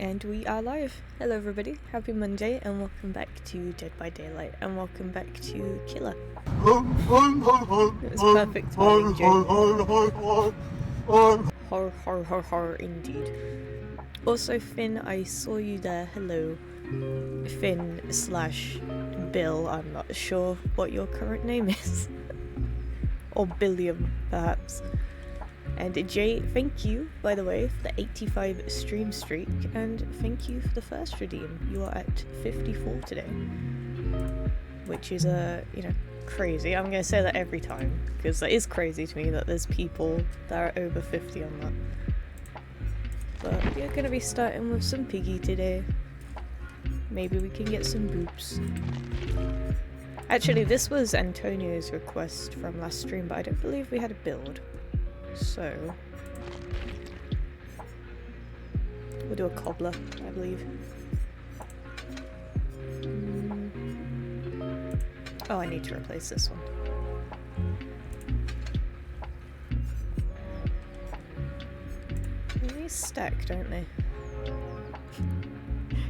And we are live. Hello everybody, happy Monday and welcome back to Dead by Daylight and welcome back to Killer. It was perfect timing, Jay. Horror indeed. Also Finn, I saw you there, hello. Finn/Bill, I'm not sure what your current name is. Or Billiam, perhaps. And Jay, thank you, by the way, for the 85 stream streak, and thank you for the first redeem. You are at 54 today, which is, crazy. I'm going to say that every time, because that is crazy to me that there's people that are over 50 on that. But we're going to be starting with some piggy today. Maybe we can get some boops. Actually, this was Antonio's request from last stream, but I don't believe we had a build. So, we'll do a cobbler, I believe. Oh, I need to replace this one. They stack, don't they?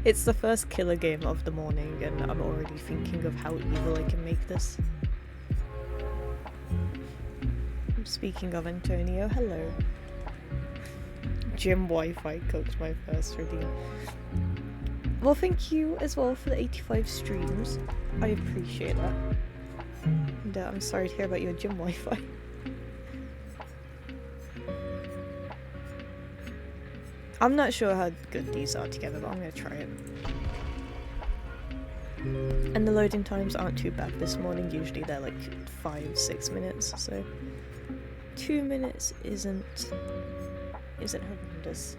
It's the first killer game of the morning, and I'm already thinking of how evil I can make this. Speaking of Antonio, hello. Gym Wi-Fi cooked my first redeem. Well, thank you as well for the 85 streams. I appreciate that. And I'm sorry to hear about your gym Wi-Fi. I'm not sure how good these are together, but I'm gonna try it. And the loading times aren't too bad this morning. Usually they're like 5-6 minutes, so 2 minutes isn't horrendous.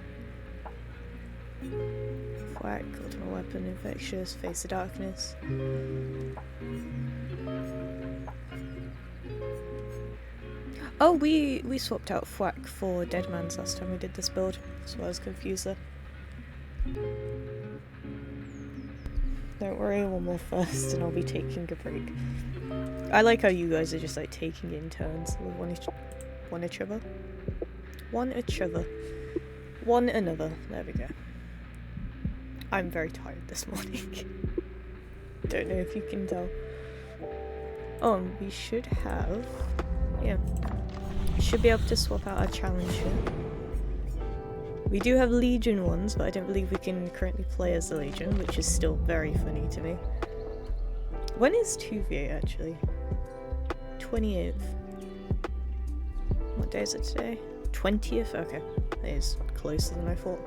Whack, ultimate weapon, infectious, face the darkness. Oh, we swapped out Thwack for Deadman's last time we did this build, so I was confused there. Don't worry, one more first and I'll be taking a break. I like how you guys are just like taking it in turns with one each other. One another. There we go. I'm very tired this morning. Don't know if you can tell. Oh, we should have... yeah. Should be able to swap out our challenger. We do have Legion ones, but I don't believe we can currently play as the Legion, which is still very funny to me. When is 2v8 actually? 28th. What day is it today? 20th? Okay. That is closer than I thought.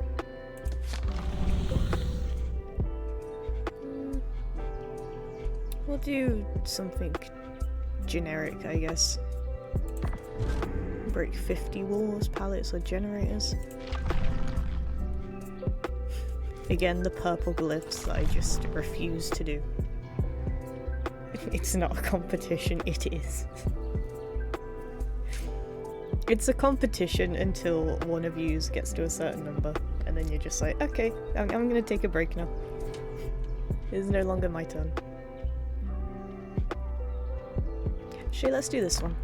We'll do something generic, I guess. Break 50 walls, pallets, or generators. Again, the purple glyphs that I just refuse to do. It's not a competition, it is. It's a competition until one of you gets to a certain number, and then you're just like, okay, I'm gonna take a break now. It's no longer my turn. Actually, let's do this one.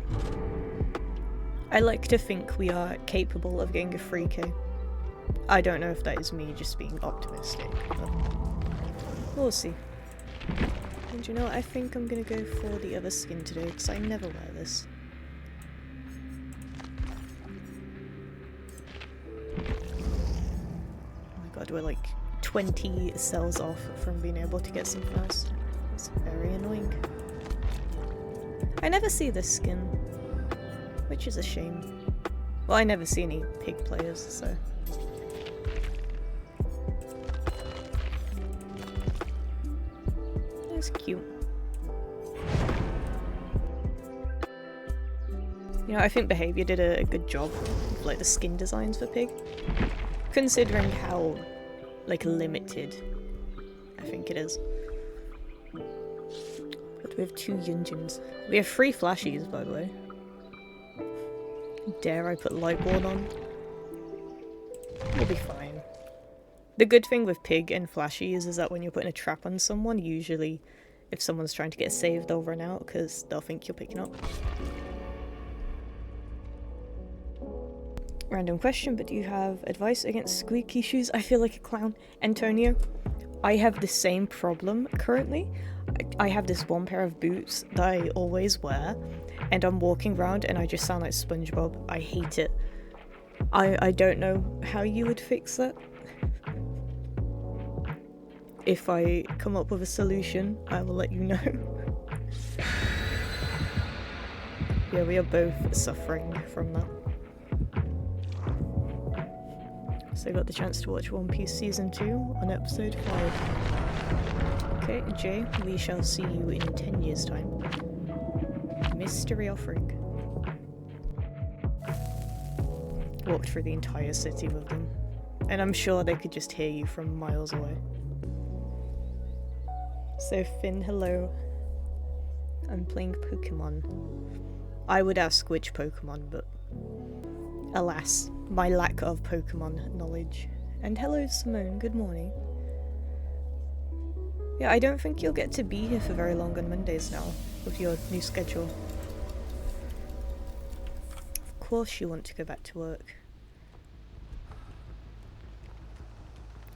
I like to think we are capable of getting a 3k. I don't know if that is me just being optimistic, but we'll see. And you know what, I think I'm gonna go for the other skin today, because I never wear this. Oh my god, we're like 20 cells off from being able to get some first. It's very annoying. I never see this skin, which is a shame. Well, I never see any pig players, so... It's cute. You know, I think Behaviour did a good job with, like, the skin designs for Pig. Considering how, like, limited I think it is. But we have 2 Yunjins. We have 3 Flashies, by the way. Dare I put Lightborn on? We'll be fine. The good thing with Pig and Flashies is that when you're putting a trap on someone, usually if someone's trying to get saved, they'll run out because they'll think you're picking up. Random question, but do you have advice against squeaky shoes? I feel like a clown. Antonio, I have the same problem currently. I have this one pair of boots that I always wear, and I'm walking around and I just sound like SpongeBob. I hate it. I don't know how you would fix that. If I come up with a solution, I will let you know. Yeah, we are both suffering from that. So I got the chance to watch One Piece Season 2 on episode 5. Okay, Jay, we shall see you in 10 years' time. Mystery offering. Walked through the entire city with them. And I'm sure they could just hear you from miles away. So Finn, hello. I'm playing Pokemon. I would ask which Pokemon, but alas, my lack of Pokemon knowledge. And hello Simone, good morning. Yeah, I don't think you'll get to be here for very long on Mondays now, with your new schedule. Of course you want to go back to work.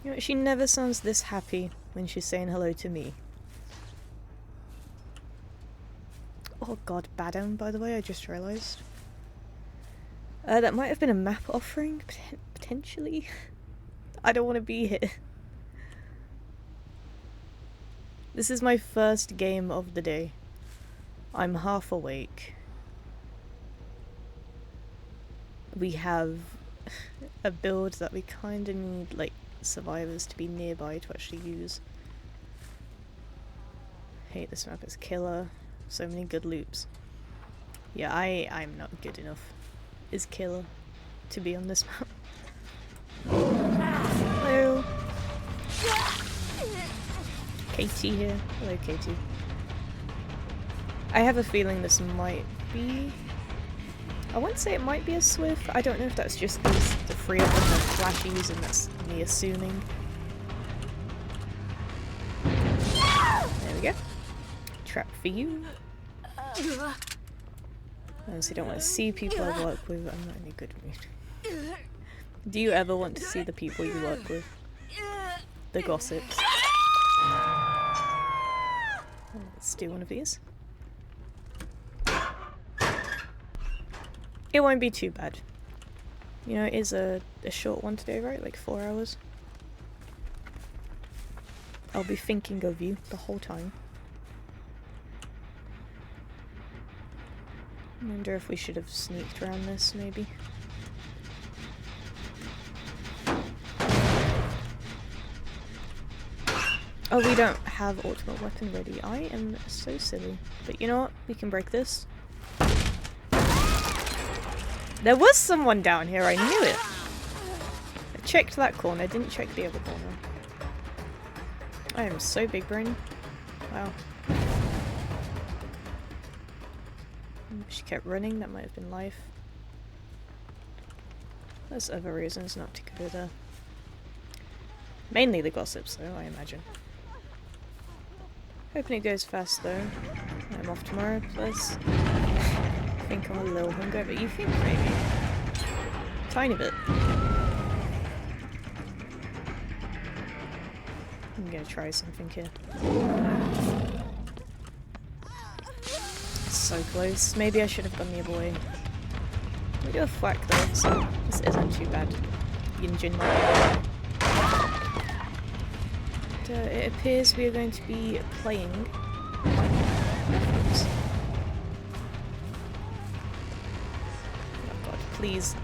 You know, she never sounds this happy when she's saying hello to me. Oh god, Badam, by the way, I just realised. That might have been a map offering, potentially. I don't want to be here. This is my first game of the day. I'm half awake. We have a build that we kinda need, like, survivors to be nearby to actually use. Hate this map, it's killer. So many good loops. Yeah, I'm not good enough. Is killer to be on this map. Hello. Katie here. Hello, Katie. I have a feeling this might be... I wouldn't say it might be a Swift. I don't know if that's just because the 3 of them are Flashies and that's me assuming. There we go. Trap for you. I honestly don't want to see people I work with. I'm not in a good mood. Do you ever want to see the people you work with? The gossips. Let's do one of these. It won't be too bad. You know, it is a short one today, right? Like 4 hours. I'll be thinking of you the whole time. I wonder if we should have sneaked around this, maybe. Oh, we don't have ultimate weapon ready. I am so silly. But you know what? We can break this. There was someone down here, I knew it! I checked that corner, didn't check the other corner. I am so big brain. Wow. She kept running, that might have been life. There's other reasons not to go there. Mainly the gossips though, I imagine. Hoping it goes fast though. I'm off tomorrow, plus I think I'm a little hungry, but you think maybe? Tiny bit. I'm gonna try something here. So close. Maybe I should have gone the other way. We do a thwack though, so this isn't too bad. Yinjin might be. It appears we are going to be playing. Oops. Oh god, please,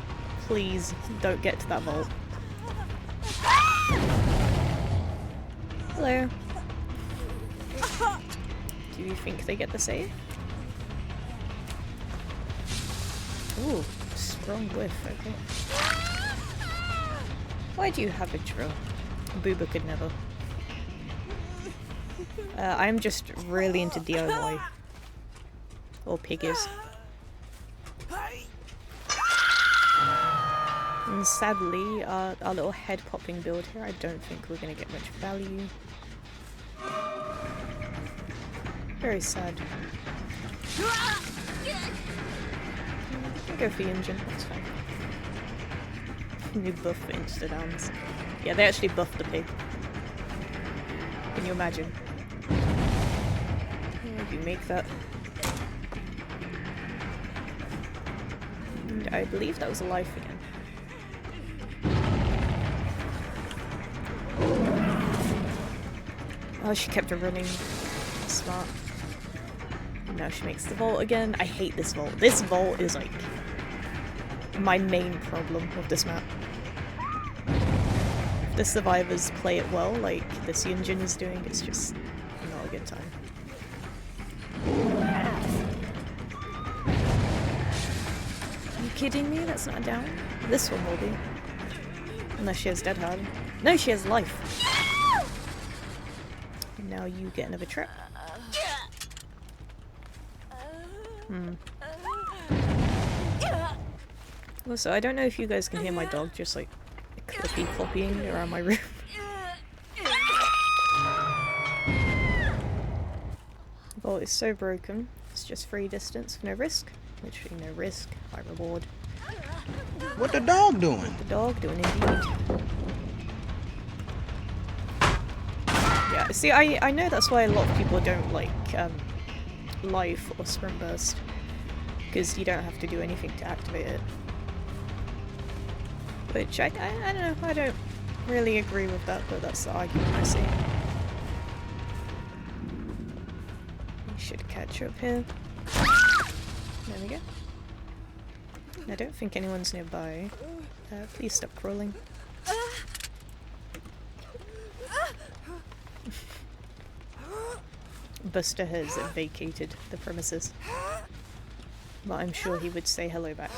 please don't get to that vault. Hello. Do you think they get the save? Ooh, strong whiff, okay. Why do you have a drill? Booba could never. I'm just really into DIY. Or piggies. And sadly, our little head popping build here, I don't think we're going to get much value. Very sad. I'll go for Yinjin, that's fine. New buff for Insta-downs. Yeah, they actually buffed the pig. Can you imagine? How do you make that? And I believe that was a life again. Oh, she kept her running. Smart. Now she makes the vault again. I hate this vault. This vault is like my main problem with this map. If the survivors play it well, like this Yinjin is doing, it's just not a good time. Are you kidding me? That's not a down. This one will be. Unless she has dead hard. No, she has life. And now you get another trap. Also, I don't know if you guys can hear my dog just like clippy cloppying around my room. Vault is so broken. It's just free distance for no risk. Literally no risk, high reward. What the dog doing? The dog doing indeed. Yeah, see, I know that's why a lot of people don't like Life or Sprint Burst. Because you don't have to do anything to activate it. Which, I don't know, I don't really agree with that, but that's the argument I see. We should catch up here. There we go. I don't think anyone's nearby. Please stop crawling. Buster has vacated the premises. But I'm sure he would say hello back.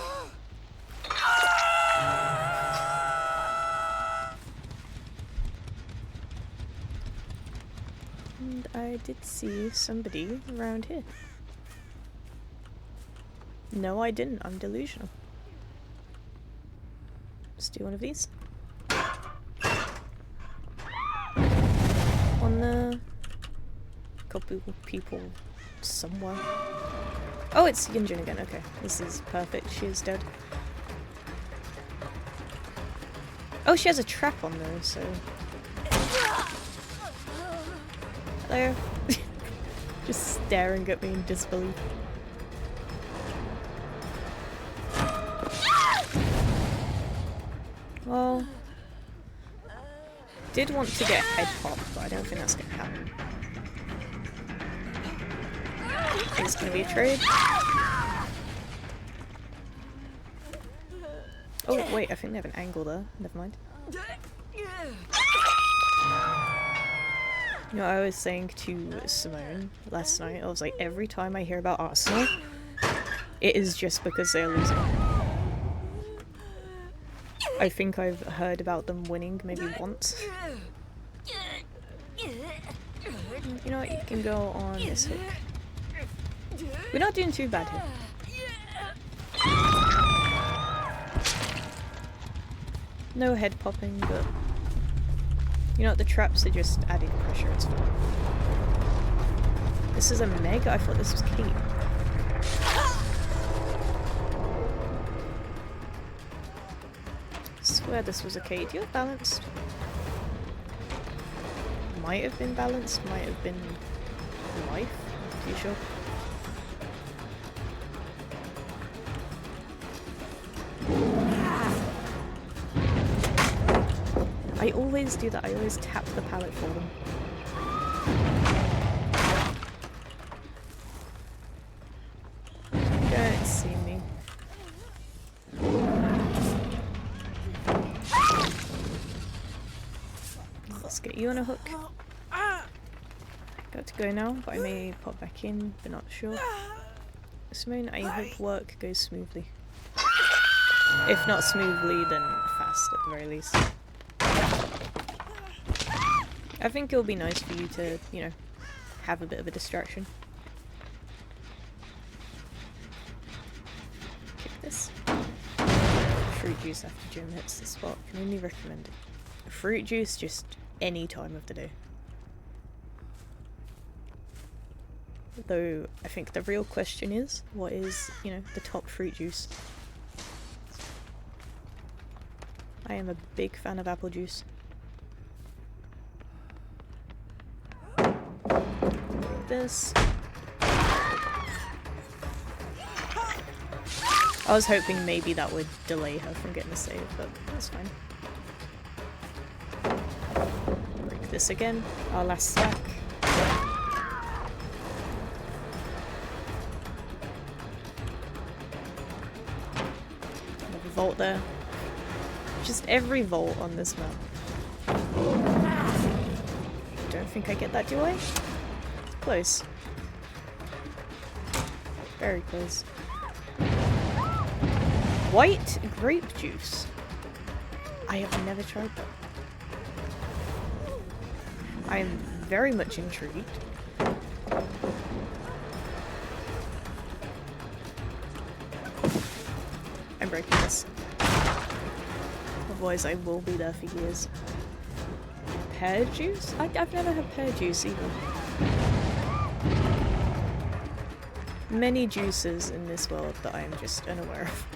And I did see somebody around here. No, I didn't. I'm delusional. Let's do one of these. On the couple people somewhere. Oh, it's Yinjin again. Okay, this is perfect. She is dead. Oh, she has a trap on though, so. Hello. Just staring at me in disbelief. Well, did want to get head pop, but I don't think that's gonna happen. It's gonna be a trade. Oh wait, I think they have an angle there. Never mind. You know, I was saying to Simone last night, I was like, every time I hear about Arsenal, it is just because they're losing. I think I've heard about them winning maybe once. You know what? You can go on this hook. We're not doing too bad here. No head popping, but you know what? The traps are just adding pressure. It's fine. This is a Meg? I thought this was Kate. Swear this was a Kate. Do you have balanced? Might have been balanced, might have been life. Not too sure. I always do that. I always tap the pallet for them. Don't see me. Let's get you on a hook. Got to go now, but I may pop back in, but not sure. Simone, I hope work goes smoothly. If not smoothly, then fast at the very least. I think it'll be nice for you to, you know, have a bit of a distraction. Kick this. Fruit juice after gym hits the spot. Can only recommend it. Fruit juice just any time of the day. Though I think the real question is, what is, you know, the top fruit juice? I am a big fan of apple juice. This. I was hoping maybe that would delay her from getting a save, but that's fine. Break this again. Our last stack. Another vault there. Just every vault on this map. Don't think I get that, do I? It's close. Very close. White grape juice. I have never tried that. I am very much intrigued. I'm breaking this. Otherwise I will be there for years. Pear juice? I've never had pear juice either. Many juices in this world that I am just unaware of.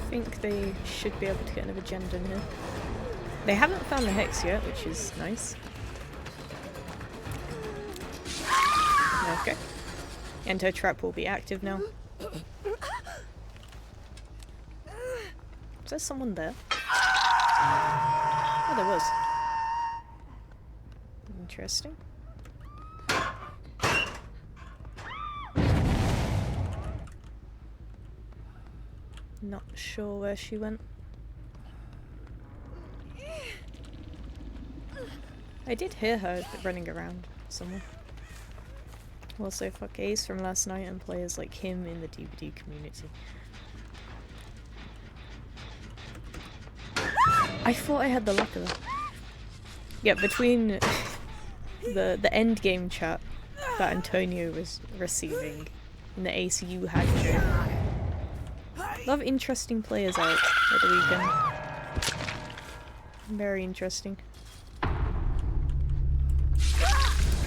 I think they should be able to get another gender in here. They haven't found the hex yet, which is nice. Okay. Enter trap will be active now. Is there someone there? Oh, there was. Interesting. Not sure where she went. I did hear her running around somewhere. Also, fuck Ace from last night and players like him in the DVD community. I thought I had the luck of that. Yeah, between the end game chat that Antonio was receiving and the Ace you had to. A lot of interesting players out at the weekend. Very interesting.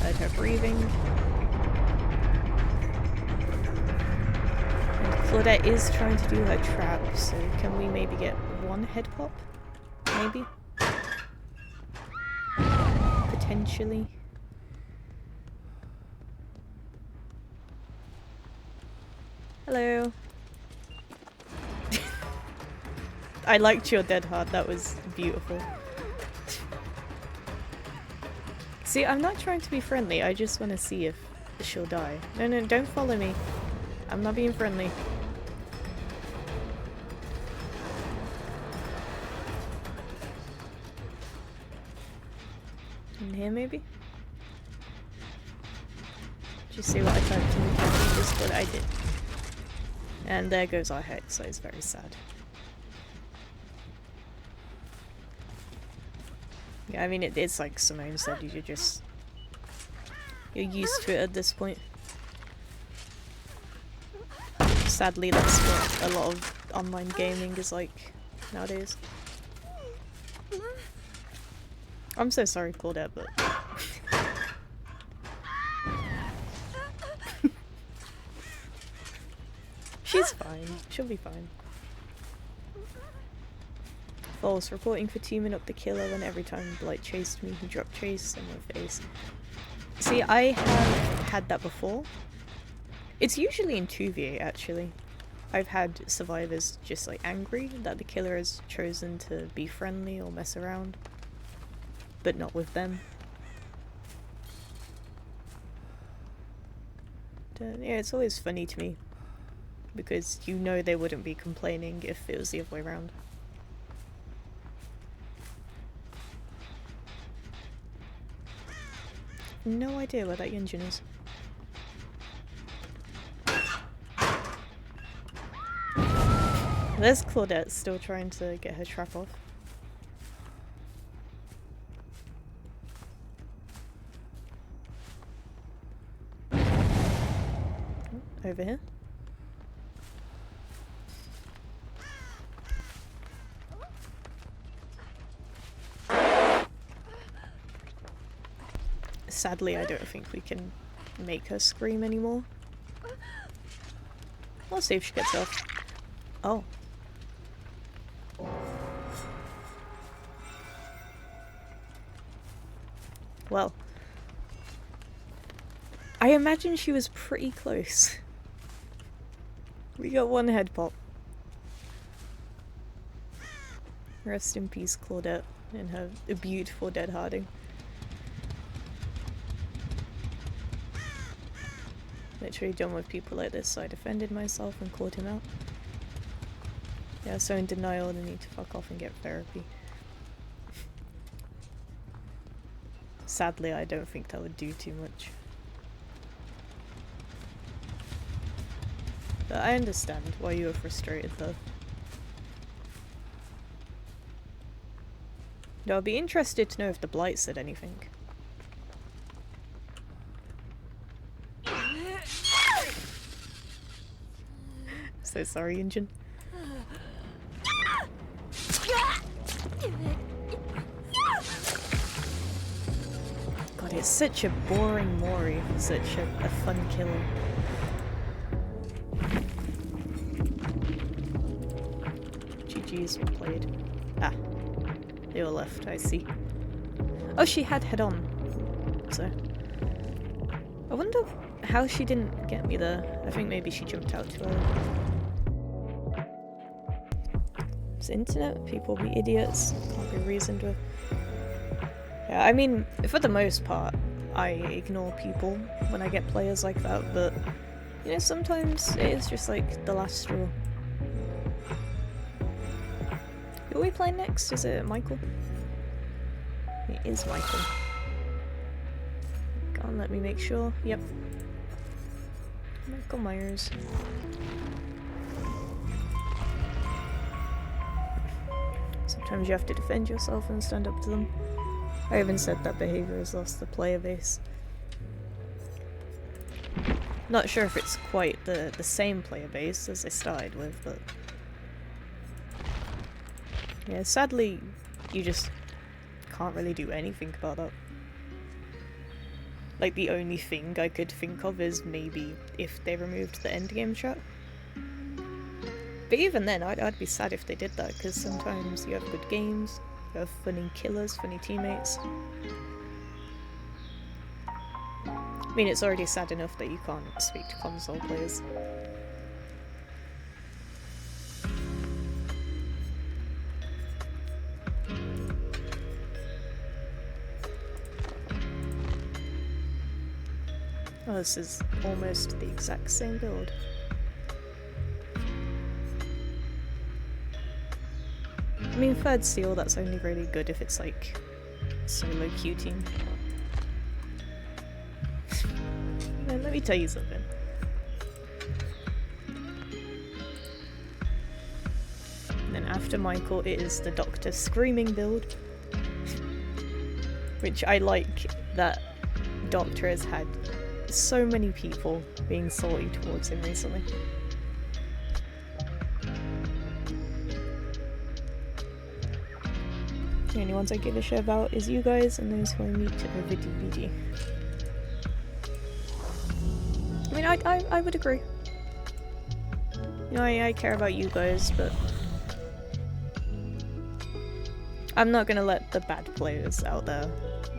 Heard her breathing. And Claudette is trying to do her trap, so can we maybe get one head pop? Maybe? Potentially. Hello. I liked your dead heart, that was beautiful. See, I'm not trying to be friendly, I just want to see if she'll die. No, no, don't follow me. I'm not being friendly. In here, maybe? Did you see what I typed in the chat? Just what I did. And there goes our hex, so it's very sad. Yeah, I mean, it's like Simone said, you're used to it at this point. Sadly, that's what a lot of online gaming is like nowadays. I'm so sorry, Claudette, but... She's fine. She'll be fine. False. Reporting for teaming up the killer when every time Blight chased me, he dropped chase in my face. See, I have had that before. It's usually in 2v8, actually. I've had survivors just like angry that the killer has chosen to be friendly or mess around, but not with them. Yeah, it's always funny to me, because you know they wouldn't be complaining if it was the other way around. No idea where that engine is. There's Claudette still trying to get her trap off. Over here. Sadly, I don't think we can make her scream anymore. We'll see if she gets off. Oh. Well. I imagine she was pretty close. We got one head pop. Rest in peace, Claudette, and her beautiful dead Harding. Literally done with people like this, so I defended myself and called him out. Yeah, so in denial, they need to fuck off and get therapy. Sadly, I don't think that would do too much. But I understand why you were frustrated, though. Now, I'd be interested to know if the Blight said anything. So sorry, Engine. God, it's such a boring Mori for such a fun killer. GG's were played. Ah, they all left, I see. Oh, she had head on. So, I wonder how she didn't get me there. I think maybe she jumped out too early. It's internet, people be idiots, can't be reasoned with. Yeah, I mean, for the most part, I ignore people when I get players like that, but, you know, sometimes it is just like the last straw. Who are we playing next? Is it Michael? It is Michael. Go on, let me make sure. Yep. Michael Myers. Sometimes you have to defend yourself and stand up to them. I even said that behavior has lost the player base. Not sure if it's quite the same player base as I started with, but... yeah, sadly, you just can't really do anything about that. Like, the only thing I could think of is maybe if they removed the endgame chat. But even then, I'd be sad if they did that, because sometimes you have good games, you have funny killers, funny teammates. I mean, it's already sad enough that you can't speak to console players. Oh, this is almost the exact same build. I mean, third seal, that's only really good if it's like solo queue team. Man, let me tell you something. And then after Michael, it is the Doctor Screaming build. Which I like that Doctor has had so many people being salty towards him recently. The only ones I give a shit about is you guys and those who I meet over DVD. I mean, I would agree. You know, I care about you guys, but I'm not gonna let the bad players out there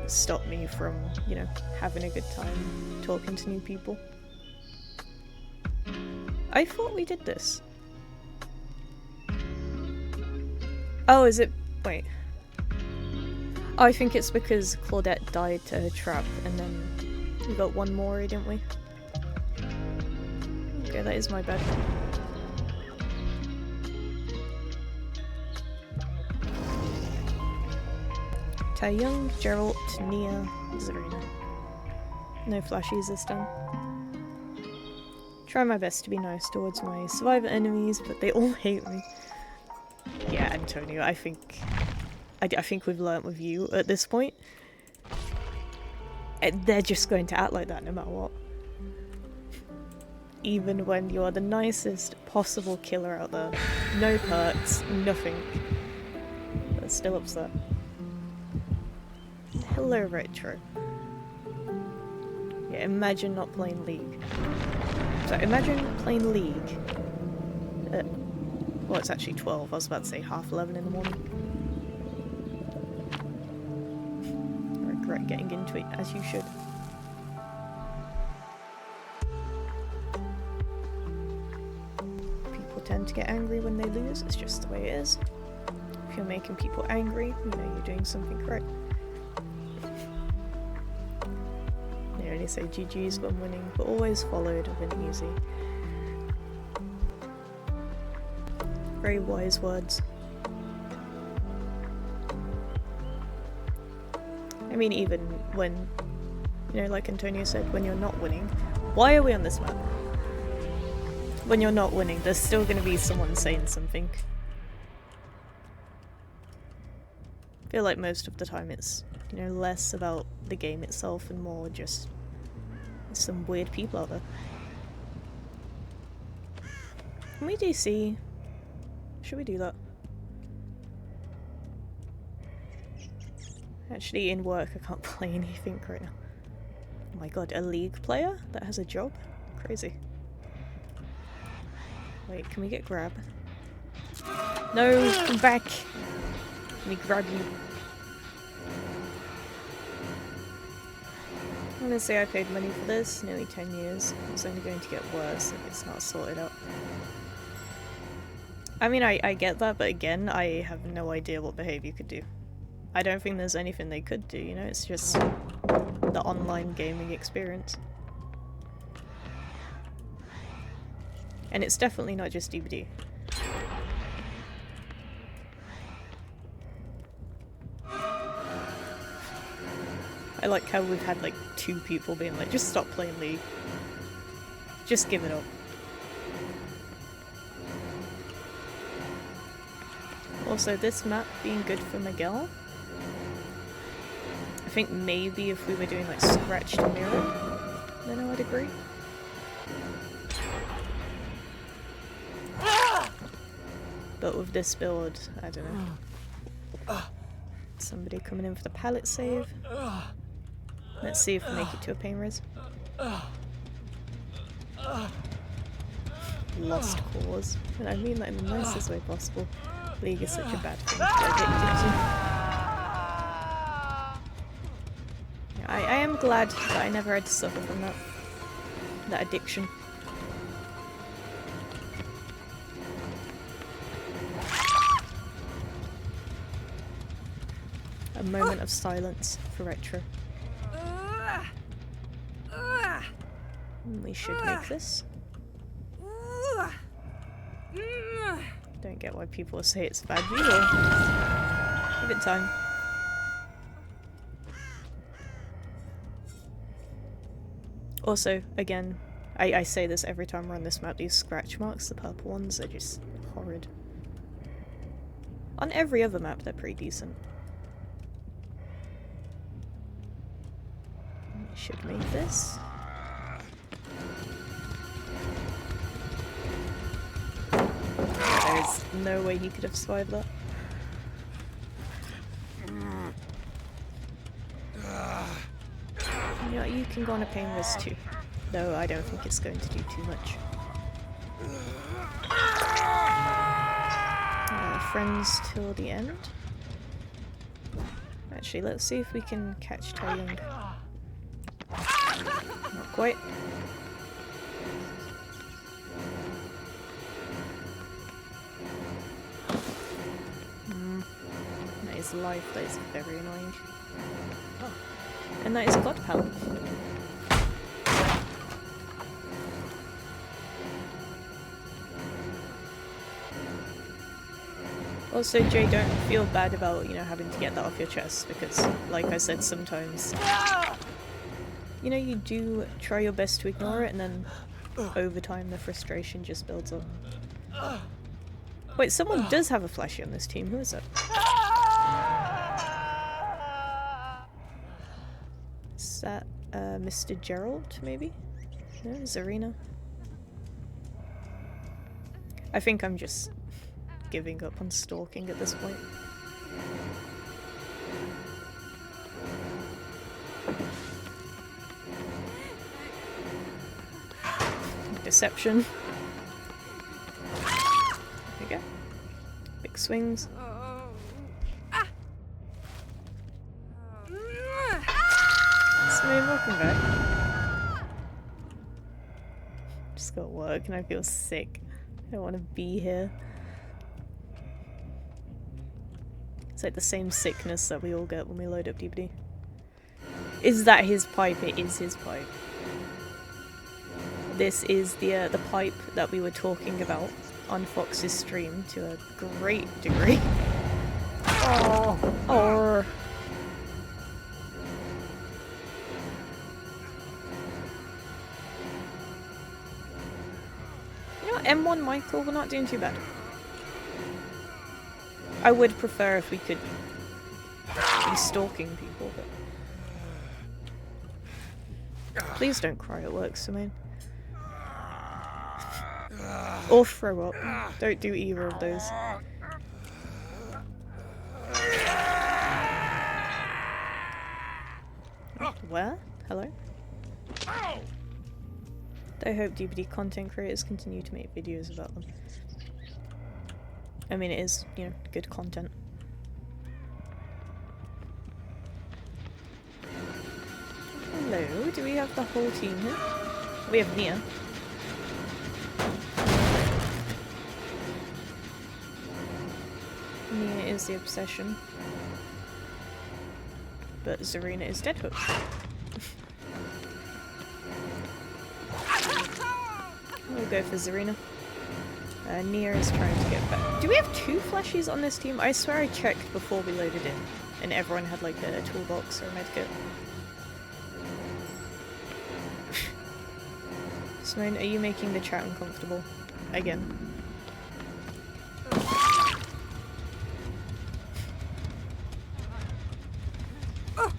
stop me from, you know, having a good time talking to new people. I thought we did this. Oh, is it? Wait. Oh, I think it's because Claudette died to her trap, and then we got one more, didn't we? Okay, that is my bad. Taeyong, Geralt, Nia, Zarina. No flashies this time. Try my best to be nice towards my survivor enemies, but they all hate me. Yeah, Antonio, I think we've learnt with you at this point. They're just going to act like that no matter what. Even when you're the nicest possible killer out there. No perks, nothing. They're still upset. Hello, Retro. Yeah, imagine not playing League. So imagine playing League at, well, it's actually 12, I was about to say half 11 in the morning. I regret getting into it, as you should. People tend to get angry when they lose, it's just the way it is. If you're making people angry, you know you're doing something correct. They only say GG's when winning, but always followed with an easy. Very wise words. I mean, even when, you know, like Antonio said, when you're not winning, why are we on this map? When you're not winning, there's still going to be someone saying something. I feel like most of the time it's, you know, less about the game itself and more just some weird people out there. Can we DC? Should we do that? Actually, in work I can't play anything right now. Oh my god, a League player that has a job? Crazy. Wait, can we get grab? No, come back! Let me grab you. Honestly, I paid money for this, nearly 10 years. It's only going to get worse if it's not sorted out. I mean, I get that, but again, I have no idea what behavior could do. I don't think there's anything they could do, you know? It's just the online gaming experience. And it's definitely not just DBD. I like how we've had like 2 people being like, just stop playing League. Just give it up. Also, this map being good for Miguel. I think maybe if we were doing like scratched mirror, then I would agree. But with this build, I don't know. Somebody coming in for the pallet save. Let's see if we make it to a pain res. Lost cause. And I mean that in the nicest way possible. League is such a bad thing to get addicted to. I am glad that I never had to suffer from that addiction. A moment of silence for Retro. We should make this. Don't get why people say it's bad. We will. Give it time. Also, again, I say this every time we're on this map, these scratch marks, the purple ones, are just horrid. On every other map, they're pretty decent. Should make this. There's no way he could have survived that. You know, you can go on a pain risk too. Though I don't think it's going to do too much. Friends till the end. Actually, let's see if we can catch Tai Young. Not quite. That is life, that is very annoying. And that is God Palette. Also, Jay, don't feel bad about, you know, having to get that off your chest, because, like I said, sometimes, you know, you do try your best to ignore it, and then over time the frustration just builds up. Wait, someone does have a flashie on this team. Who is it? Is that Mr. Gerald, maybe? No, Zarina? I think I'm just giving up on stalking at this point. Deception. There we go. Big swings. Smooth, welcome back. Just got work and I feel sick. I don't want to be here. It's like the same sickness that we all get when we load up DBD. Is that his pipe? It is his pipe. This is the pipe that we were talking about on Fox's stream to a great degree. Oh, oh. You know what, M1 Michael, we're not doing too bad. I would prefer if we could be stalking people, but please don't cry at work, Simone. Or throw up. Don't do either of those. Where? Hello? I hope DBD content creators continue to make videos about them. I mean, it is, you know, good content. Hello, do we have the whole team here? We have Nia. Nia is the obsession. But Zarina is Deadhook. We'll go for Zarina. Nia is trying to get back. Do we have 2 flashies on this team? I swear I checked before we loaded in, and everyone had like a toolbox or a medkit. Simone, are you making the chat uncomfortable? Again. I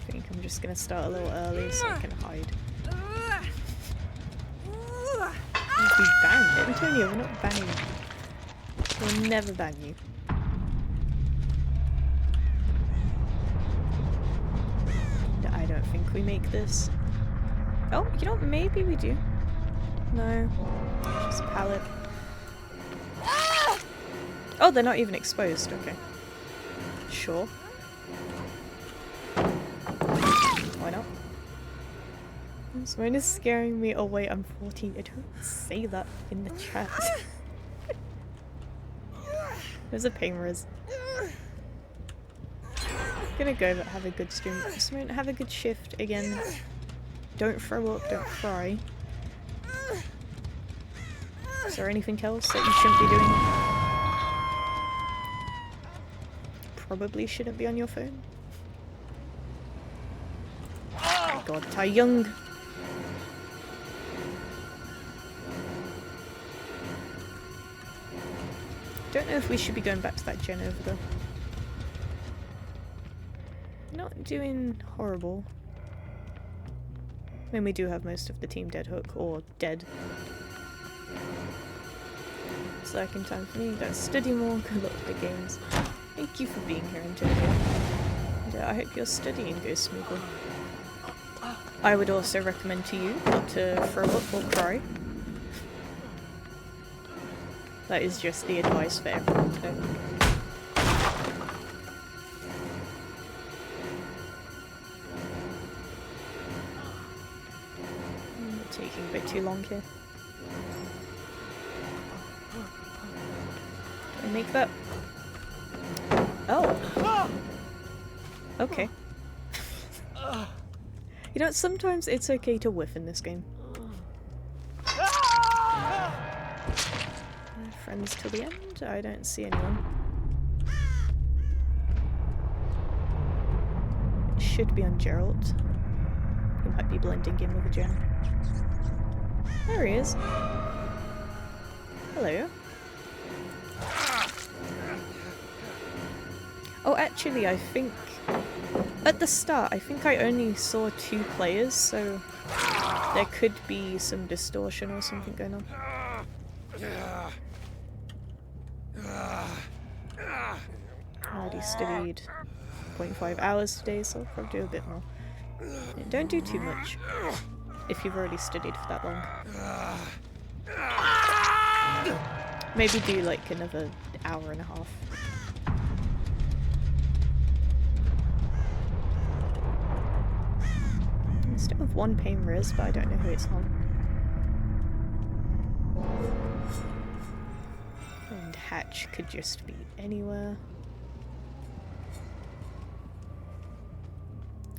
think I'm just gonna start a little early so I can hide. We banned Antonio, we're not banning you. We'll never ban you. I don't think we make this. Oh, you know what? Maybe we do. No. Just a pallet. Oh, they're not even exposed. Okay. Sure. Why not? Simone is scaring me. Oh wait, I'm 14. I don't say that in the chat. There's a pain res. Gonna go but have a good stream. Simone, have a good shift again. Don't throw up, don't cry. Is there anything else that you shouldn't be doing? Probably shouldn't be on your phone. Oh my god, Tai Young. Don't know if we should be going back to that gen over there. Not doing horrible. And we do have most of the team dead hook, or dead. Second time for me, gotta study more, good luck with the games. Thank you for being here, Antonio. And I hope your studying goes smoothly. I would also recommend to you not to throw up or cry. That is just the advice for everyone today. Taking a bit too long here. Do I make that? Oh! Okay. You know, sometimes it's okay to whiff in this game. Friends till the end? I don't see anyone. It should be on Geralt. He might be blending in with a gem. There he is. Hello. Oh, actually, I think at the start, I think I only saw 2 players, so there could be some distortion or something going on. I already studied 0.5 hours today, so I'll probably do a bit more. Yeah, don't do too much if you've already studied for that long. Maybe do like another hour and a half. I still have 1 pain res, but I don't know who it's on. And Hatch could just be anywhere.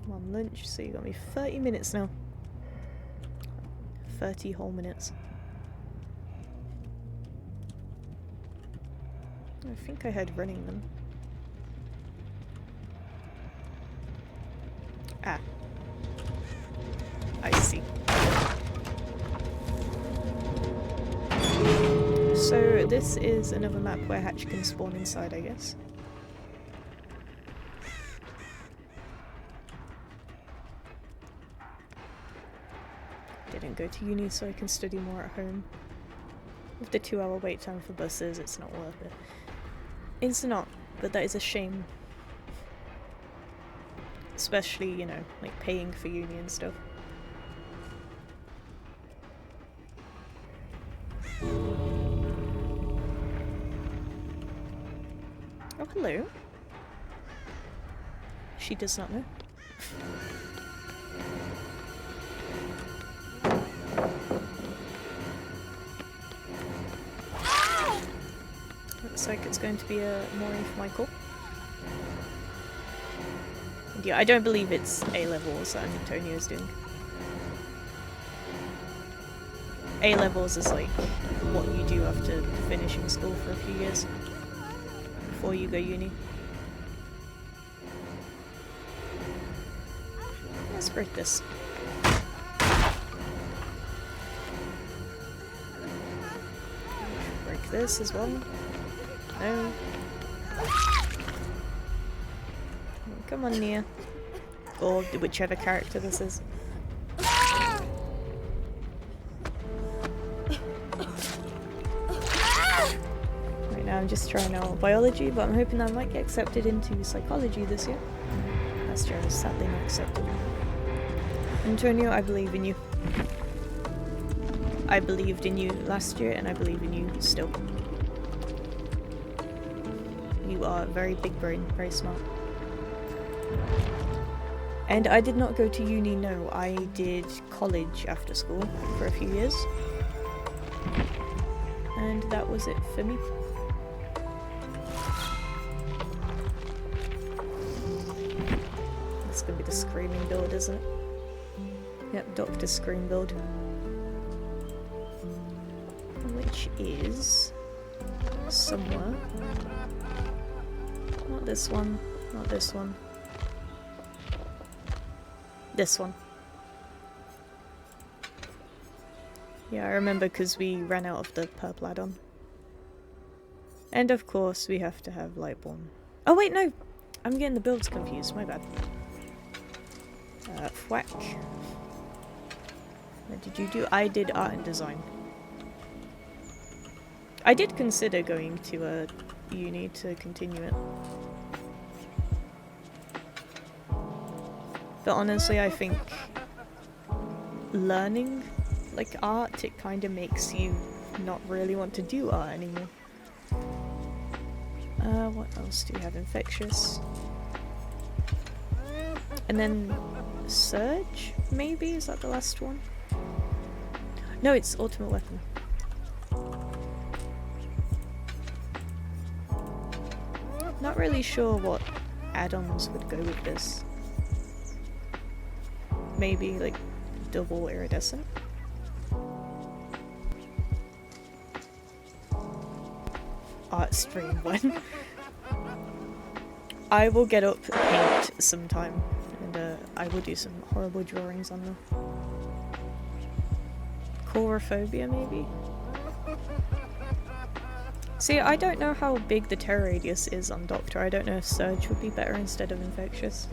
I'm on lunch, so you got me 30 minutes now. 30 whole minutes. I think I heard running them. Ah. I see. So this is another map where Hatch can spawn inside, I guess. Didn't go to uni so I can study more at home. With the 2-hour wait time for buses, it's not worth it. It's not, but that is a shame. Especially, you know, like paying for uni and stuff. Oh, hello. She does not know. Looks like it's going to be a Mori for Michael. And yeah, I don't believe it's A-levels that Antonio's doing. A-levels is like what you do after finishing school for a few years before you go uni. Let's break this. Break this as well. No. Come on, Nia. Or whichever character this is. Right now I'm just trying out biology, but I'm hoping I might get accepted into psychology this year. Last year I was sadly not accepted. Antonio, I believe in you. I believed in you last year, and I believe in you still. You are very big brain, very smart. And I did not go to uni, no. I did college after school for a few years. And that was it for me. It's gonna be the screaming build, isn't it? Yep, Dr. Scream build. Which is somewhere. Not this one, not this one. This one. Yeah, I remember because we ran out of the purple add-on. And of course we have to have Lightborn. Oh wait, no! I'm getting the builds confused, my bad. Thwack. What did you do? I did art and design. I did consider going to a uni to continue it. But honestly, I think learning like art, it kind of makes you not really want to do art anymore. What else do we have? Infectious. And then Surge, maybe? Is that the last one? No, it's Ultimate Weapon. Not really sure what add-ons would go with this. Maybe like double iridescent. Art stream one. I will get up paint sometime, and I will do some horrible drawings on them. Chorophobia, maybe? See, I don't know how big the terror radius is on Doctor. I don't know if Surge would be better instead of Infectious.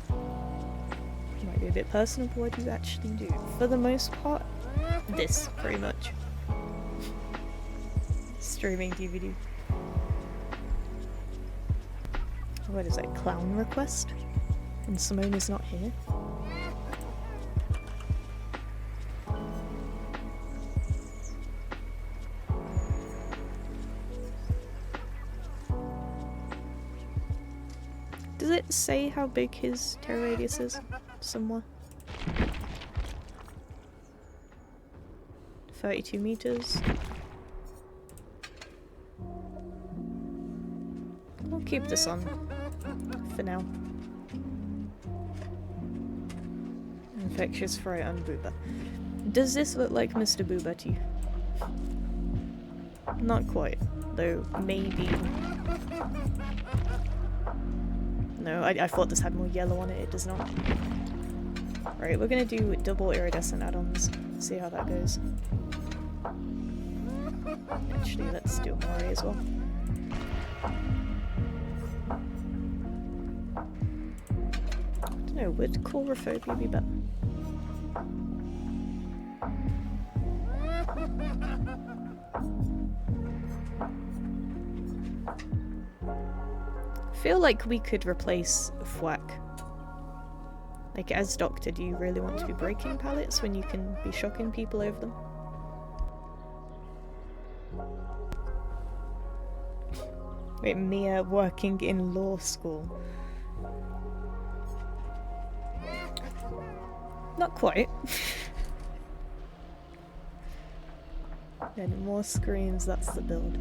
Might be a bit personal, but what do you actually do? For the most part, this, pretty much. Streaming DVD. What is that? Clown request? And Simone is not here? Does it say how big his terror radius is? Somewhere? 32 meters. We'll keep this on for now. Infectious Fright on Booba. Does this look like Mr. Booba to you? Not quite, though maybe. No, I thought this had more yellow on it, it does not. Right, we're gonna do double iridescent add-ons, see how that goes. Actually, let's do Amari as well. I don't know, would Chorophobia be better? I feel like we could replace Thwack. Like, as Doctor, do you really want to be breaking pallets when you can be shocking people over them? Wait, Mia working in law school. Not quite. And more screens, that's the build.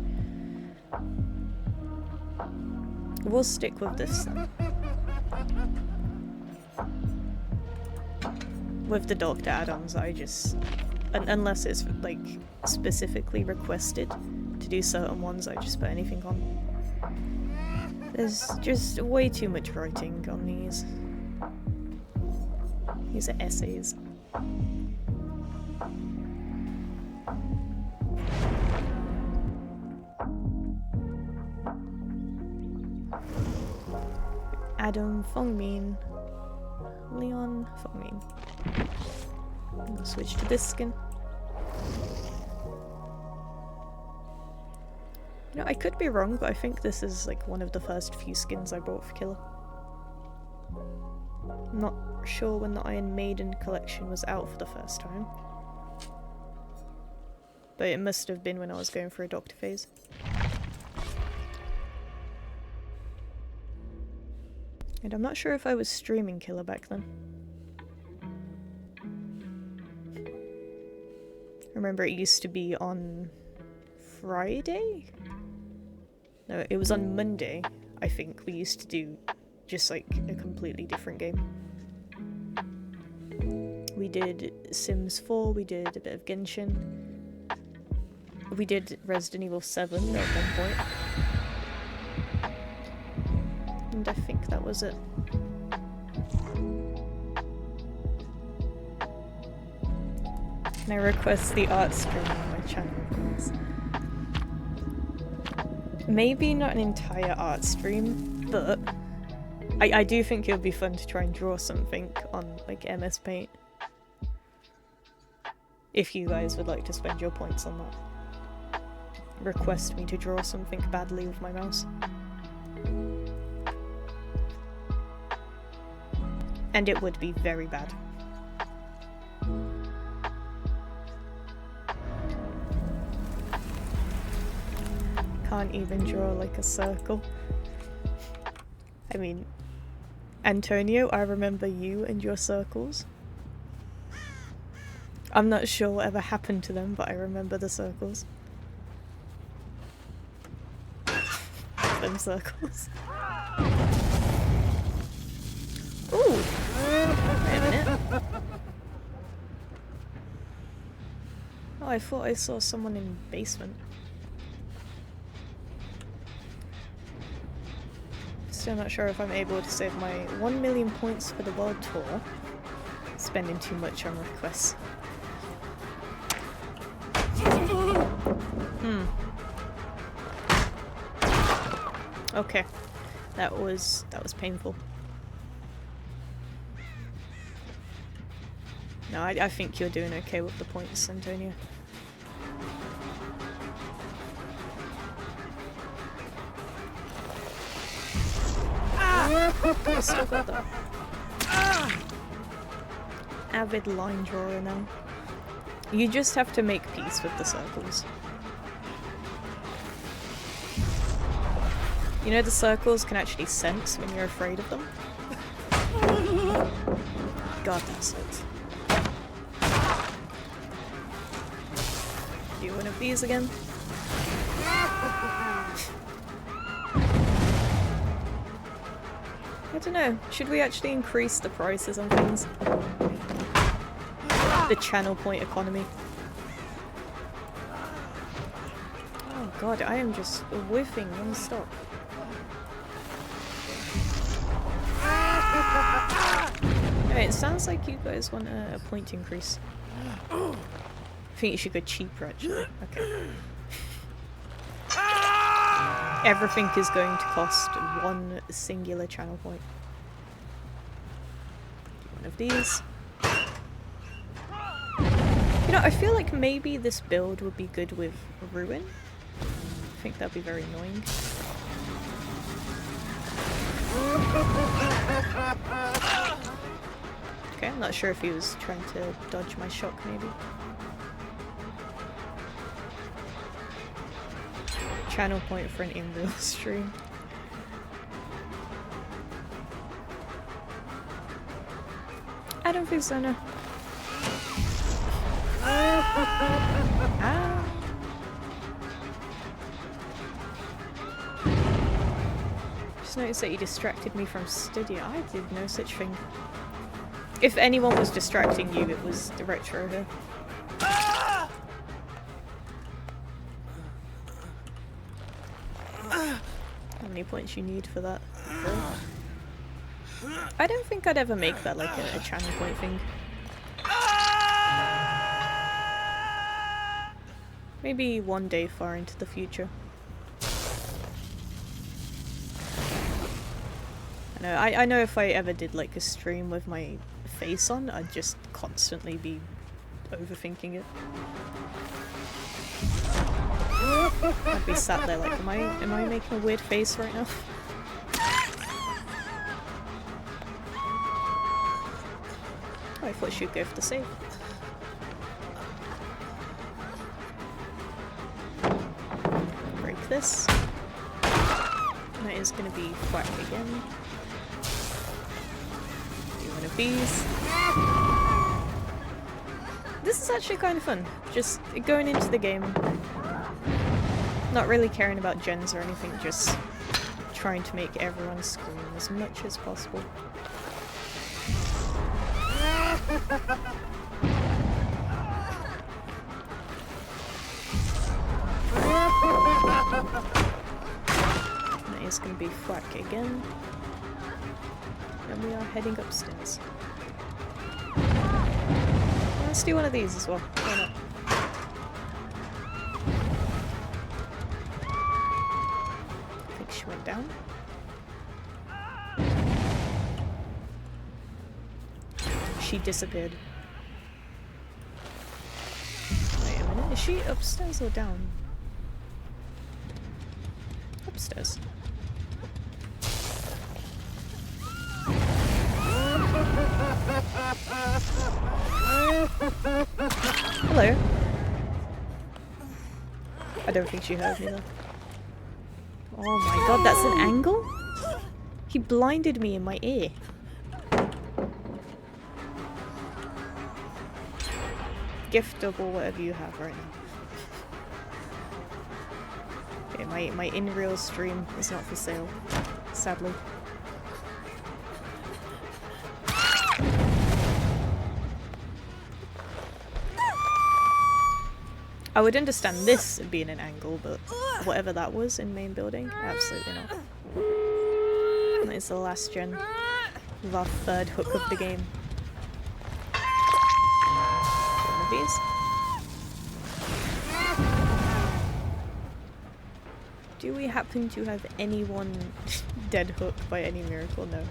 We'll stick with this then. With the Doctor add-ons, I just... unless it's, like, specifically requested to do certain ones, I just put anything on. There's just way too much writing on these. These are essays. Adam Fongmin, Leon Fongmin. I'll switch to this skin. You know, I could be wrong, but I think this is like one of the first few skins I bought for Killer. I'm not sure when the Iron Maiden collection was out for the first time. But it must have been when I was going for a Doctor phase. And I'm not sure if I was streaming Killer back then. I remember it used to be on Friday? No, it was on Monday, I think. We used to do just like a completely different game. We did Sims 4, we did a bit of Genshin. We did Resident Evil 7 at one point. And I think that was it. And I request the art stream on my channel, please. Maybe not an entire art stream, but I do think it would be fun to try and draw something on like MS Paint. If you guys would like to spend your points on that. Request me to draw something badly with my mouse. And it would be very bad. Can't even draw like a circle. I mean, Antonio, I remember you and your circles. I'm not sure whatever happened to them, but I remember the circles. Them circles. Ooh! Wait a minute. Oh, I thought I saw someone in the basement. Still not sure if I'm able to save my 1 million points for the world tour. Spending too much on requests. Okay. That was painful. No, I think you're doing okay with the points, Antonio. I still got that. Avid line drawer now. You just have to make peace with the circles. You know the circles can actually sense when you're afraid of them? God, that sucks. Do one of these again. I don't know, should we actually increase the prices on things? The channel point economy. Oh god, I am just whiffing non-stop. Anyway, it sounds like you guys want a point increase. I think you should go cheaper actually. Okay. Everything is going to cost 1 singular channel point. One of these. You know, I feel like maybe this build would be good with Ruin. I think that'd be very annoying. Okay, I'm not sure if he was trying to dodge my shock, maybe. Channel point for an in-real stream. I don't think so, no. Ah. Just noticed that you distracted me from Stydia. I did no such thing. If anyone was distracting you, it was the retro here. How many points you need for that? I don't think I'd ever make that like a channel point thing. Maybe one day far into the future. I know if I ever did like a stream with my face on, I'd just constantly be overthinking it. I'd be sat there like, am I making a weird face right now? Oh, I thought she'd go for the save. Break this. And that is going to be whack again. Do one of these. This is actually kind of fun. Just going into the game, not really caring about gens or anything, just trying to make everyone scream as much as possible. That is going to be whack again. And we are heading upstairs. Let's do one of these as well. Why not? I think she went down. She disappeared. she upstairs or down? Upstairs. Hello. I don't think she heard me though. Oh my god, that's an angle? He blinded me in my ear. Giftable, whatever you have right now. Okay, my in-real stream is not for sale, sadly. I would understand this being an angle, but whatever that was in main building, absolutely not. And it's the last gen of our third hook of the game. One of these. Do we happen to have anyone dead hook by any miracle? No.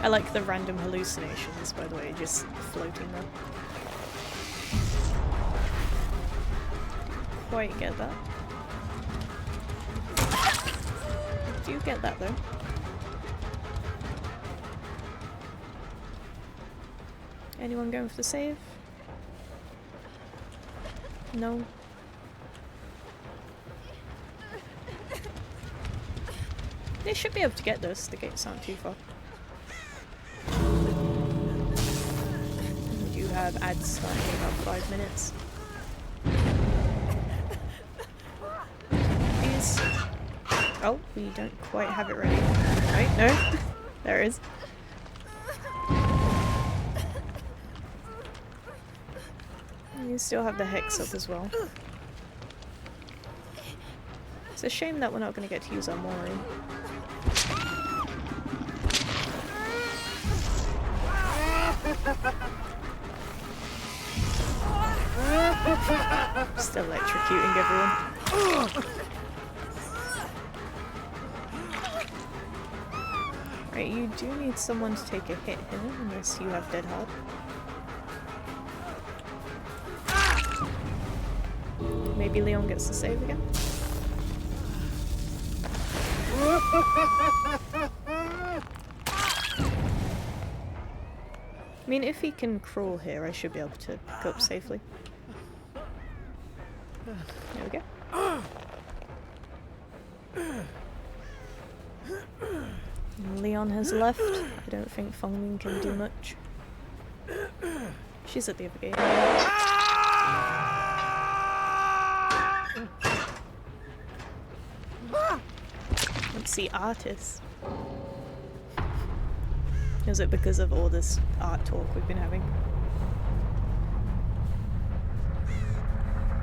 I like the random hallucinations, by the way, just floating there. Quite get that. Do you get that though? Anyone going for the save? No. They should be able to get this, the gates aren't too far. We do have ads starting in about 5 minutes. These... Oh, we don't quite have it ready. Right, no. There it is. You still have the hex up as well. It's a shame that we're not going to get to use our Mori. Still electrocuting everyone. Right, you do need someone to take a hit here, unless you have Dead Hard. Maybe Leon gets the save again? I mean, if he can crawl here, I should be able to pick up safely. There we go. Leon has left. I don't think Fengmin can do much. She's at the other gate. Let's see, artists. Is it because of all this art talk we've been having?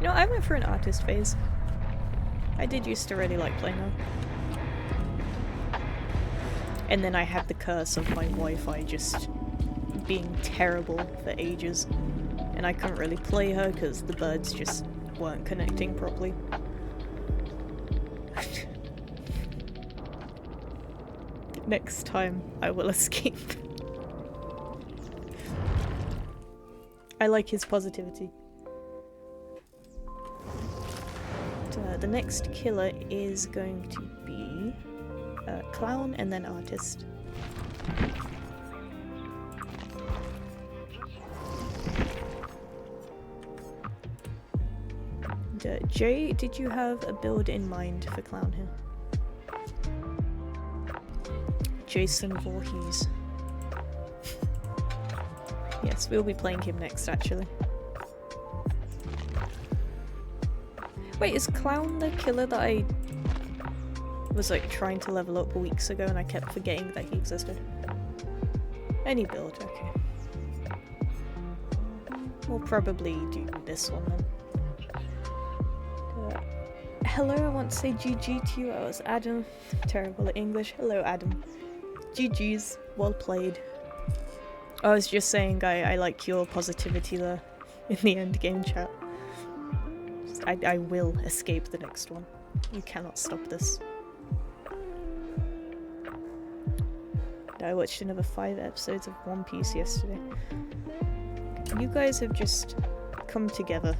You know, I went through an artist phase. I did used to really like playing her. And then I had the curse of my Wi-Fi just being terrible for ages. And I couldn't really play her because the birds just weren't connecting properly. Next time, I will escape. I like his positivity. The next killer is going to be Clown and then Artist. And, Jay, did you have a build in mind for Clown here? Jason Voorhees. Yes, we'll be playing him next, actually. Wait, is Clown the killer that I was like trying to level up weeks ago and I kept forgetting that he existed? Any build, okay. We'll probably do this one then. Hello, I want to say GG to you. I was Adam. Terrible at English. Hello, Adam. GG's, well played. I was just saying I like your positivity there in the end game chat. I will escape the next one. You cannot stop this. I watched another 5 episodes of One Piece yesterday. You guys have just come together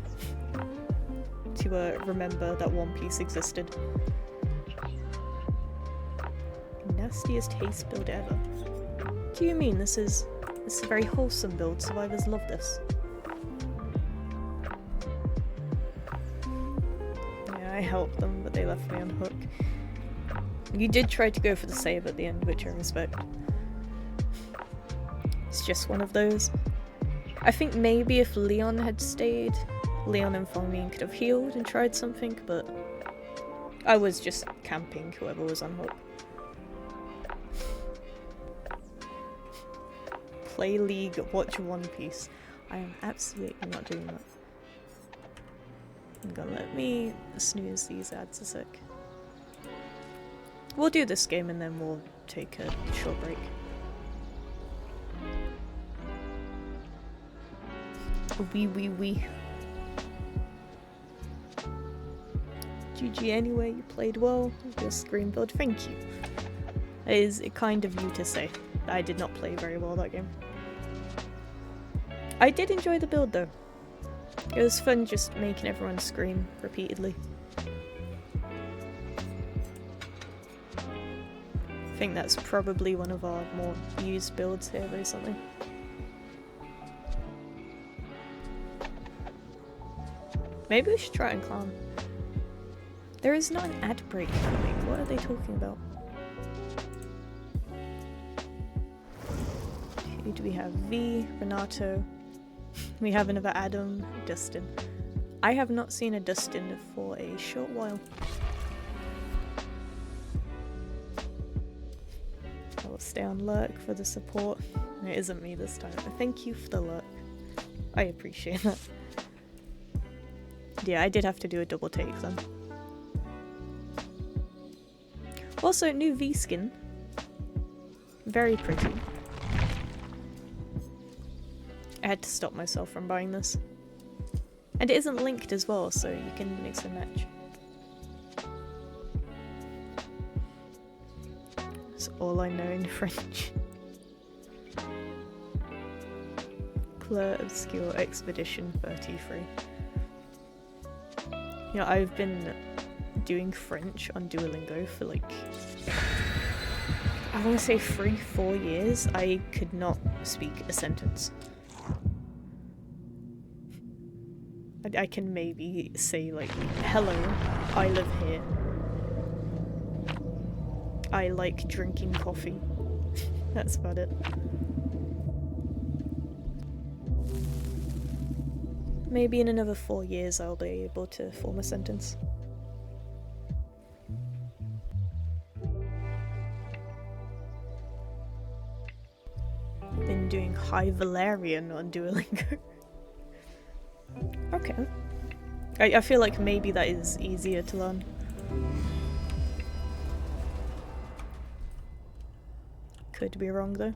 to remember that One Piece existed. Nastiest haste build ever. What do you mean? This is a very wholesome build. Survivors love this. Yeah, I helped them, but they left me on hook. You did try to go for the save at the end, which I respect. It's just one of those. I think maybe if Leon had stayed, Leon and Fongmin could have healed and tried something, but I was just camping whoever was on hook. Play League, watch One Piece. I am absolutely not doing that. I'm gonna let me snooze these ads a sec. We'll do this game and then we'll take a short break. Wee. GG anyway, you played well. Your screen build, thank you. It is kind of you to say. I did not play very well that game. I did enjoy the build though. It was fun just making everyone scream repeatedly. I think that's probably one of our more used builds here recently. Maybe we should try and climb. There is not an ad break coming. What are they talking about? Who do we have? V, Renato. We have another Adam, Dustin. I have not seen a Dustin for a short while. I will stay on lurk for the support. It isn't me this time. Thank you for the lurk. I appreciate that. Yeah, I did have to do a double take then. Also, new V skin. Very pretty. I had to stop myself from buying this. And it isn't linked as well, so you can mix and match. That's all I know in French. Claire Obscure Expedition 33. You know, I've been doing French on Duolingo for like, I want to say 3-4 years. I could not speak a sentence. I can maybe say like, hello, I live here. I like drinking coffee. That's about it. Maybe in another 4 years I'll be able to form a sentence. Been doing High Valerian on Duolingo. Okay. I feel like maybe that is easier to learn. Could be wrong though.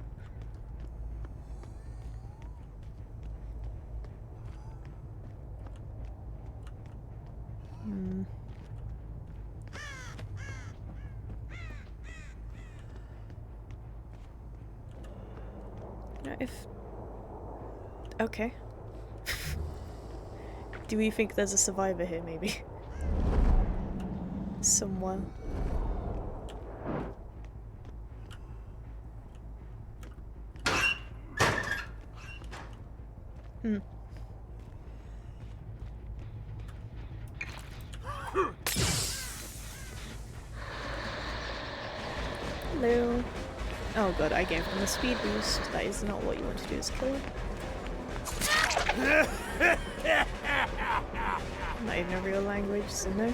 Okay. Do we think there's a survivor here, maybe? Somewhere. Hello. Oh god, I gave him a speed boost. That is not what you want to do, is kill him. Not even a real language, so no. Is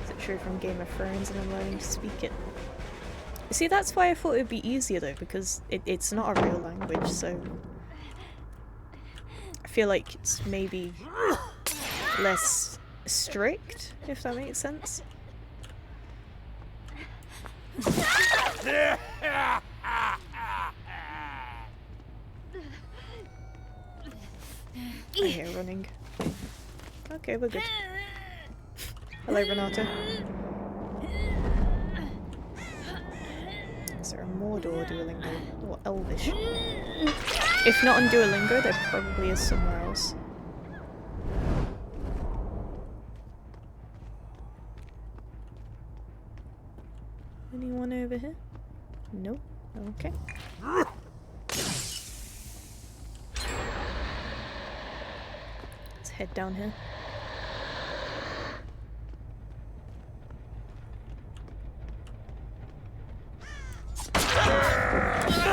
it true from Game of Thrones and I'm learning to speak it? See, that's why I thought it would be easier though, because it's not a real language, so I feel like it's maybe less strict, if that makes sense. I hear running. Okay, we're good. Hello, Renato. Is there a Mordor Duolingo, or Elvish. If not on Duolingo, there probably is somewhere else. Anyone over here? No? Okay. Let's head down here.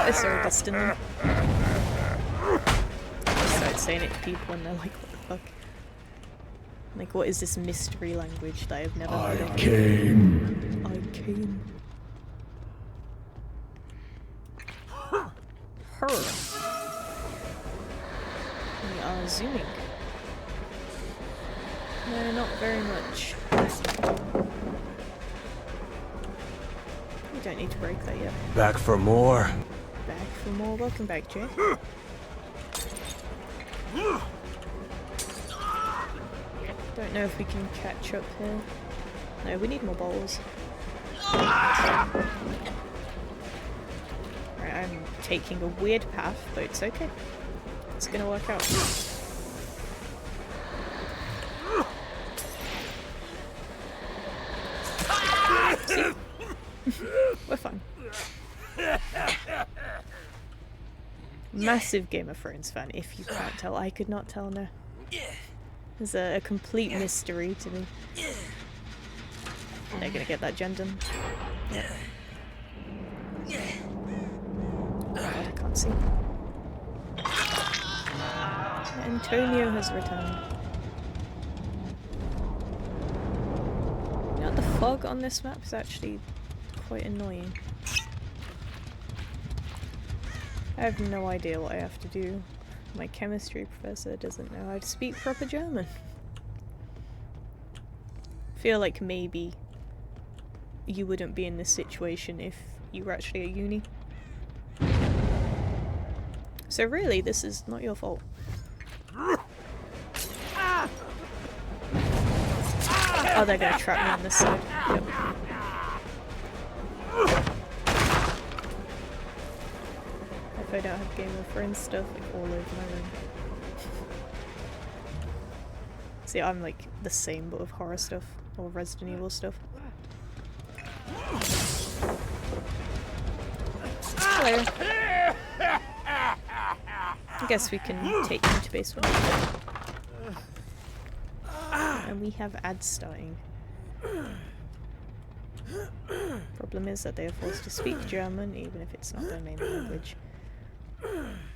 I saw Dustin then. I started saying it to people and they're like, what the fuck? Like, what is this mystery language that I've never heard of? I came. Her. We are zooming. No, not very much. We don't need to break that yet. Back for more. Back for more. Welcome back, Jay. Don't know if we can catch up here. No, we need more balls. Right, I'm taking a weird path, but it's okay. It's gonna work out. See? We're fine. Massive Game of Thrones fan, if you can't tell. I could not tell, no. It's a complete mystery to me. They're gonna get that gen done. Yeah. Oh God, I can't see. Antonio has returned. You know, the fog on this map is actually quite annoying. I have no idea what I have to do. My chemistry professor doesn't know how to speak proper German. Feel like maybe you wouldn't be in this situation if you were actually at uni. So really, this is not your fault. Oh, they're gonna trap me on this side. Yep. If I don't have Game of Thrones stuff like all over my room. See, I'm like the same but with horror stuff or Resident Evil stuff. Hello. I guess we can take you to base 1. And we have ads starting. Problem is that they are forced to speak German even if it's not their main language.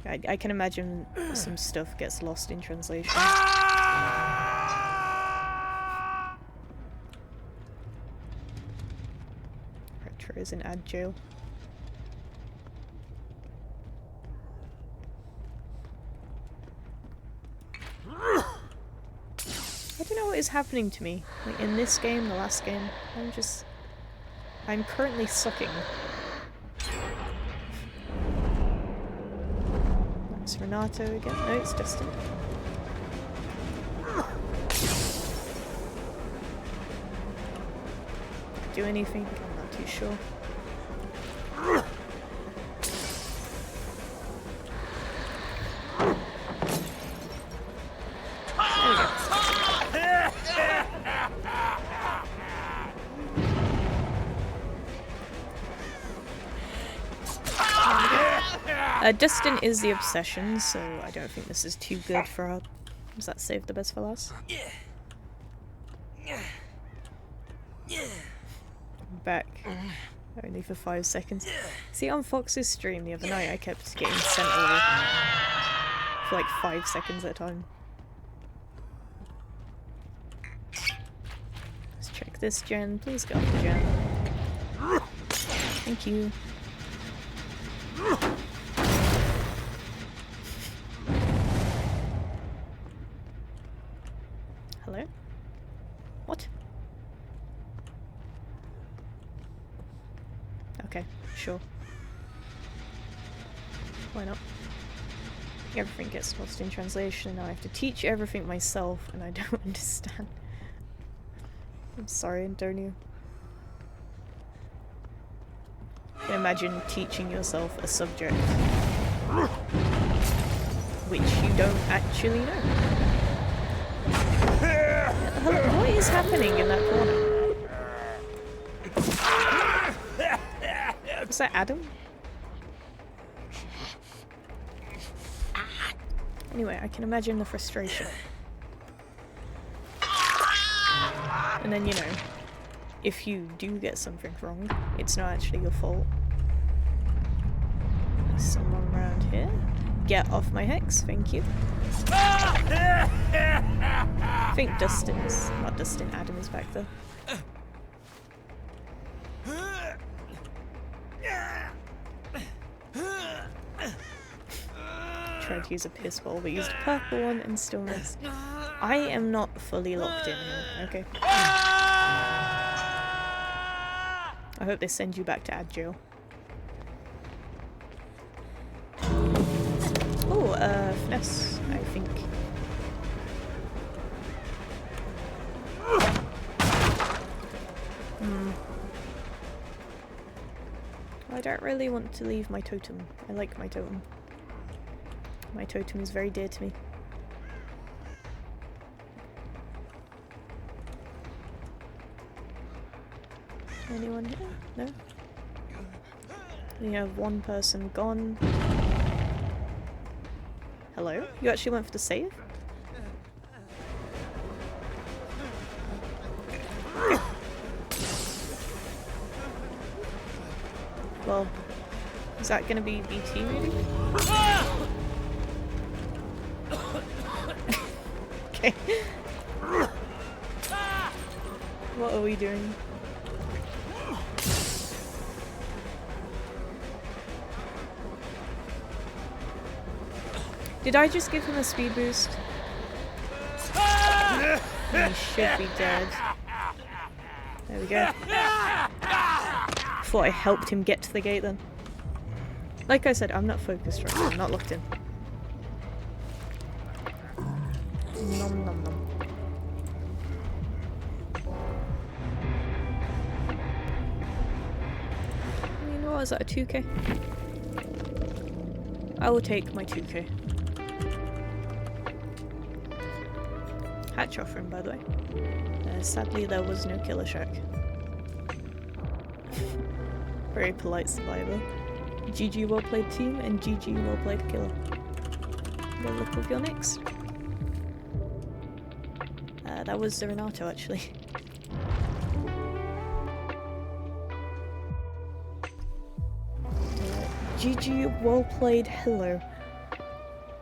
I can imagine some stuff gets lost in translation. Retro is in ad jail. I don't know what is happening to me. Like in this game, the last game, I'm currently sucking. It's Renato again. No, it's Dustin. Do anything? I'm not too sure. There we go. Dustin is the obsession, so I don't think this is too good for her. Does that save the best for last? I'm back. Only for 5 seconds. See, on Fox's stream the other night, I kept getting sent over for like 5 seconds at a time. Let's check this gen. Please go for gen. Thank you. Hello? What? Okay, sure. Why not? Everything gets lost in translation and now I have to teach everything myself and I don't understand. I'm sorry, Antonio. I can imagine teaching yourself a subject which you don't actually know. Hello, what is happening in that corner? Was that Adam? Anyway, I can imagine the frustration. And then, you know, if you do get something wrong, it's not actually your fault. There's someone around here. Get off my hex, thank you. I think Dustin is... not Dustin, Adam is back there. Tried to use a piss ball, but used a purple one and still missed. I am not fully locked in here, okay. I hope they send you back to ad jail. Oh, finesse, I think. I don't really want to leave my totem. I like my totem. My totem is very dear to me. Anyone here? No? We have one person gone. Hello? You actually went for the save? Well, is that gonna be BT maybe? Okay. What are we doing? Did I just give him a speed boost? He should be dead. There we go. Thought I helped him get to the gate then. Like I said, I'm not focused right now. I'm not locked in. Nom nom nom. You know what, is that a 2k? I will take my 2k. Hatch offering, by the way. Sadly, there was no killer shack. Very polite survivor. GG well played team and GG well played killer. Good luck with your next. That was Renato actually. GG well played, hello.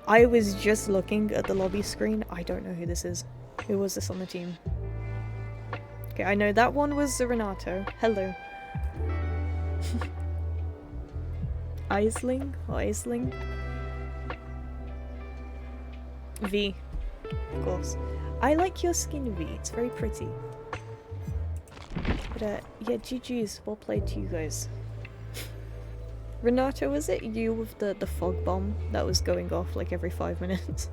I was just looking at the lobby screen. I don't know who this is. Who was this on the team? Okay, I know that one was Renato. Hello. Aisling or Aisling? V, of course. I like your skin, V. It's very pretty. But yeah, GG's. Well played to you guys. Renato, was it you with the fog bomb that was going off like every 5 minutes?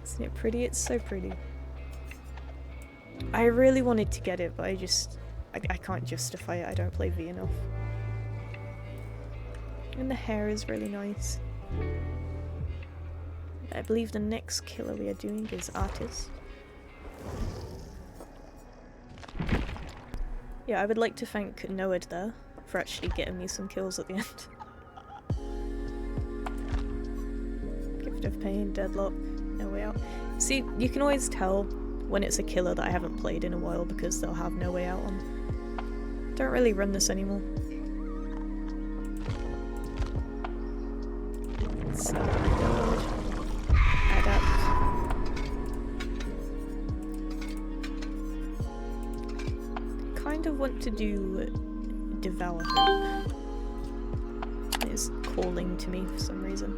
Isn't it pretty? It's so pretty. I really wanted to get it, but I can't justify it. I don't play V enough. And the hair is really nice. I believe the next killer we are doing is Artist. Yeah, I would like to thank Noed there for actually getting me some kills at the end. Gift of Pain, Deadlock, No Way Out. See, you can always tell when it's a killer that I haven't played in a while because they'll have No Way Out on. Don't really run this anymore. So, adapt. Kind of want to do Devour Hope. It is calling to me for some reason.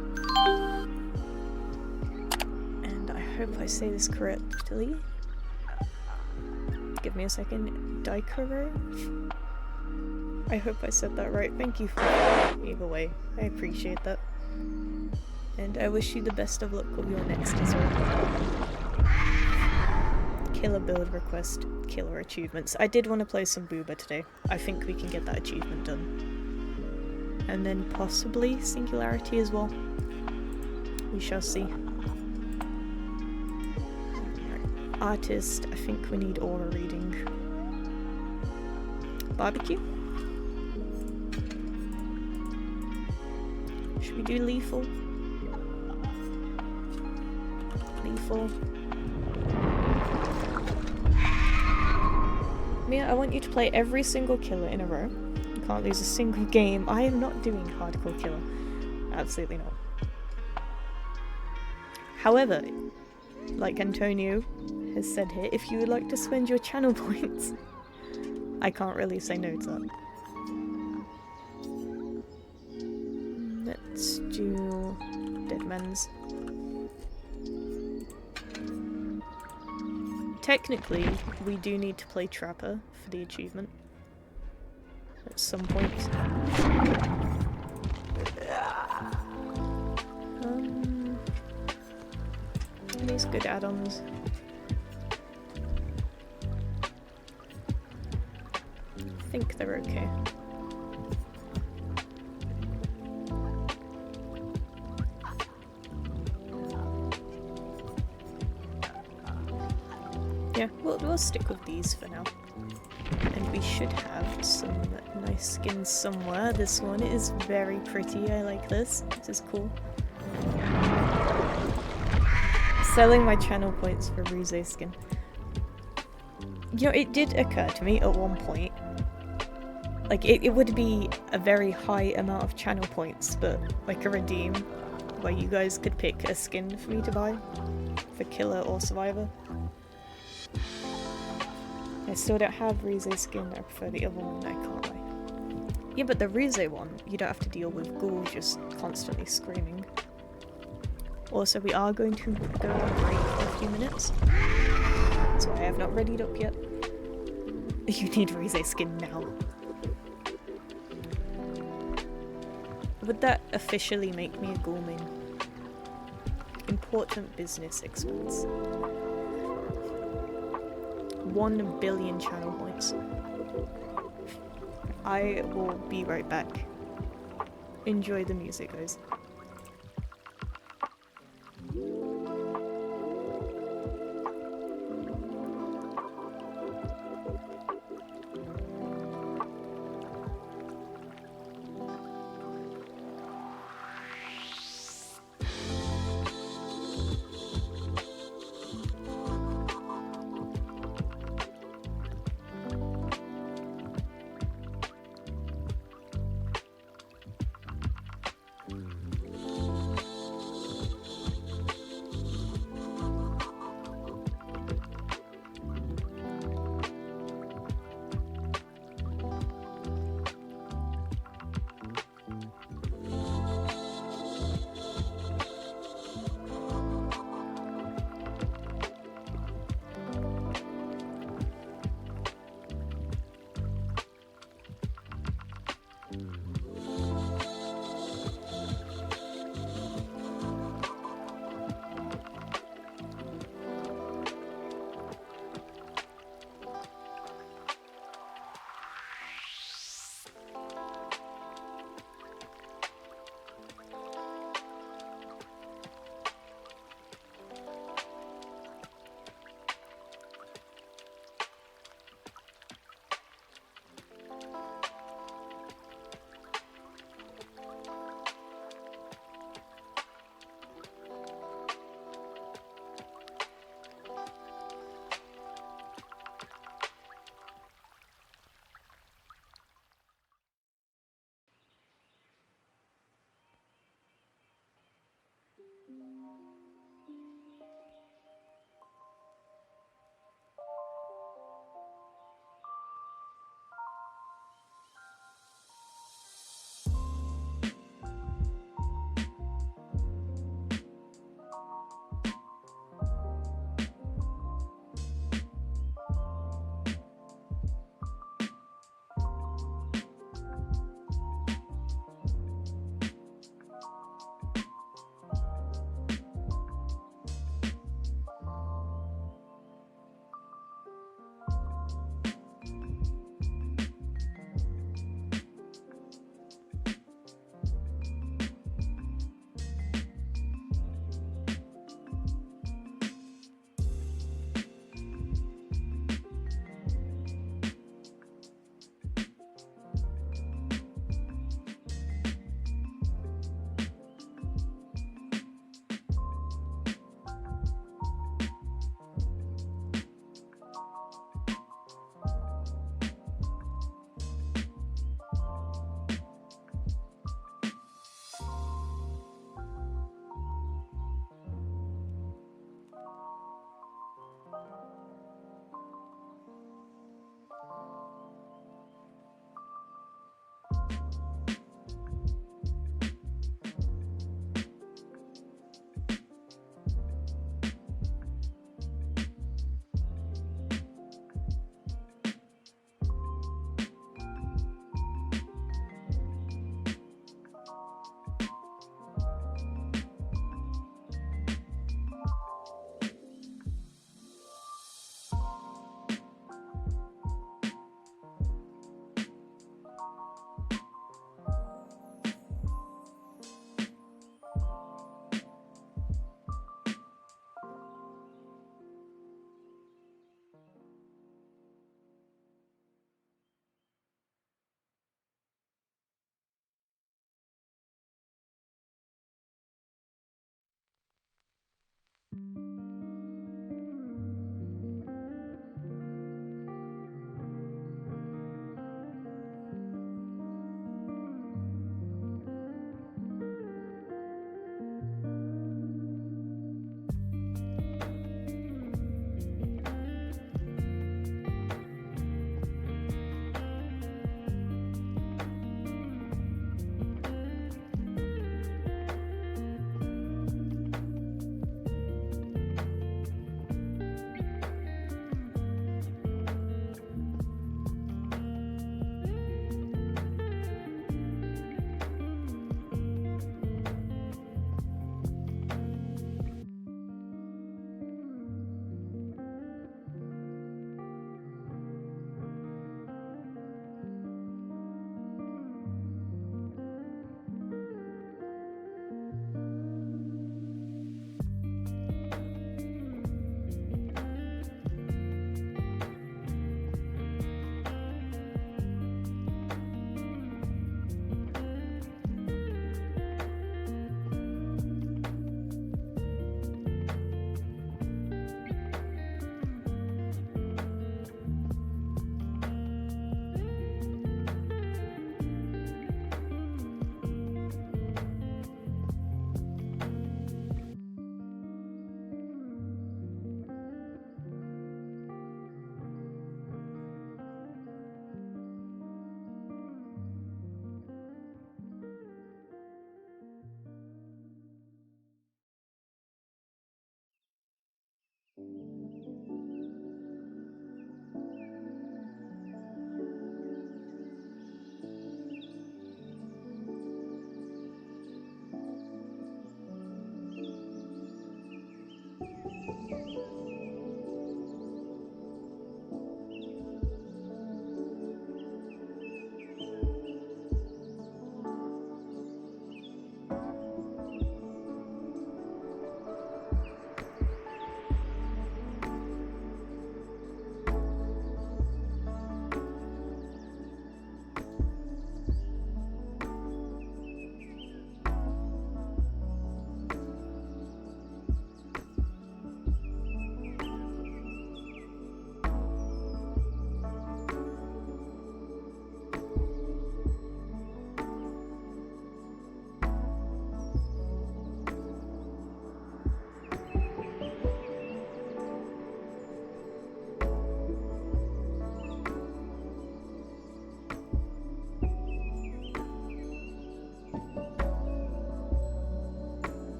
And I hope I say this correctly. Give me a second. Daikoro? I hope I said that right. Thank you for that. Either way, I appreciate that. And I wish you the best of luck with your next as well. Killer build request, killer achievements. I did want to play some Booba today. I think we can get that achievement done. And then possibly Singularity as well. We shall see. Artist, I think we need aura reading. Barbecue? Should we do lethal? Lethal. Mia, I want you to play every single killer in a row. You can't lose a single game. I am not doing hardcore killer. Absolutely not. However, like Antonio has said here, if you would like to spend your channel points, I can't really say no to that. Let's do Deadman's. Technically, we do need to play Trapper for the achievement at some point. These good add-ons. I think they're okay. Yeah, we'll stick with these for now. And we should have some nice skins somewhere. This one is very pretty, I like this. This is cool. Selling my channel points for Ruse skin. You know, it did occur to me at one point, like it would be a very high amount of channel points, but like a redeem, where you guys could pick a skin for me to buy, for Killer or Survivor. I still don't have Ruse skin, I prefer the other one, I can't lie. Yeah, but the Ruse one, you don't have to deal with Ghoul just constantly screaming. Also, we are going to go on break for a few minutes, so I have not readied up yet. You need Ruse skin now. Would that officially make me a Ghoul main? Important business expense. 1 billion channel points. I will be right back. Enjoy the music, guys.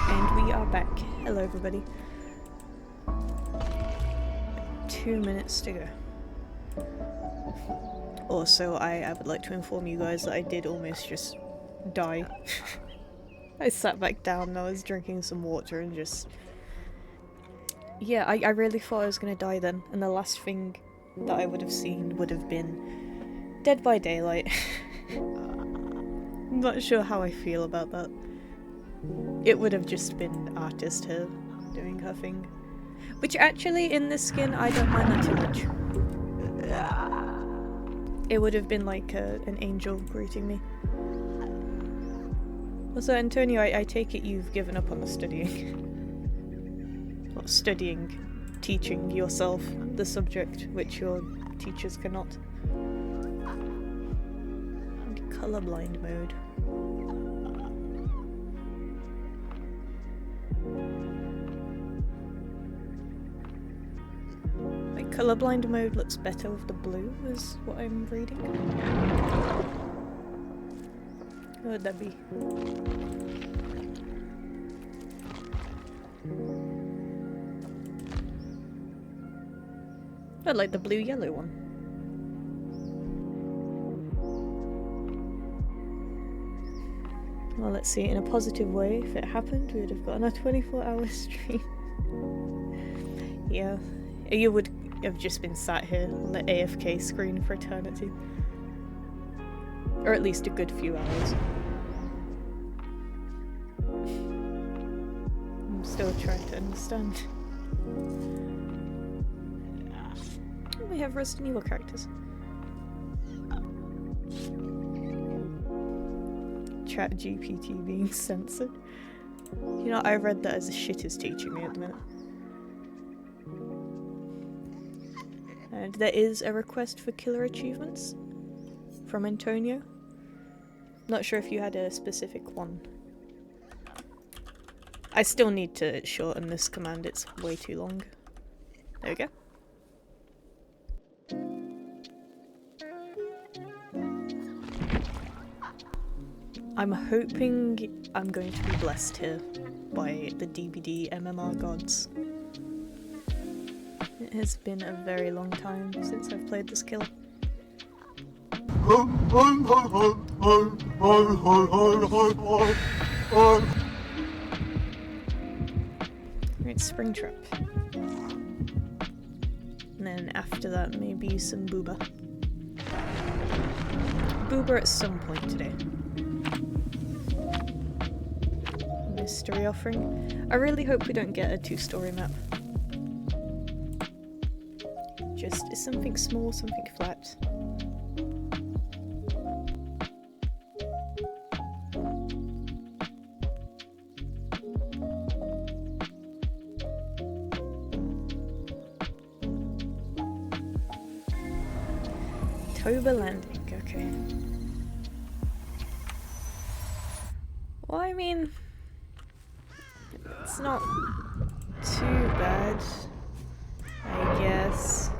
And we are back. Hello everybody. 2 minutes to go. Also, I would like to inform you guys that I did almost just die. I sat back down and I was drinking some water and just... Yeah, I really thought I was gonna die then, and the last thing that I would have seen would have been Dead by Daylight. I'm not sure how I feel about that. It would have just been Artist her doing her thing. Which actually, in this skin, I don't mind that too much. It would have been like an angel greeting me. Also, Antonio, I take it you've given up on the studying. Not studying, teaching yourself the subject which your teachers cannot. And colorblind mode. Like, colorblind mode looks better with the blue, is what I'm reading. What would that be? I like the blue-yellow one. Well, let's see, in a positive way, if it happened, we would have gotten a 24-hour stream. Yeah, you would have just been sat here on the AFK screen for eternity. Or at least a good few hours. I'm still trying to understand. We have Resident Evil characters. ChatGPT being censored. You know, I read that as shit is teaching me at the minute. And there is a request for killer achievements from Antonio. Not sure if you had a specific one. I still need to shorten this command, it's way too long. There we go. I'm hoping I'm going to be blessed here by the DBD MMR gods. It has been a very long time since I've played this killer. Right, Springtrap. And then after that, maybe some Booba. Booba at some point today. Mystery offering. I really hope we don't get a 2-story map. Just something small, something flat. Toba Landing, okay. Well, I mean, it's not too bad, I guess.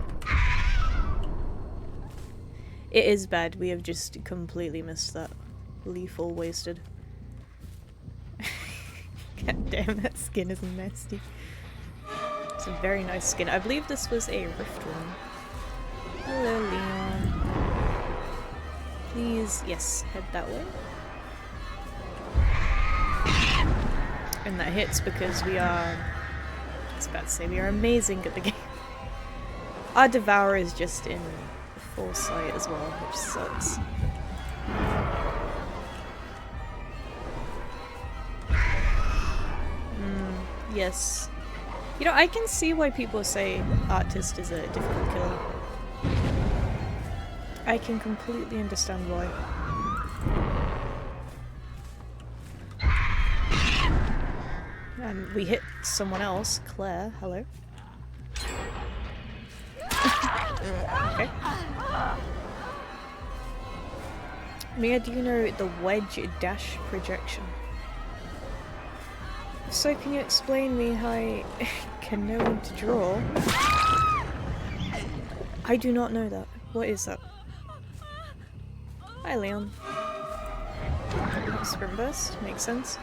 It is bad, we have just completely missed that. Lethal wasted. God damn, that skin is nasty. It's a very nice skin. I believe this was a Rift one. Hello, Leon. Please, yes, head that way. And that hits because we are... I was about to say, we are amazing at the game. Our Devourer is just in Foresight as well, which sucks. Yes. You know, I can see why people say Artist is a difficult killer. I can completely understand why. We hit someone else, Claire, hello. Okay. Mia, do you know the wedge dash projection? So can you explain me how I can know when to draw? I do not know that. What is that? Hi, Leon. Sprint burst, makes sense.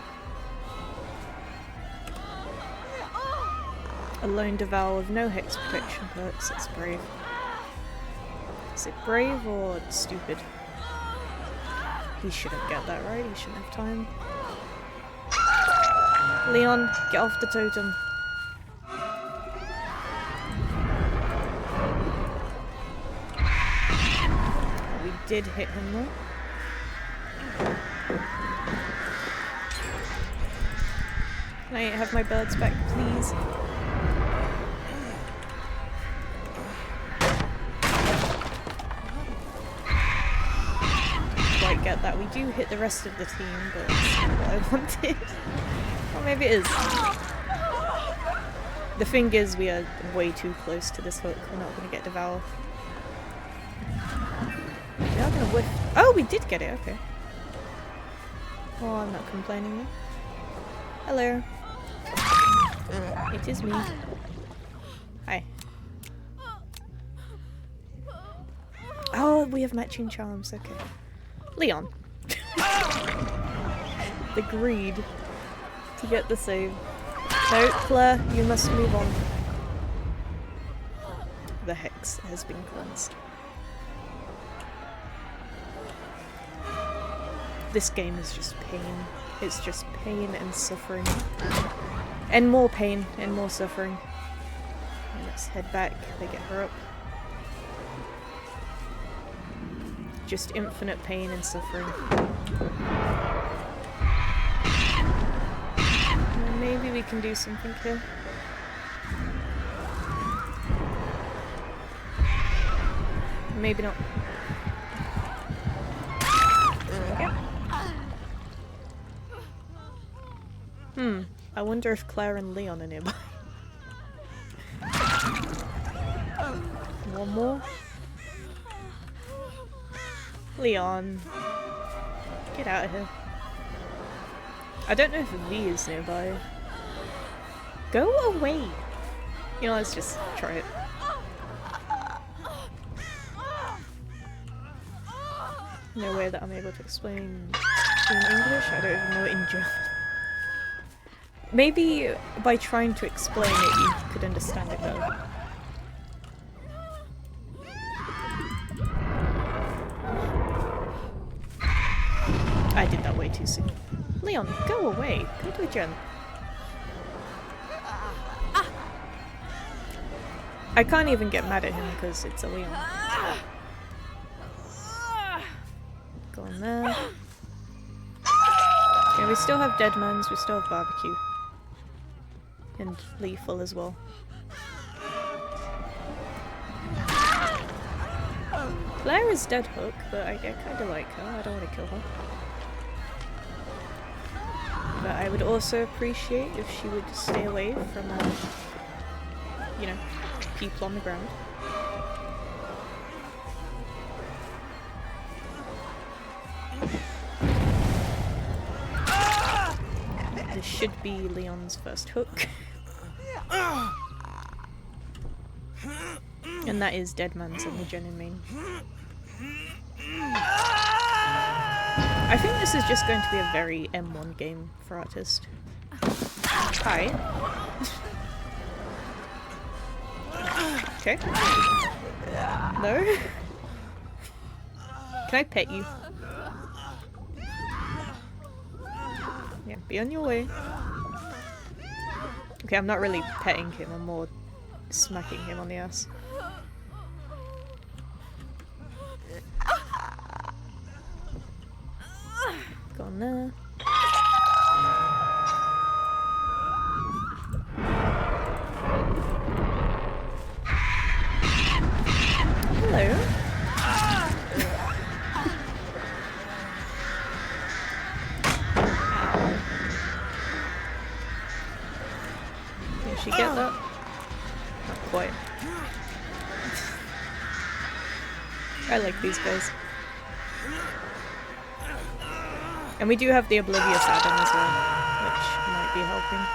A lone Devour with no hex protection perks, that's brave. Is it brave or stupid? He shouldn't get that right, he shouldn't have time. Leon, get off the totem. We did hit him though. Can I have my birds back, please? Quite get that. We do hit the rest of the team, but it's not what I wanted. Or maybe it is. The thing is, we are way too close to this hook. We're not going to get Devour. We are going to whiff. Oh, we did get it. Okay. Oh, I'm not complaining though. Hello. It is me. Hi. Oh, we have matching charms. Okay. Leon. The greed to get the save. No, Claire, you must move on. The hex has been cleansed. This game is just pain. It's just pain and suffering. And more pain and more suffering. And let's head back. They get her up. Just infinite pain and suffering. And maybe we can do something here. Maybe not. I wonder if Claire and Leon are nearby. One more. Leon. Get out of here. I don't know if V is nearby. Go away! You know, let's just try it. No way that I'm able to explain in English? I don't even know it in German. Maybe by trying to explain it you could understand it better. I did that way too soon. Leon, go away. Go to a gen. I can't even get mad at him because it's a Leon. Go on there. Okay, we still have Deadmans, we still have Barbecue. And Lethal as well. Claire is Dead Hook, but I kinda like her. I don't want to kill her. But I would also appreciate if she would stay away from, you know, people on the ground. This should be Leon's first hook. And that is Deadman's on the gen in main. I think this is just going to be a very M1 game for Artist. Hi. Okay. No? Can I pet you? Yeah, be on your way. Okay, I'm not really petting him, I'm more smacking him on the ass. Go on there. Hello. Did she get that? Not quite. I like these guys. And we do have the Oblivious add-on as well, which might be helping.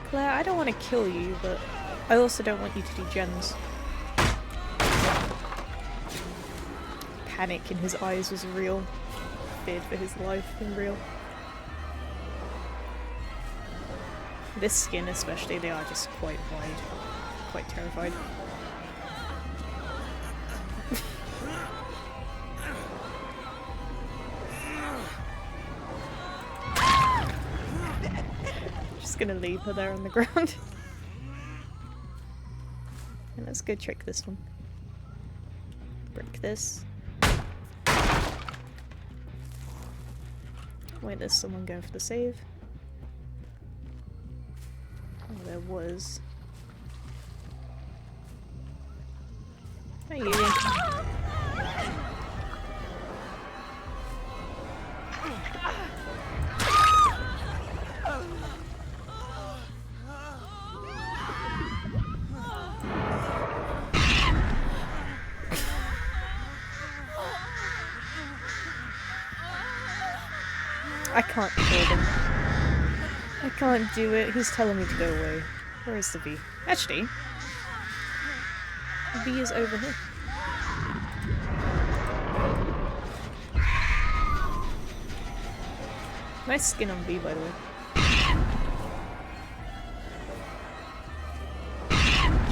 Claire, I don't want to kill you, but I also don't want you to do gens. Panic in his eyes was real. Feared for his life and real. This skin especially, they are just quite wide. Quite terrified. Just gonna leave her there on the ground. And let's go trick this one. Break this. Wait, there's someone going for the save. Oh, there was. Hey, you. I can't kill them. I can't do it. He's telling me to go away. Where is the V? Actually, the V is over here. Nice skin on V, by the way.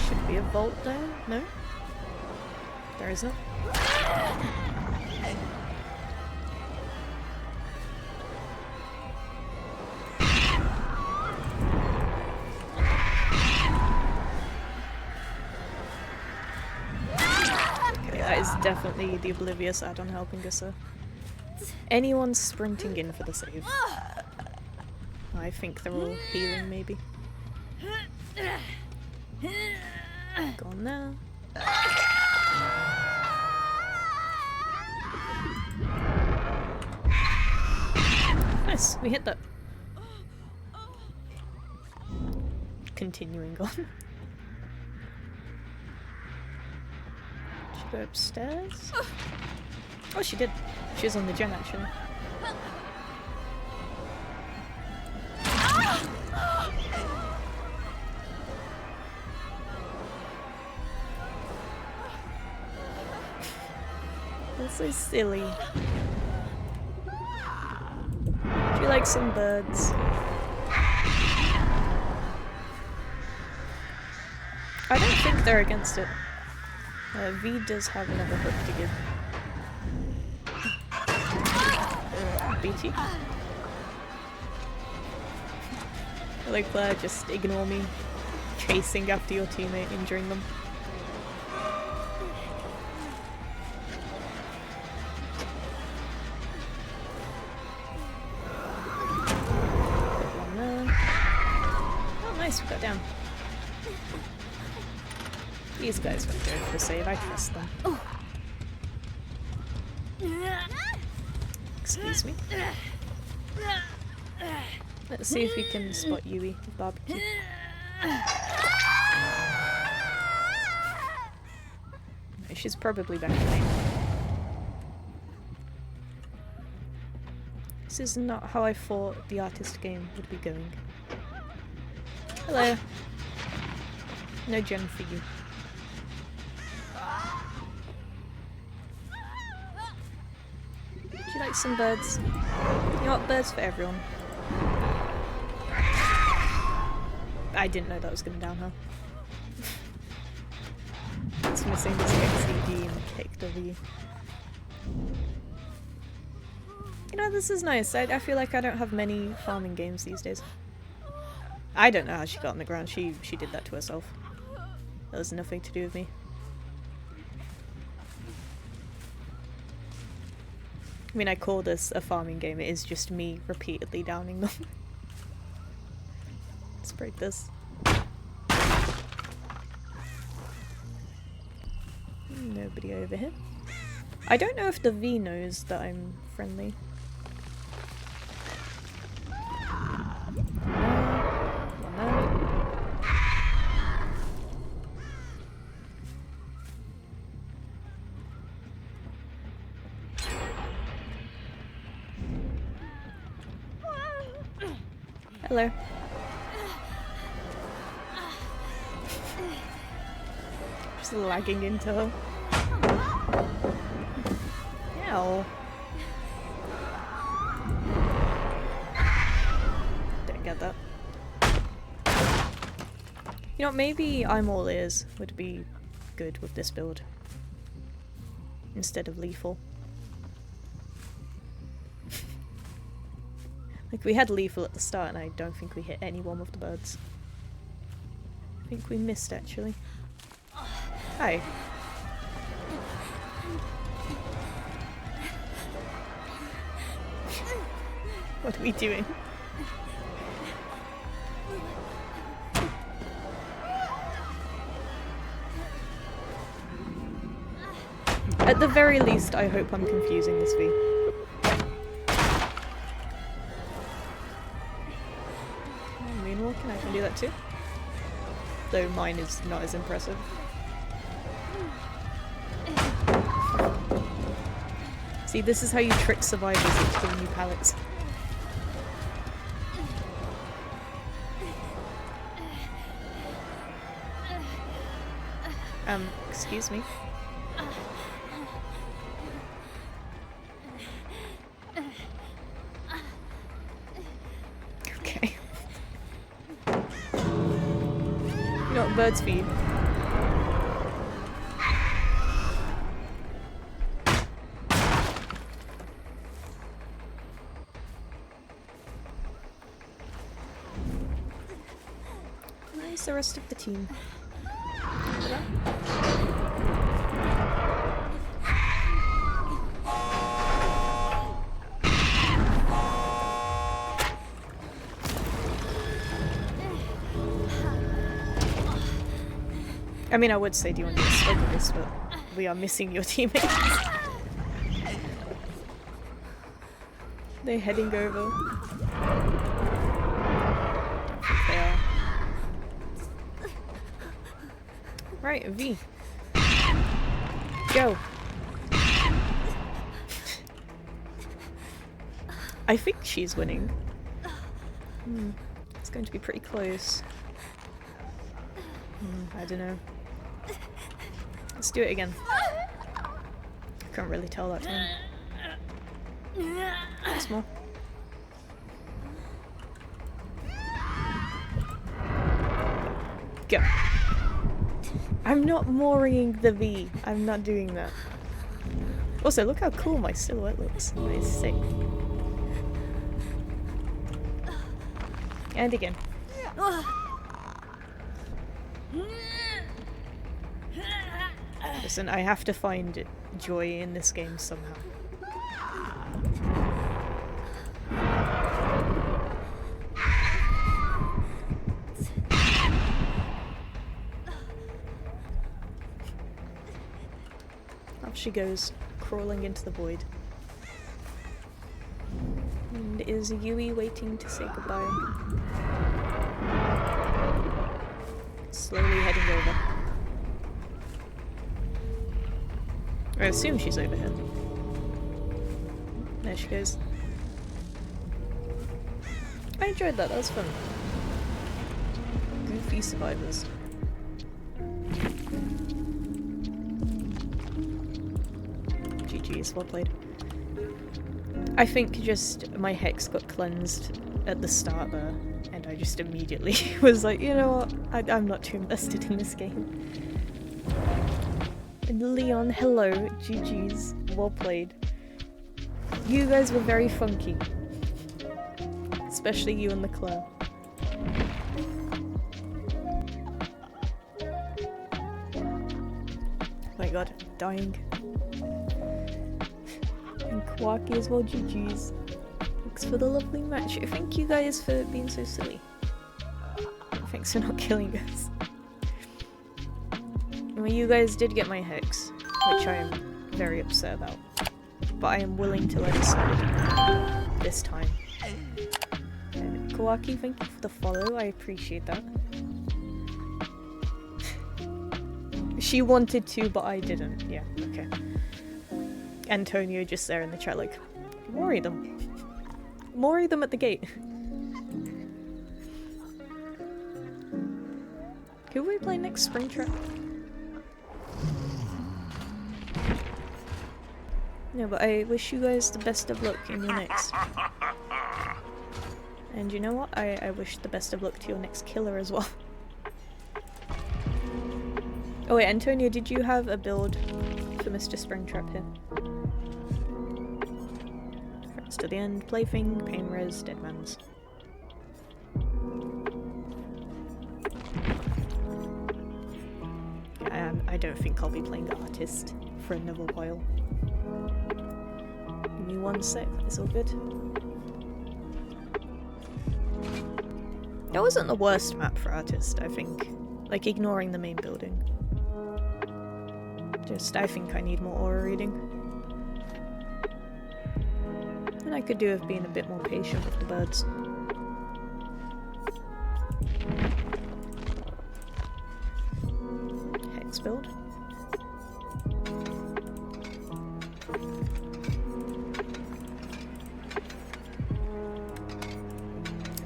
Should be a vault there. No? There isn't. That is definitely the Oblivious add-on helping us, sir. Anyone sprinting in for the save? I think they're all healing, maybe. Gone now. Nice, we hit that. Continuing on. Should go upstairs? Oh, she did. She was on the gen, actually. That's so silly. Do you like some birds? I don't think they're against it. V does have another hook to give. BT. I like Claire, just ignore me. Chasing after your teammate, injuring them. One there. Oh nice, we got down. These guys won't go for the save, I trust them. Oh. Excuse me. Let's see if we can spot Yui with barbecue. No, she's probably back in lane. This is not how I thought the artist game would be going. Hello. No gen for you. Would you like some birds? You know what? Birds for everyone. I didn't know that was going to downhill. It's missing this XCD and kick W. You know, this is nice. I feel like I don't have many farming games these days. I don't know how she got on the ground. She did that to herself. That was nothing to do with me. I mean, I call this a farming game. It is just me repeatedly downing them. Let's break this. Nobody over here. I don't know if the V knows that I'm friendly. Hello. Just lagging into her. Ow. Didn't get that. You know, maybe I'm all ears would be good with this build. Instead of lethal. Like, we had lethal at the start and I don't think we hit anyone with the birds. I think we missed, actually. Hi. What are we doing? At the very least, I hope I'm confusing this V. Moonwalking, I can do that too. Though mine is not as impressive. See, this is how you trick survivors into giving you pallets. Excuse me. Okay. You know what birds feed? Where's the rest of the team? I mean, I would say, do you want to get stuck with this, but we are missing your teammates. They're heading over. They are. Right, V. Go. I think she's winning. It's going to be pretty close. I don't know. Let's do it again. I can't really tell that time. Once more. Go. I'm not mooring the V. I'm not doing that. Also, look how cool my silhouette looks. That is sick. And again. Listen, I have to find joy in this game somehow. Off she goes, crawling into the void. And is Yui waiting to say goodbye? Slowly heading over. I assume she's over here. There she goes. I enjoyed that, that was fun. Goofy survivors. GG's, well played. I think just my hex got cleansed at the start there, and I just immediately was like, you know what, I'm not too invested in this game. And Leon, hello, GG's, well played. You guys were very funky. Especially you and Leclerc. Oh my god, I'm dying. And Kawaki as well, GG's. Thanks for the lovely match. Thank you guys for being so silly. Thanks for not killing us. Well, you guys did get my hex, which I am very upset about. But I am willing to let it slide this time. Kawaki, thank you for the follow, I appreciate that. She wanted to, but I didn't. Yeah, okay. Antonio just there in the chat like, worry them. Worry them at the gate. Who will we play next? Springtrap? No, but I wish you guys the best of luck in your next. And you know what? I wish the best of luck to your next killer as well. Oh wait, Antonio, did you have a build for Mr. Springtrap here? Friends to the end, Plaything, Pain Res, Deadman's. I don't think I'll be playing the artist for another while. Give me 1 sec, it's all good. That wasn't the worst map for artist, I think. Like, ignoring the main building. Just, I think I need more aura reading. And I could do with being a bit more patient with the birds. Hex build.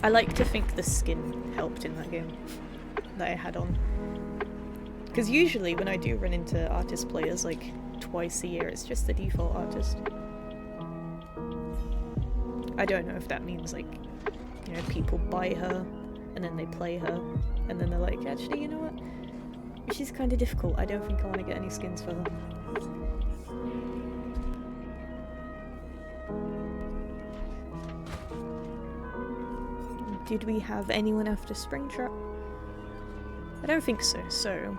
I like to think the skin helped in that game that I had on. Because usually when I do run into artist players like twice a year, it's just the default artist. I don't know if that means like, you know, people buy her and then they play her and then they're like, actually, you know what? She's kind of difficult. I don't think I want to get any skins for her. Did we have anyone after Springtrap? I don't think so, so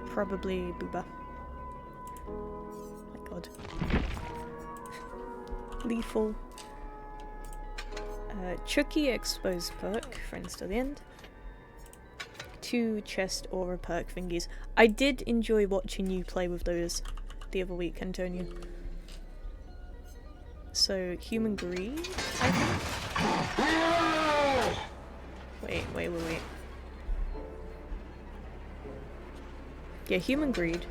probably Booba. My god. Lethal. Chucky exposed perk, friends to the end. 2 chest aura perk thingies. I did enjoy watching you play with those the other week, Antonio. So, human greed, I think? Wait. Yeah, human greed.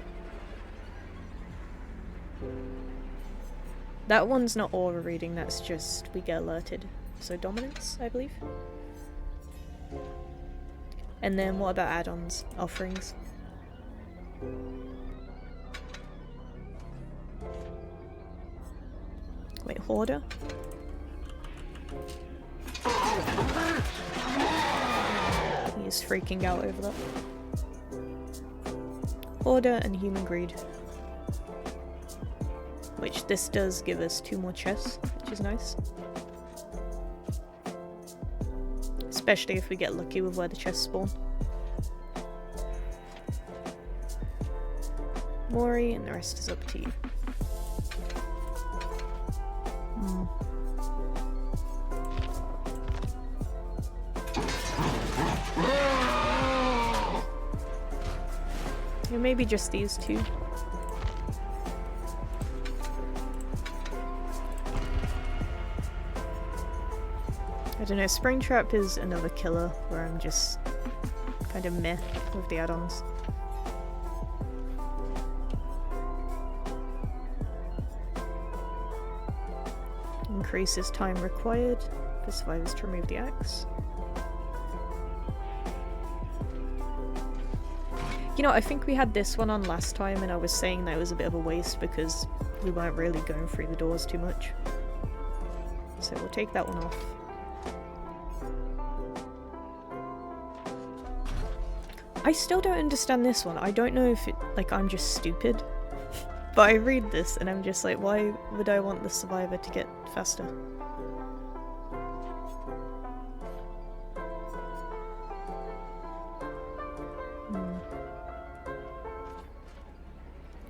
That one's not aura reading, that's just we get alerted. So dominance, I believe. And then what about add-ons, offerings? Wait, hoarder? He's freaking out over that. Hoarder and human greed. Which this does give us 2 more chests, which is nice. Especially if we get lucky with where the chests spawn. Mori, and the rest is up to you. Yeah, maybe just these 2. I don't know, Springtrap is another killer where I'm just kind of meh with the add-ons. Increases time required for survivors to remove the axe. You know, I think we had this one on last time and I was saying that it was a bit of a waste because we weren't really going through the doors too much. So we'll take that one off. I still don't understand this one. I don't know if it, like, I'm just stupid. But I read this and I'm just like, why would I want the survivor to get faster?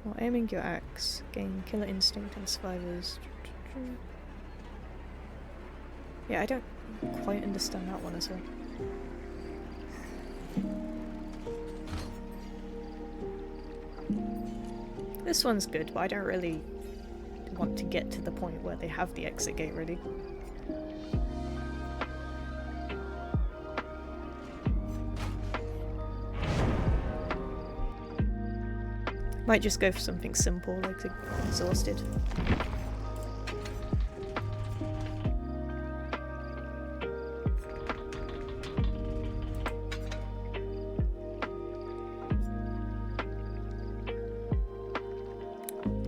Well, aiming your axe, gain killer instinct and survivors. Yeah, I don't quite understand that one as well. This one's good, but I don't really want to get to the point where they have the exit gate ready. Might just go for something simple, like the exhausted.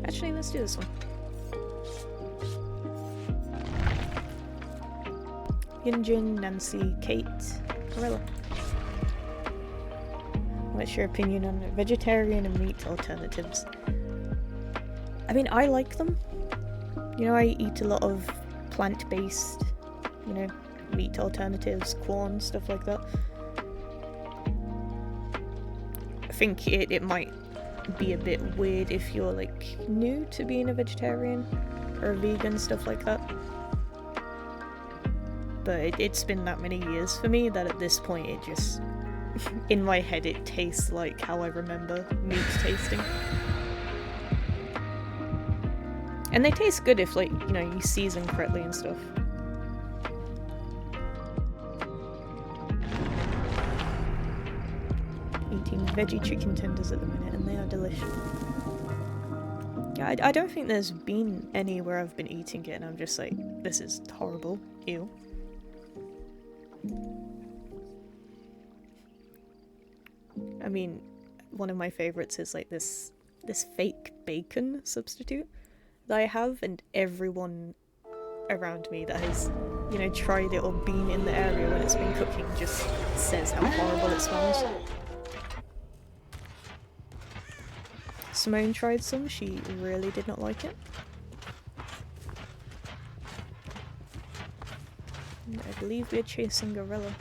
Actually, let's do this one. Yunjin, Nancy, Kate, Corella. What's your opinion on vegetarian and meat alternatives? I mean, I like them. You know, I eat a lot of plant-based, you know, meat alternatives, corn, stuff like that. I think it might be a bit weird if you're like new to being a vegetarian or a vegan, stuff like that. But it's been that many years for me that at this point it just, in my head it tastes like how I remember meat tasting. And they taste good if, like, you know, you season correctly and stuff. Eating veggie chicken tenders at the minute and they are delicious. Yeah, I don't think there's been any where I've been eating it and I'm just like, this is horrible, ew. I mean, one of my favourites is like this fake bacon substitute that I have, and everyone around me that has, you know, tried it or been in the area when it's been cooking just says how horrible it smells. Simone tried some, she really did not like it. And I believe we're chasing Gorilla.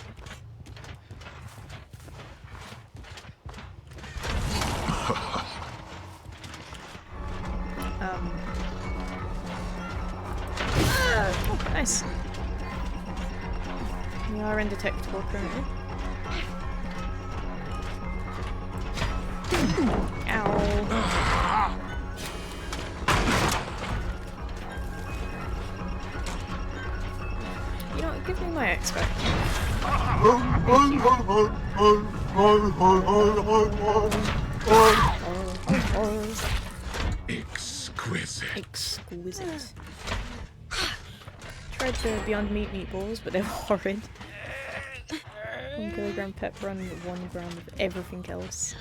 Oh, nice. We are undetectable currently. Ow. You know what, give me my X back. Exquisite. Exquisite. Tried the Beyond Meat meatballs, but they were horrid. 1 kilogram pepper and 1 gram of everything else.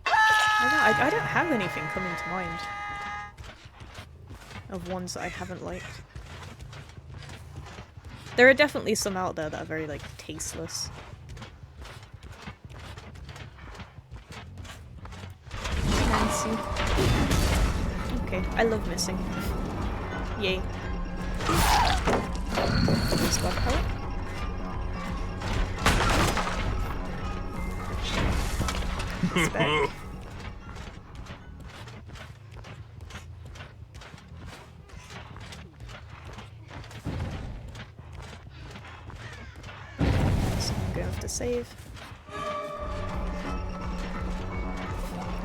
I don't have anything coming to mind of ones that I haven't liked. There are definitely some out there that are very, like, tasteless. Nancy. Okay, I love missing. Yay. Squad palette. It's back. So I'm going to have to save.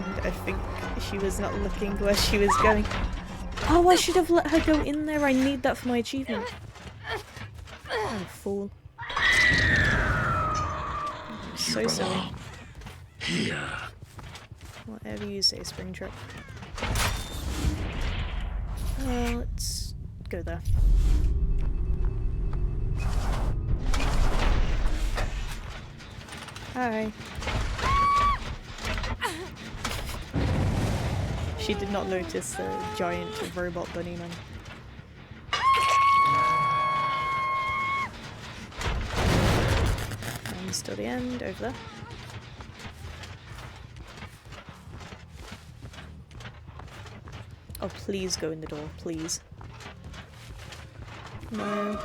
And I think she was not looking where she was going. Oh, I should have let her go in there. I need that for my achievement. I'm a fool. I'm so silly. Here. Whatever you say, Springtrap. Let's go there. Hi. She did not notice the giant robot bunny man. And still the end, over there. Oh, please go in the door, please. No.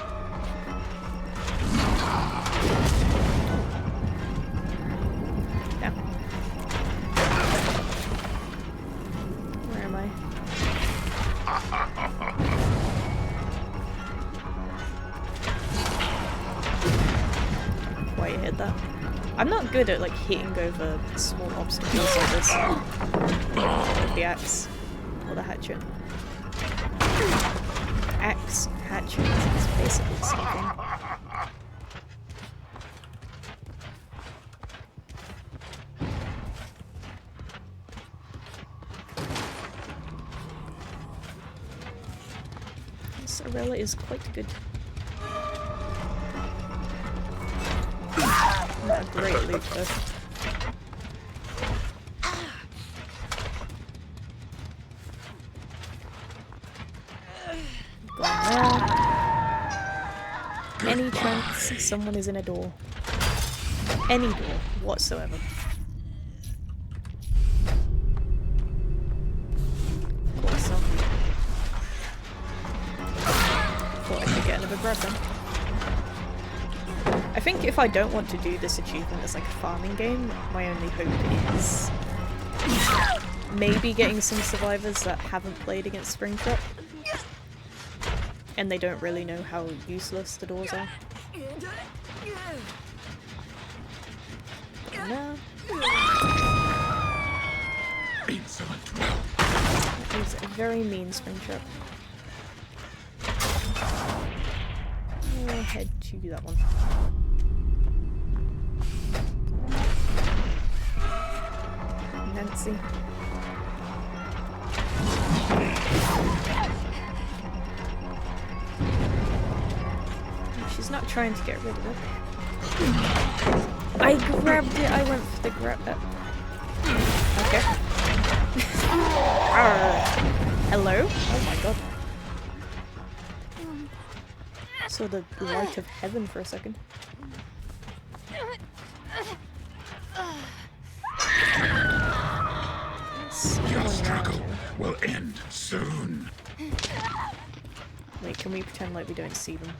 Yeah. Where am I? Why you hit that? I'm not good at like hitting over small obstacles like this with the axe. Or the hatchet. Axe, hatchet, it's basically the same thing. This Arella is quite good. Not a great loot though. Any chance someone is in a door. Any door whatsoever. Of course not. Thought I could get another grab then. I think if I don't want to do this achievement as like a farming game, my only hope is maybe getting some survivors that haven't played against Springtrap. And they don't really know how useless the doors are. No. Excellent. That is a very mean Springtrap. I'll head to that one. Nancy. She's not trying to get rid of it. I grabbed it, I went for the grab. Okay. Hello? Oh my god. Saw the light of heaven for a second. Your struggle will end soon. Wait, can we pretend like we don't see them?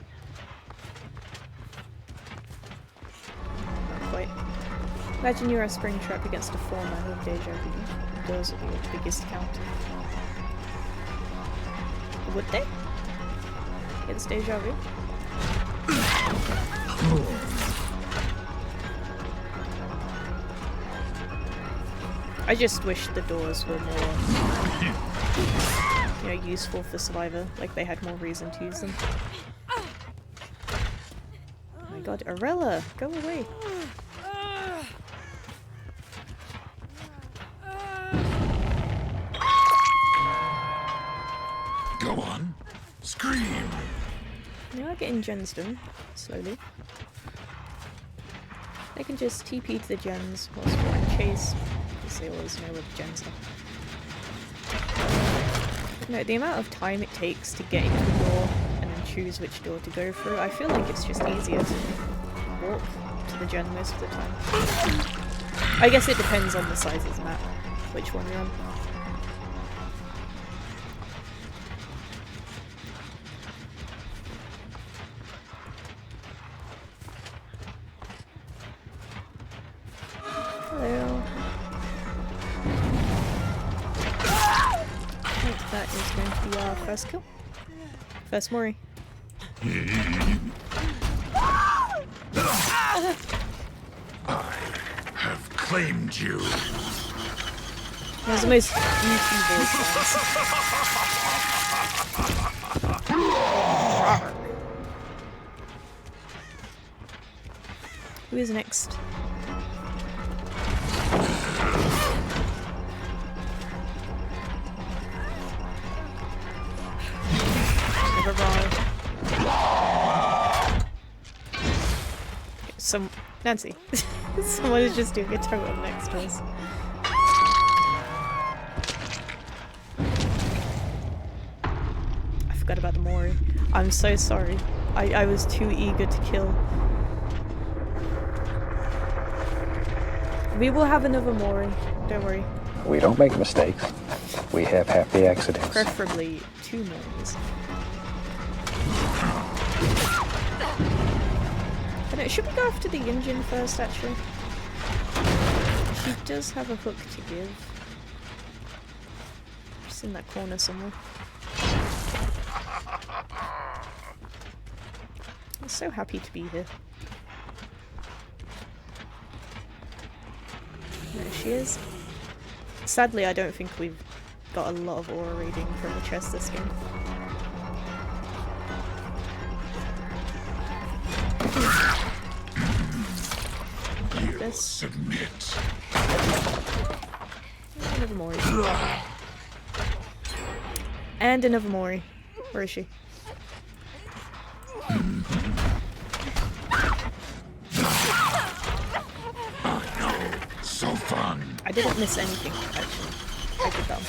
Not quite. Imagine you're a Springtrap against a 4-man with Deja Vu. Those would be your biggest count. Would they? Against Deja Vu? I just wish the doors were more, you know, useful for Survivor. Like they had more reason to use them. Oh my god, Arella, go away. Go on. Scream. They are getting gens done, slowly. They can just TP to the gens whilst we're in chase, because they always know where the gens are. No, the amount of time it takes to get into the door and then choose which door to go through, I feel like it's just easier to walk to the gen most of the time. I guess it depends on the size of the map, which one you're on. Hello. I think that is going to be our first kill. First Mori. I have claimed you. That was the most goofy voice lines. Who is next? Never mind. Nancy. Someone is just doing a totem next to us. I forgot about the Mori. I'm so sorry. I was too eager to kill. We will have another Mori. Don't worry. We don't make mistakes. We have happy accidents. Preferably 2 Moris. I don't know, should we go after the engine first, actually? She does have a hook to give. Just in that corner somewhere. I'm so happy to be here. There she is. Sadly, I don't think we've got a lot of aura reading from the chest this game. You submit. Another Mori. And another Mori. Where is she? So fun. I didn't miss anything, actually. I did that.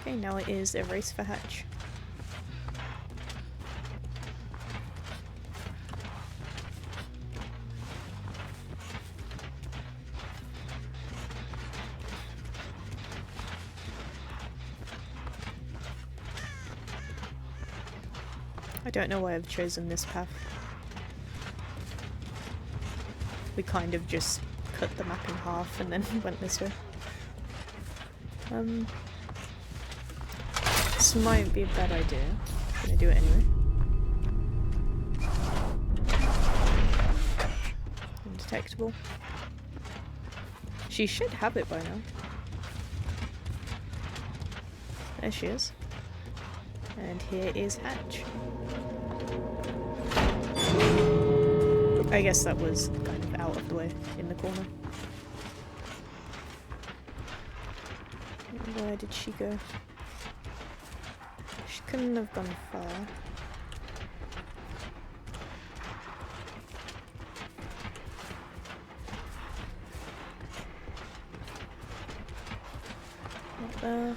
Okay, now it is a race for Hatch. I don't know why I've chosen this path. We kind of just cut the map in half and then went this way. This might be a bad idea. I'm gonna do it anyway. Undetectable. She should have it by now. There she is. And here is Hatch. I guess that was kind of out of the way in the corner. Where did she go? She couldn't have gone far. Not there.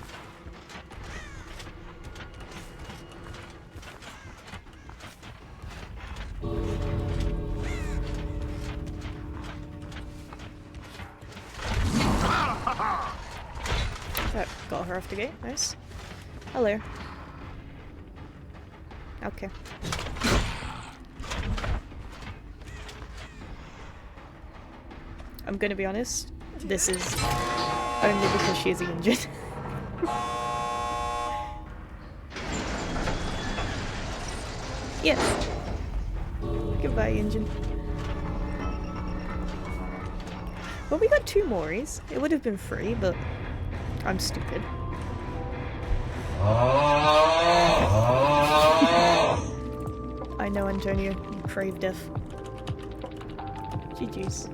That got her off the gate, nice. Hello. Okay. I'm gonna be honest, this is only because she is injured. Yes. Goodbye, engine. Well, we got 2 Moris. It would have been 3, but I'm stupid. I know, Antonio. You crave death. GG's.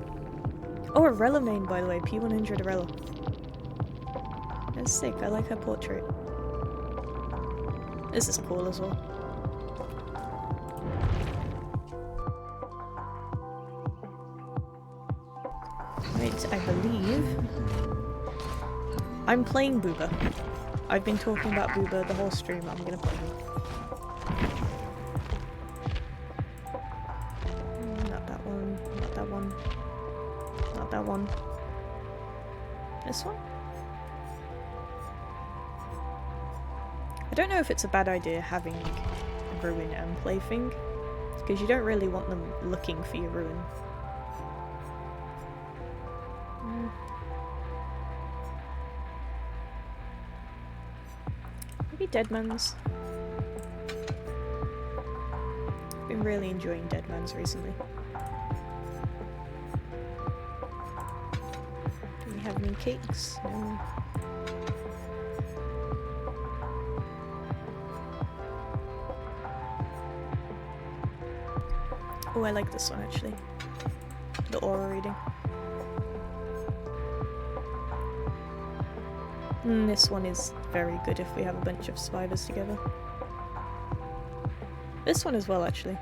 Oh, a Rella main, by the way. P100 Rella. That's sick. I like her portrait. This is cool as well. Right, I believe I'm playing Booba. I've been talking about Booba the whole stream. I'm gonna play him. Not that one. Not that one. Not that one. This one? I don't know if it's a bad idea having ruin and plaything, because you don't really want them looking for your ruin. Maybe Deadman's. Been really enjoying Deadman's recently. Do we have any cakes? No. Oh, I like this one actually. The aura reading. This one is very good if we have a bunch of survivors together. This one as well, actually.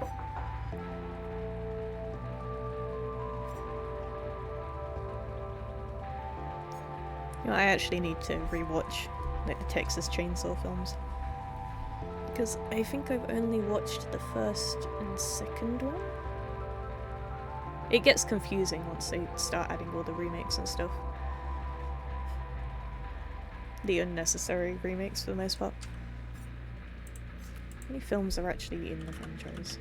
You know, I actually need to rewatch the Texas Chainsaw films. Because I think I've only watched the first and second one. It gets confusing once they start adding all the remakes and stuff. The unnecessary remakes for the most part. How many films are actually in the franchise?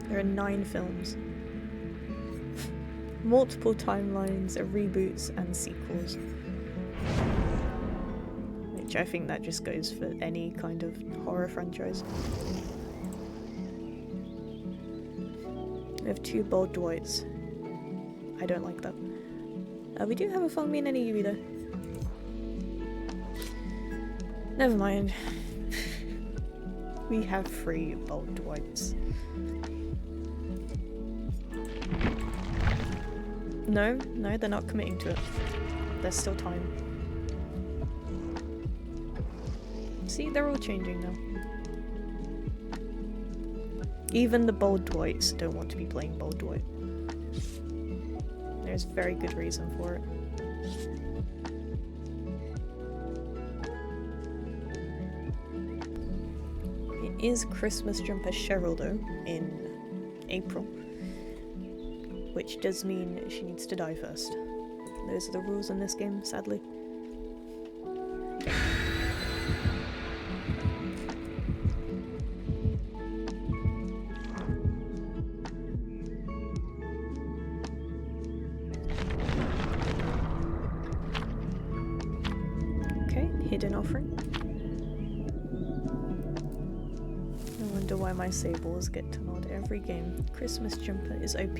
There are 9 films. Multiple timelines, reboots and sequels. Which I think that just goes for any kind of horror franchise. We have 2 Bold Dwights. I don't like that. We do have a Feng Min and a Yui though. Never mind. We have 3 Bold Dwights. No, they're not committing to it. There's still time. See, they're all changing now. Even the Bold Dwights don't want to be playing Bold Dwight. There's very good reason for it. It is Christmas Jumper Cheryl though, in April. Which does mean she needs to die first. Those are the rules in this game, sadly. Okay, hidden offering. No wonder why my sables get to nod every game. Christmas Jumper is OP.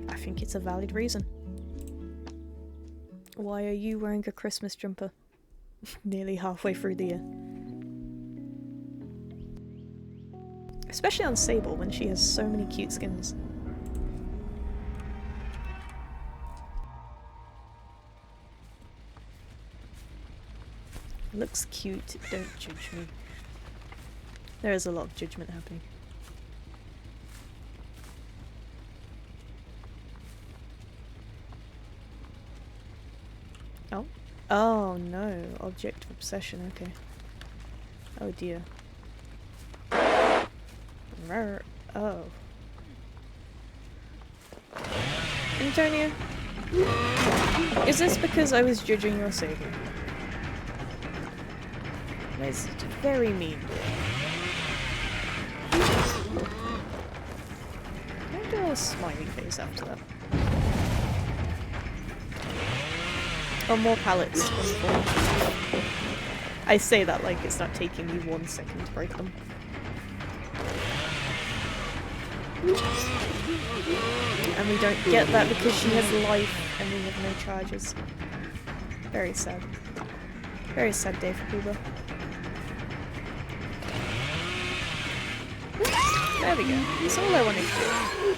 I think it's a valid reason. Why are you wearing a Christmas jumper? Nearly halfway through the year. Especially on Sable when she has so many cute skins. Looks cute, don't judge me. There is a lot of judgment happening. Oh. Oh no, object of obsession, okay. Oh dear. Oh. Antonio? Is this because I was judging your sable? That's very mean. Can I do a smiley face after that? Or more pallets. Wonderful. I say that like it's not taking me 1 second to break them. And we don't get that because she has life and we have no charges. Very sad. Very sad day for Booba. There we go. That's all I wanted to do.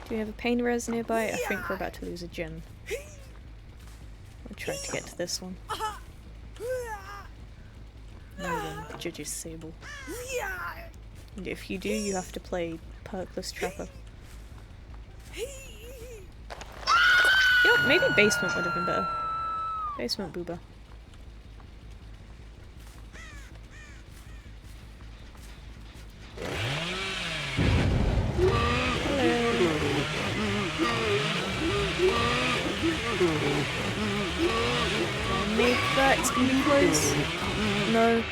Do we have a pain res nearby? I think we're about to lose a gen. I'll try to get to this one. No one judges Sable. And if you do, you have to play Perkless Trapper. You know, maybe Basement would have been better. Basement Booba. Make that, it's gonna be close. No.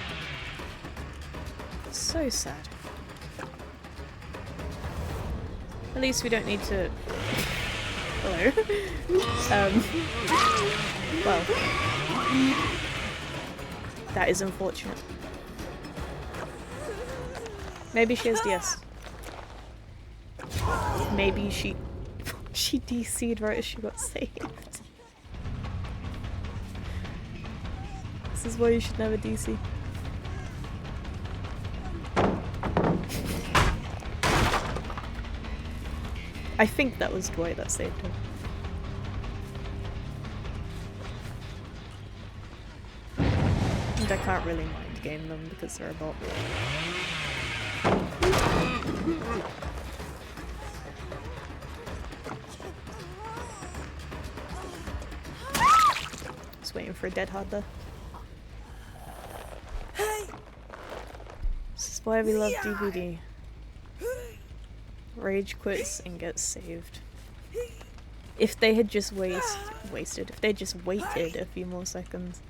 So sad. At least we don't need to... Hello. Well. That is unfortunate. Maybe she has DS. Maybe she DC'd right as she got saved. This is why you should never DC. I think that was Dwight that saved him. And I can't really mind game them because they're a bot. Just waiting for a dead hard there. This is why we love DVD. Rage quits and gets saved. If they had just wasted, if they just waited a few more seconds.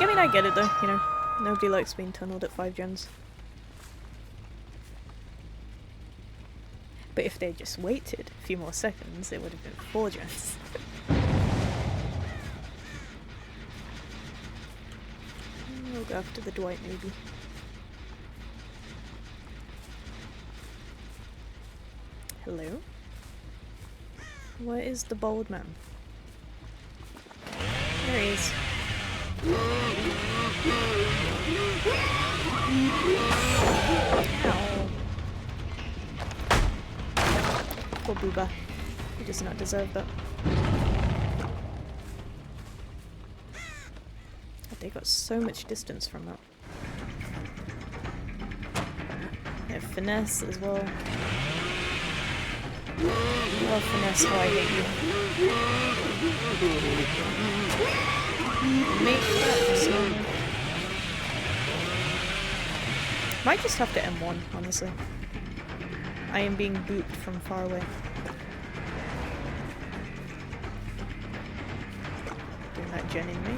I mean, I get it though, you know. Nobody likes being tunneled at 5 gens. But if they just waited a few more seconds, it would have been 4 gens. We'll go after the Dwight maybe. Hello? Where is the bald man? There he is. Ow. Poor Booba. He does not deserve that. They got so much distance from that. They have finesse as well. Oh, finesse, how I hate you. Make that snowman. Might just have to M1, honestly. I am being booped from far away. Doing that gen in me.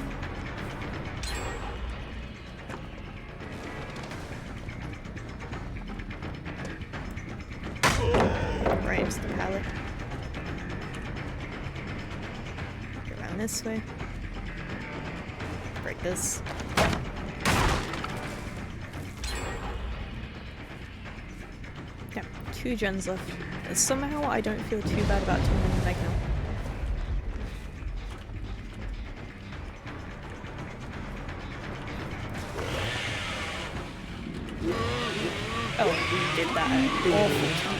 Right into the pallet. Go around this way. Break this. Yeah, 2 gens left. And somehow I don't feel too bad about turning the Meg now. Oh, we did that awful time.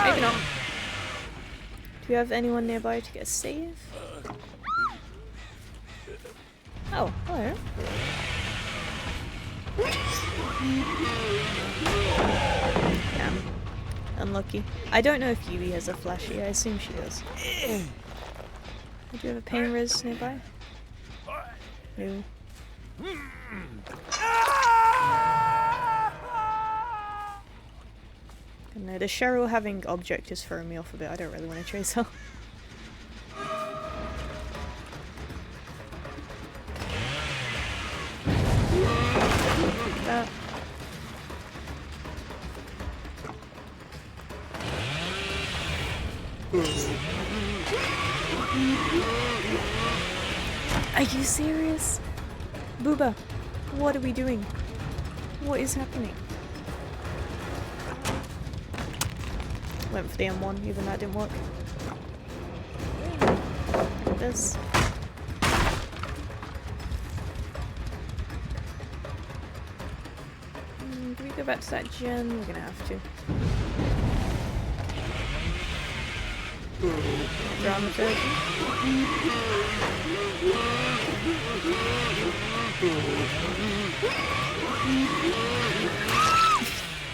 Maybe not. Do you have anyone nearby to get a save? Oh, hello. Damn. Unlucky. I don't know if Yui has a flashy, I assume she does. Do you have a pain res nearby? No. No, the Cheryl having object is throwing me off a bit. I don't really want to chase her. Are you serious? Booba, what are we doing? What is happening? Went for the M1, even that didn't work. Look at this. Do we go back to that gen? We're gonna have to. Dramaturgy.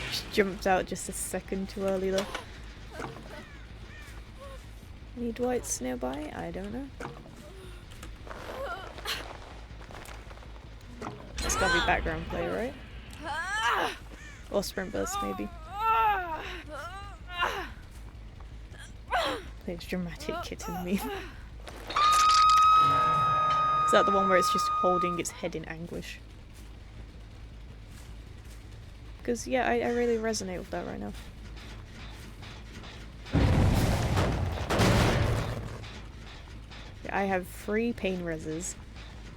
Just jumped out just a second too early though. Any Dwights nearby? I don't know. It's gotta be background play, right? Or sprint burst, maybe. Plays dramatic kitten meme. Is that the one where it's just holding its head in anguish? Because, yeah, I really resonate with that right now. I have 3 pain reses.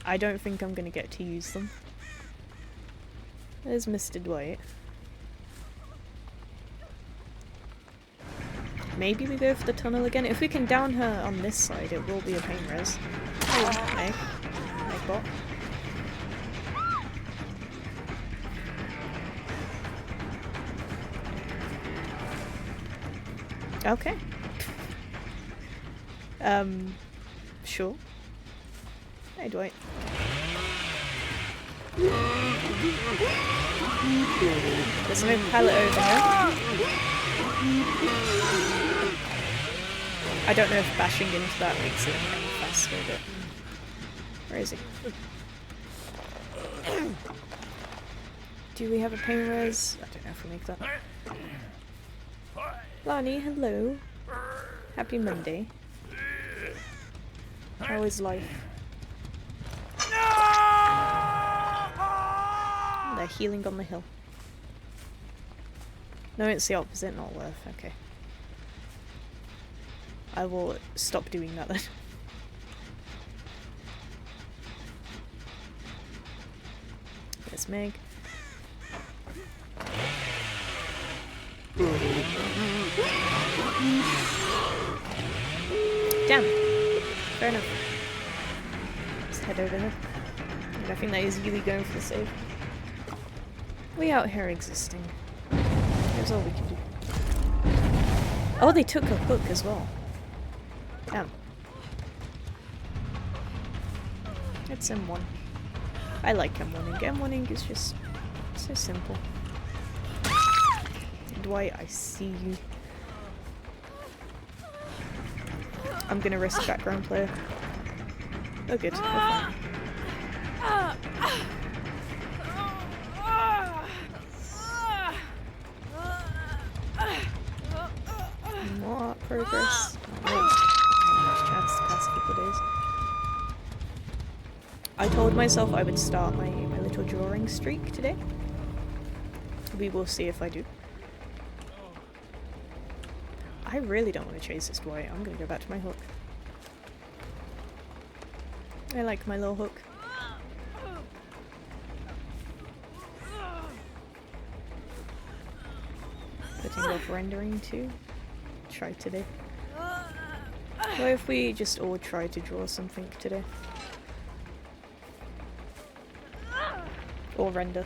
I don't think I'm gonna get to use them. There's Mr. Dwight. Maybe we go for the tunnel again. If we can down her on this side, it will be a pain res. Oh, Meg. Megbot. Okay. Sure. Hey, Dwight. There's no pallet over here. I don't know if bashing into that makes it any faster, but... Where is he? Do we have a pain res? I don't know if we make that. Lani, hello. Happy Monday. How is life? They're healing on the hill. No, it's the opposite, not worth. Okay. I will stop doing that then. There's Meg. Damn. Fair enough. Let's head over here. And I think that is Yui going for the save. We out here existing. That's all we can do. Oh, they took a hook as well. Damn. It's M1. I like M1ing. M1ing is just so simple. Dwight, I see you. I'm gonna risk background player. Oh good, we're fine. More progress. Chats the past couple of days. I told myself I would start my little drawing streak today. We will see if I do. I really don't want to chase this Dwight. I'm gonna go back to my hook. I like my little hook. Putting off rendering too. Try today. What if we just all try to draw something today? Or render.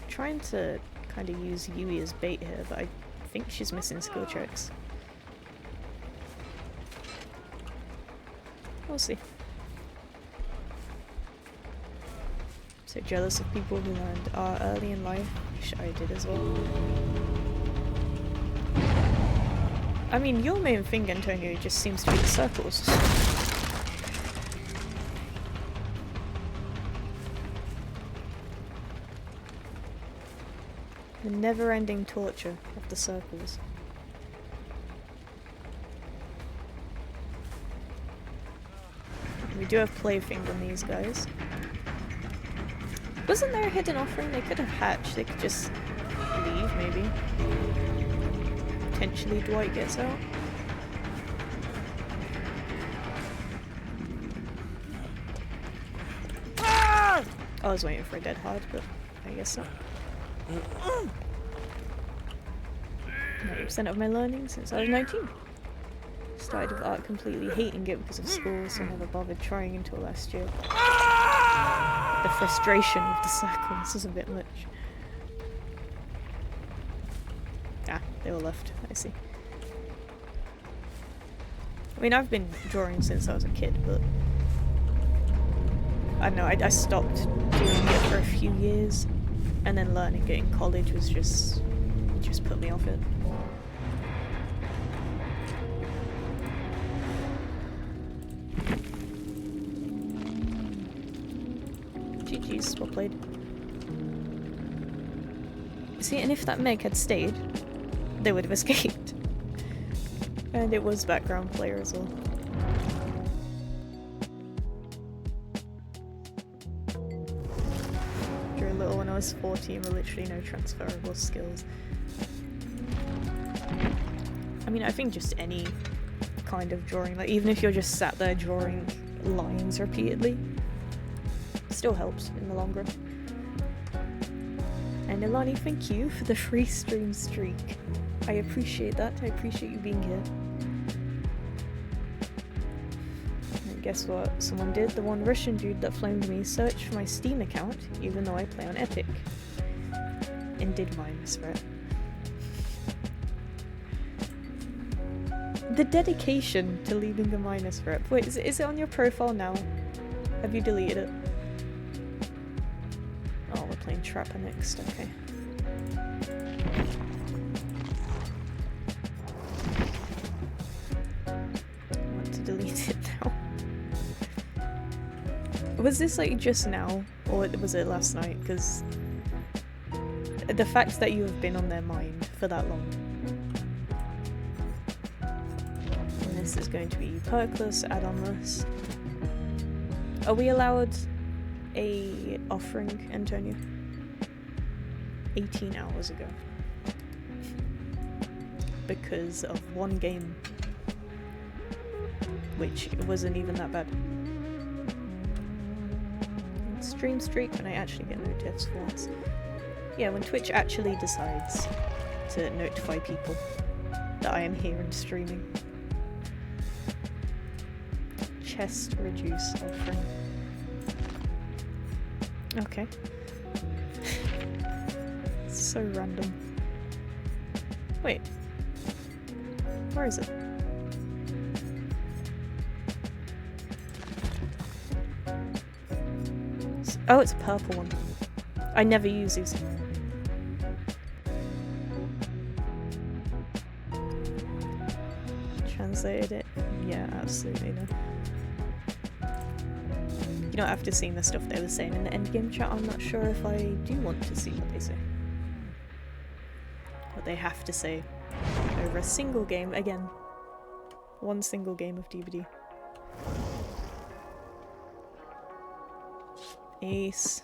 Trying to kind of use Yui as bait here, but I think she's missing skill checks. We'll see. So jealous of people who learned art early in life. Wish I did as well. I mean, your main thing, Antonio, just seems to be the circles. The never-ending torture of the circles. We do have plaything on these guys. Wasn't there a hidden offering they could have hatched? They could just leave, maybe. Potentially Dwight gets out. I was waiting for a dead hard, but I guess not. 90% of my learning since I was 19. Started with art completely hating it because of school, so I never bothered trying until last year. The frustration of the circles is a bit much. Ah, they all left. I see. I mean, I've been drawing since I was a kid, but I don't know, I stopped doing it for a few years, and then learning it in college was just put me off it. GG's, well played. See, and if that Meg had stayed, they would have escaped. And it was background player as well. Drew little when I was 14 with literally no transferable skills. I mean, I think just any kind of drawing, like even if you're just sat there drawing lines repeatedly, still helps in the long run. And Ilani, thank you for the free stream streak. I appreciate that. I appreciate you being here. And guess what? Someone did. The one Russian dude that flamed me searched for my Steam account, even though I play on Epic. And did minus for it. The dedication to leaving the minus for it. Wait, is it on your profile now? Have you deleted it? Oh, we're playing Trapper next, okay. I want to delete it now. Was this like just now, or was it last night? Because the fact that you have been on their mind for that long. And this is going to be perkless, add-onless. Are we allowed a offering, Antonio? 18 hours ago. Because of one game. Which wasn't even that bad. Stream streak when I actually get notified for once. Yeah, when Twitch actually decides to notify people that I am here and streaming. Chest reduce offering. Okay. So random. Wait. Where is it? Oh, it's a purple one. I never use these. Translated it? Yeah, absolutely no. You know, after seeing the stuff they were saying in the endgame chat, I'm not sure if I do want to see what they say. What they have to say over a single game, again. One single game of DVD. Ace.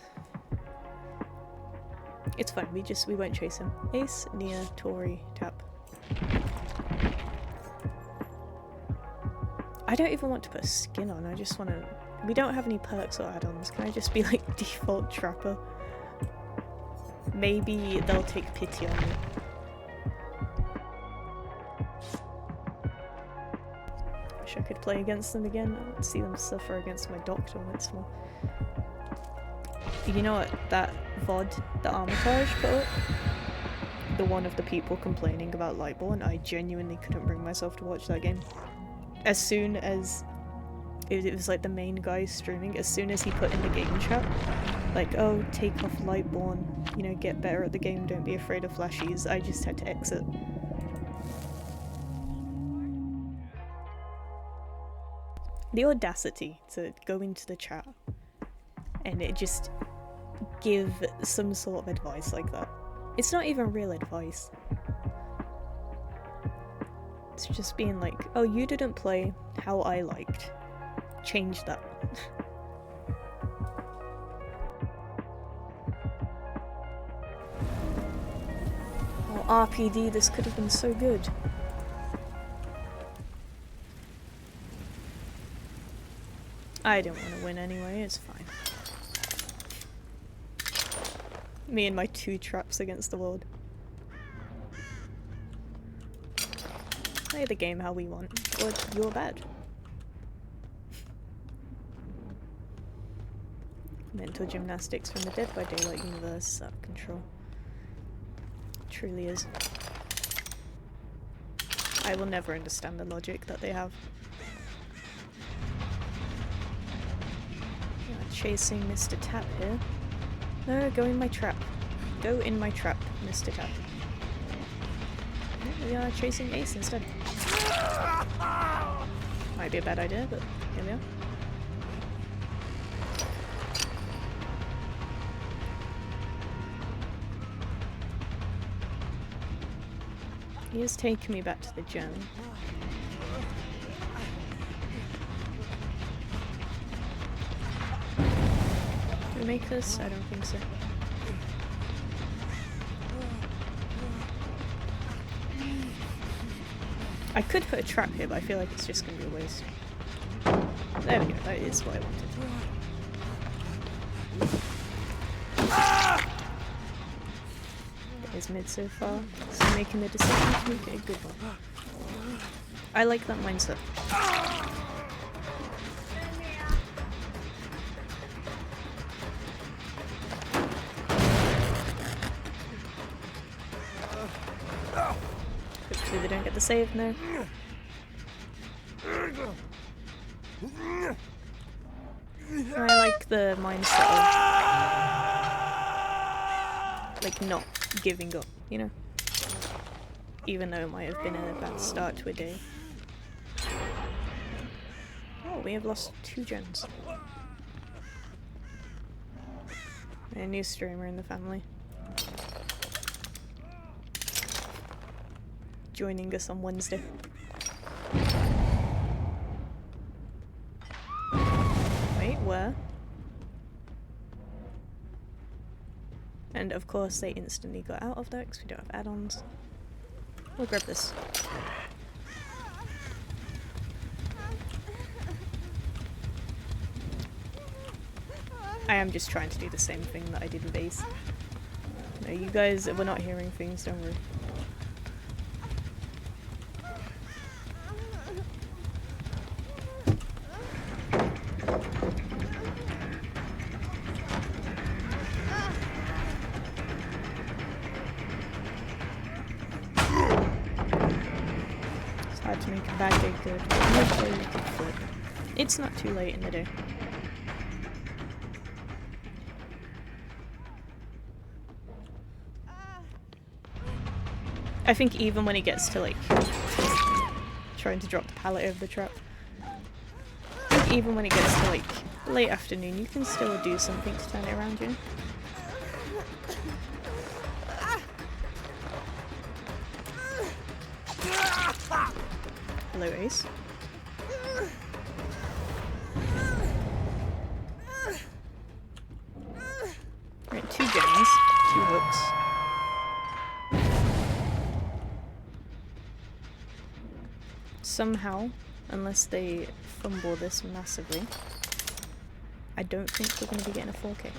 It's fine, we won't chase him. Ace, Nia, Tori, tap. I don't even want to put a skin on, I just want to... We don't have any perks or add-ons, can I just be like default Trapper? Maybe they'll take pity on me. Wish I could play against them again. I would see them suffer against my doctor once more. You know what, that VOD that Armitage put up? The one of the people complaining about Lightborn, I genuinely couldn't bring myself to watch that game. As soon as it was like the main guy streaming, as soon as he put in the game chat, like, oh, take off Lightborn, you know, get better at the game, don't be afraid of flashies, I just had to exit. The audacity to go into the chat and it just give some sort of advice like that. It's not even real advice. It's just being like, oh, you didn't play how I liked. change that. Oh, RPD, this could have been so good. I don't want to win anyway, it's fine. Me and my 2 traps against the world. Play the game how we want, or you're bad. Mental gymnastics from the Dead by Daylight universe, out of control. Truly is. I will never understand the logic that they have. Chasing Mr. Tap here. No, go in my trap. Go in my trap, Mr. Tap. We are chasing Ace instead. Might be a bad idea, but here we are. He is taking me back to the gym. Do we make this? I don't think so. I could put a trap here, but I feel like it's just going to be a waste. There we go, that is what I wanted. It is mid so far, so I'm making the decision to make it a good one. I like that mindset. Hopefully they don't get the save now. I like the mindset of like not giving up, you know? Even though it might have been a bad start to a day. Oh, we have lost 2 gens. A new streamer in the family. Joining us on Wednesday. Wait, where? And of course they instantly got out of that because we don't have add-ons. We'll grab this. I am just trying to do the same thing that I did with Ace. No, you guys, we're not hearing things, don't worry. To make a bad day good. It's not too late in the day. I think even when it gets to like trying to drop the pallet over the trap, I think even when it gets to like late afternoon, you can still do something to turn it around, you know? Hello, Ace. Right, 2 gems, 2 hooks. Somehow, unless they fumble this massively, I don't think we're going to be getting a 4K.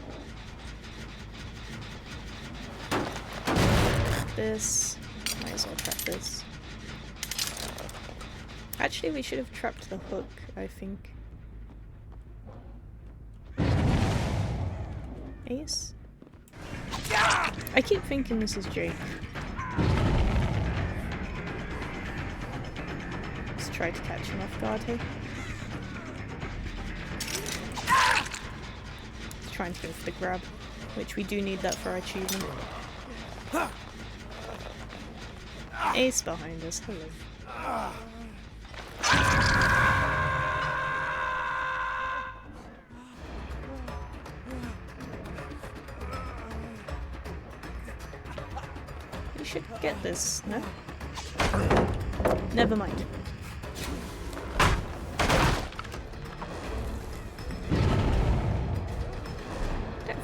This, might as well trap this. Actually, we should have trapped the hook, I think. Ace? I keep thinking this is Jake. Let's try to catch him off guard here. He's trying to go for the grab, which we do need that for our achievement. Ace behind us, hello. You should get this, no? Never mind.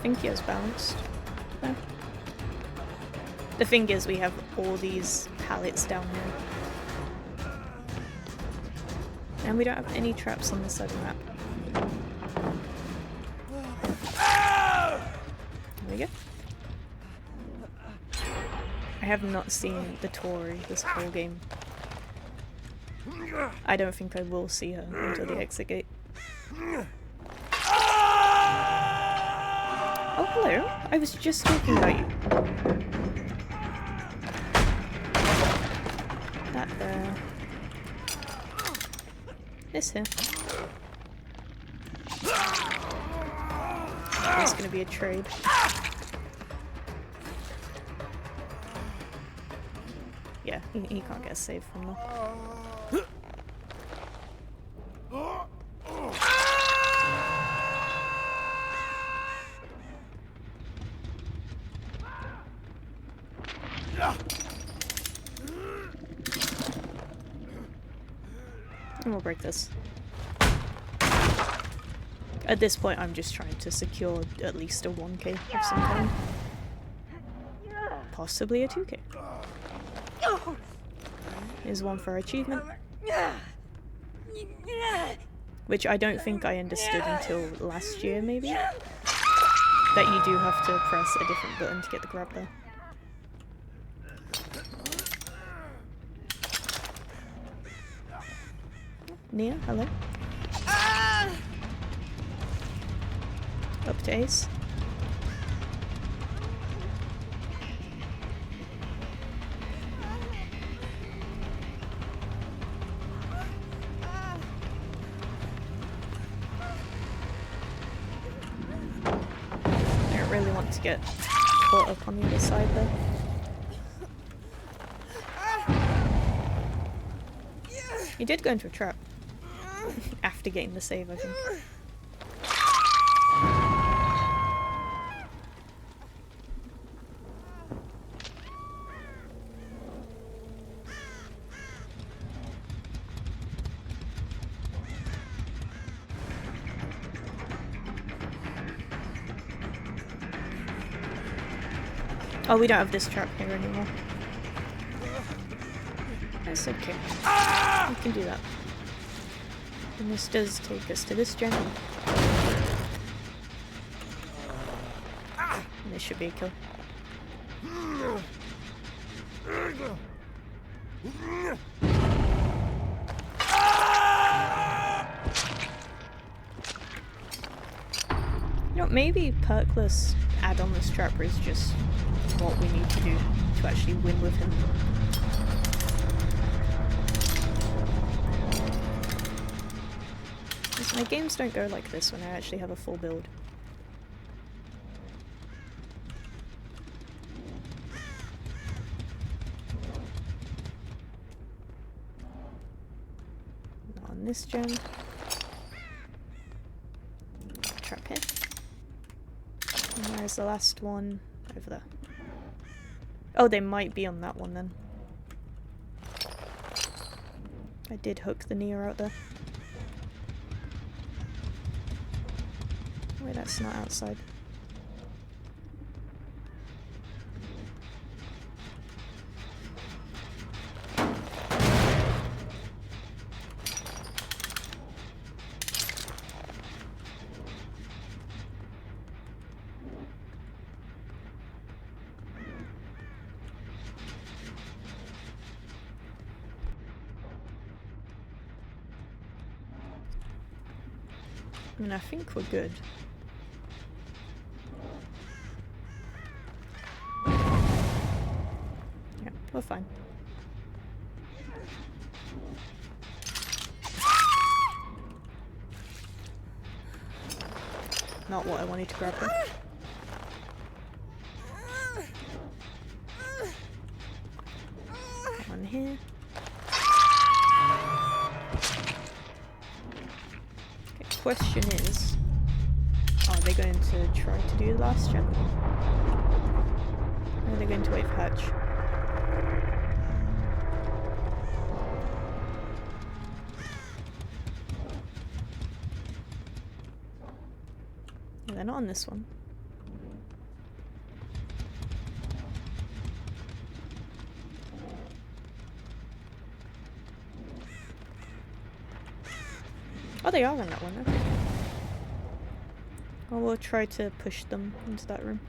think he has bounced. No. The thing is, we have all these pallets down here. And we don't have any traps on this side of the map. There we go. I have not seen the Tori this whole game. I don't think I will see her until the exit gate. Oh, hello. I was just talking about you. That there. This here. There's gonna be a trade. Yeah, he can't get a save from there. And we'll break this. At this point, I'm just trying to secure at least a 1k of some kind. Possibly a 2k. Here's one for our achievement. Which I don't think I understood until last year, maybe? That you do have to press a different button to get the grab there. Nia, hello. Up to Ace. I don't really want to get caught up on the other side though. He did go into a trap. After getting the save, I think. Oh, we don't have this trap here anymore. That's okay. We can do that. And this does take us to this gen. And this should be a kill. You know, maybe perkless add on this trapper is just what we need to do to actually win with him. My games don't go like this when I actually have a full build. Not on this gen. Trap here. And where's the last one? Over there. Oh, they might be on that one then. I did hook the Nia out there. Wait, that's not outside. I mean, I think we're good. We're fine. Not what I wanted to grab her. One here. Okay, question is, are they going to try to do the last gen? Or are they going to wait for Hatch? They're not on this one. Oh, they are in that one, okay. Well, we'll try to push them into that room.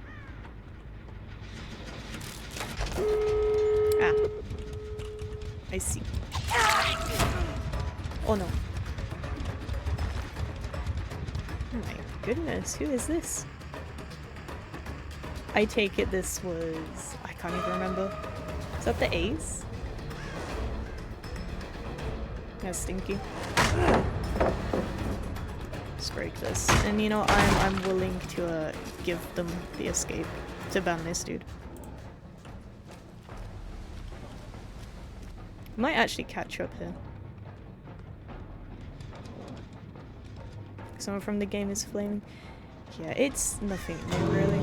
Ah. I see. Oh no. Oh my goodness, who is this? I take it this was... I can't even remember. Is that the Ace? That's stinky. Let's break this. And you know, I'm willing to give them the escape to ban this dude. Might actually catch up here. Someone from the game is flaming. Yeah, it's nothing new really.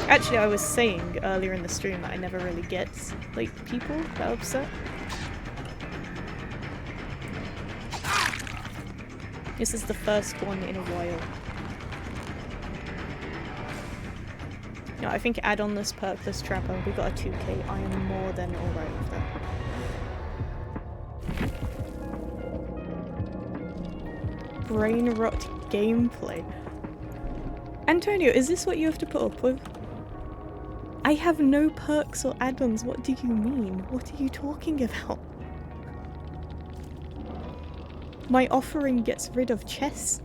Actually, I was saying earlier in the stream that I never really get like people that are upset. This is the first one in a while. No, I think add on this perk, this trapper, we got a 2k, I am more than alright with that. Brain rot gameplay. Antonio, is this what you have to put up with? I have no perks or add-ons, what do you mean? What are you talking about? My offering gets rid of chess.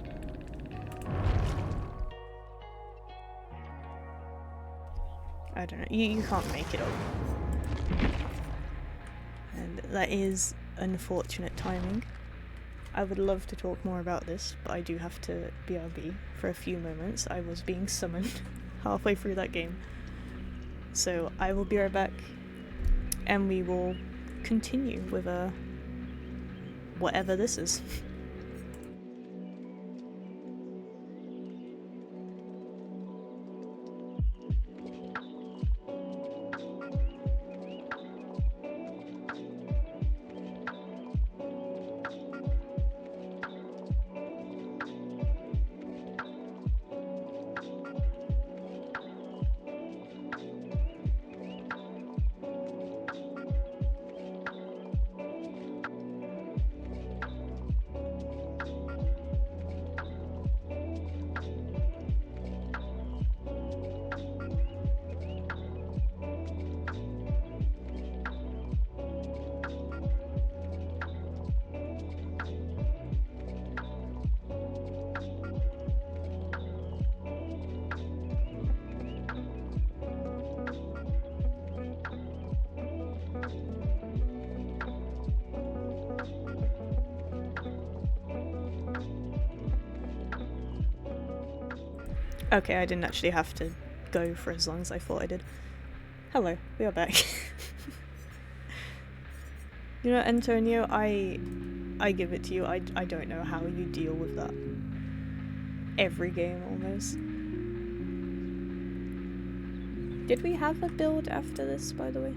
I don't know, you can't make it up. And that is unfortunate timing. I would love to talk more about this, but I do have to BRB for a few moments. I was being summoned halfway through that game. So I will be right back, and we will continue with whatever this is. Okay, I didn't actually have to go for as long as I thought I did. Hello, we are back. You know, Antonio, I give it to you. I don't know how you deal with that. Every game, almost. Did we have a build after this, by the way?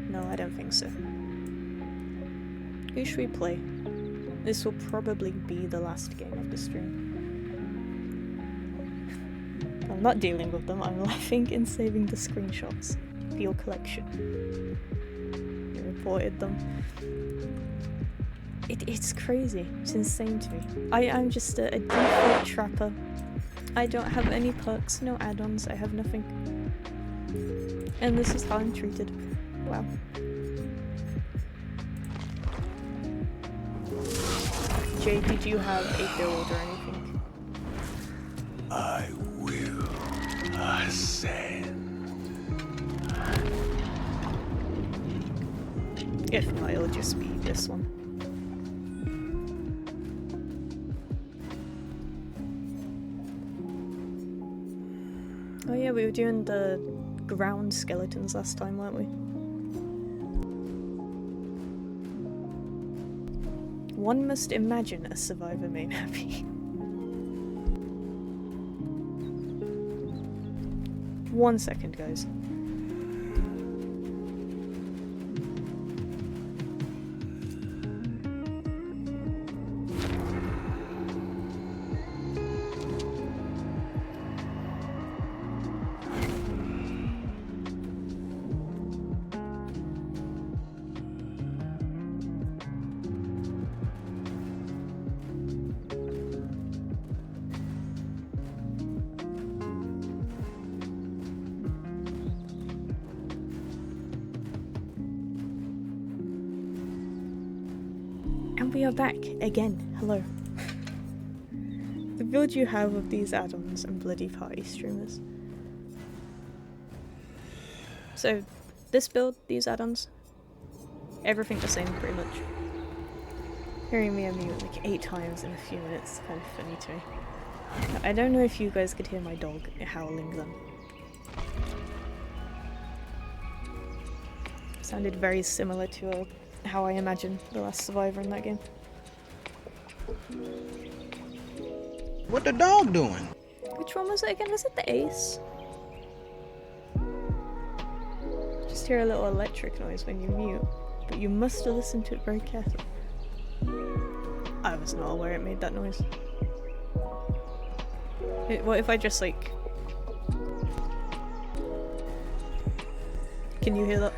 No, I don't think so. Who should we play? This will probably be the last game of the stream. I'm not dealing with them, I'm laughing and saving the screenshots for your collection. You reported them. It's crazy. It's insane to me. I'm just a default trapper. I don't have any perks, no add-ons, I have nothing. And this is how I'm treated. Wow. Jay, did you have a build or anything? I will ascend. If not, it'll just be this one. Oh yeah, we were doing the ground skeletons last time, weren't we? One must imagine a survivor made happy. One second, guys. And we are back again. Hello. The build you have of these add-ons and bloody party streamers. So, this build, these add-ons, everything the same pretty much. Hearing me mute like 8 times in a few minutes is kind of funny to me. I don't know if you guys could hear my dog howling then. Sounded very similar to how I imagine The Last Survivor in that game. What the dog doing? Which one was it again? Was it the Ace? Just hear a little electric noise when you mute, but you must have listened to it very carefully. I was not aware it made that noise. What if I just like... Can you hear that?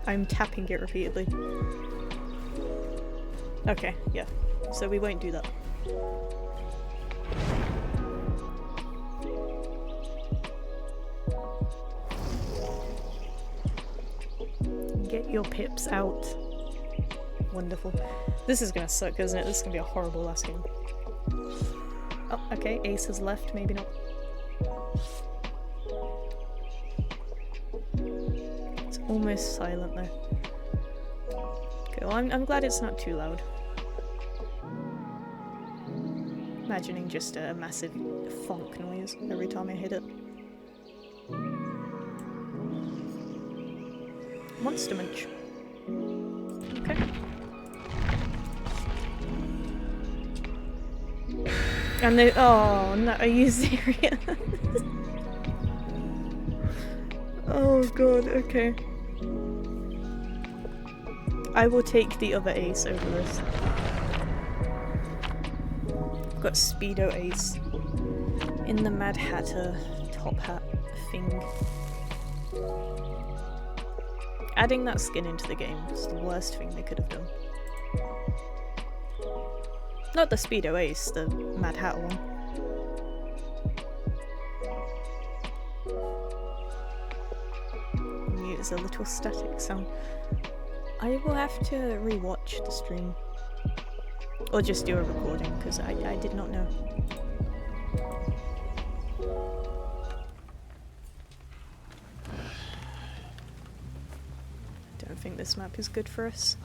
I'm tapping it repeatedly. Okay, yeah. So we won't do that. Get your pips out. Wonderful. This is gonna suck, isn't it? This is gonna be a horrible last game. Oh, okay, Ace has left, maybe not. It's almost silent though. Okay, well I'm glad it's not too loud. Imagining just a massive funk noise every time I hit it. Monster Munch. Okay. And they— oh no, are you serious? Oh god, okay. I will take the other Ace over this. I've got Speedo Ace in the Mad Hatter top hat thing. Adding that skin into the game is the worst thing they could have done. Not the Speedo Ace, the Mad Hatter one. Mute is a little static sound. I will have to rewatch the stream. Or just do a recording, because I did not know. Don't think this map is good for us.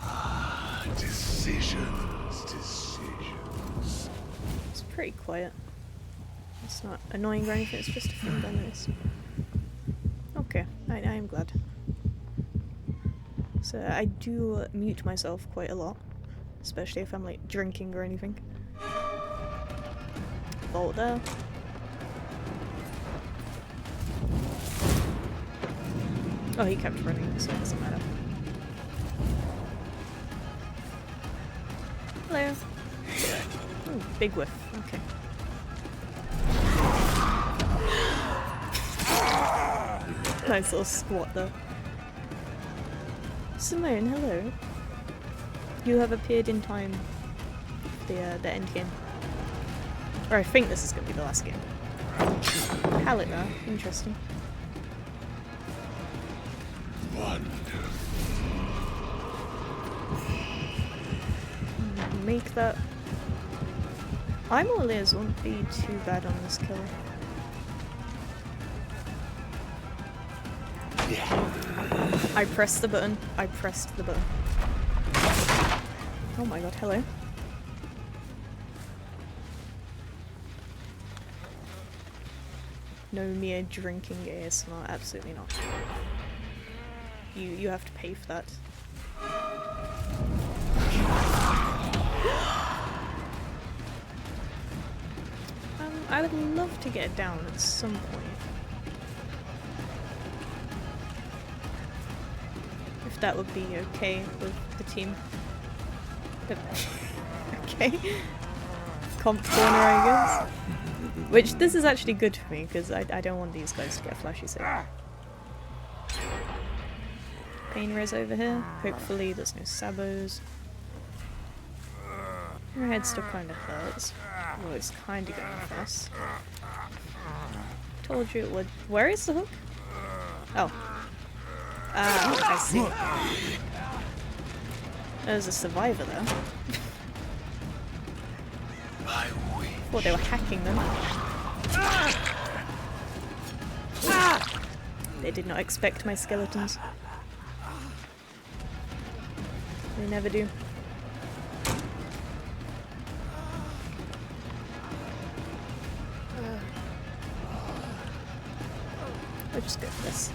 Decisions. It's pretty quiet. It's not annoying or anything, it's just a thing I noticed. Okay, I am glad. So I do mute myself quite a lot, especially if I'm like drinking or anything. Vault there. Oh, he kept running, so it doesn't matter. Hello. Ooh, big whiff. Okay. Nice little squat though. Simone, hello. You have appeared in time for the end game. Or I think this is going to be the last game. Palette there. Interesting. Make that. I'm all ears, won't be too bad on this killer. Yeah. I pressed the button. I pressed the button. Oh my god, hello. No mere drinking ASMR, absolutely not. You have to pay for that. I would love to get down at some point. If that would be okay with the team. Okay. Comp corner, I guess. Which, this is actually good for me, because I don't want these guys to get flashy safe. Pain res over here. Hopefully there's no sabos. Your head still kind of hurts. Well, it's kind of going fast. Told you it would. Where is the hook? Oh. I see. There's a survivor there. My wish. Thought they were hacking them. They did not expect my skeletons. They never do. We'll just go for this.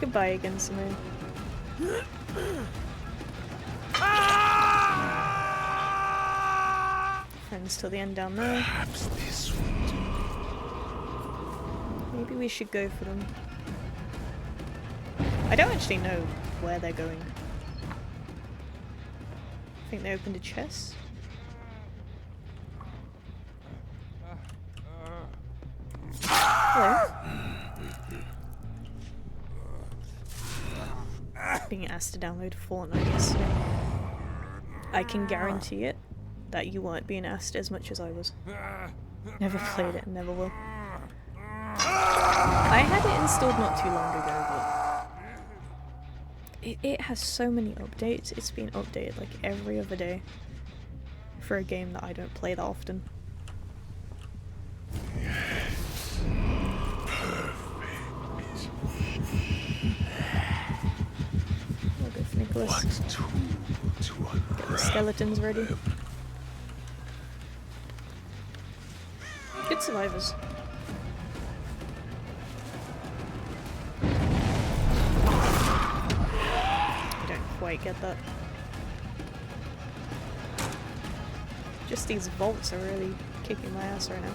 Goodbye again, Simone. Friends till the end down there. Perhaps this will do. Maybe we should go for them. I don't actually know where they're going. I think they opened a chest. Hello. Being asked to download Fortnite yesterday. I can guarantee it that you weren't being asked as much as I was. Never played it and never will. I had it installed not too long ago, but it has so many updates. It's been updated like every other day for a game that I don't play that often. I'll go for Nicholas. What tool to Get the unwrap? skeletons ready. Good survivors. I don't quite get that. Just these vaults are really kicking my ass right now.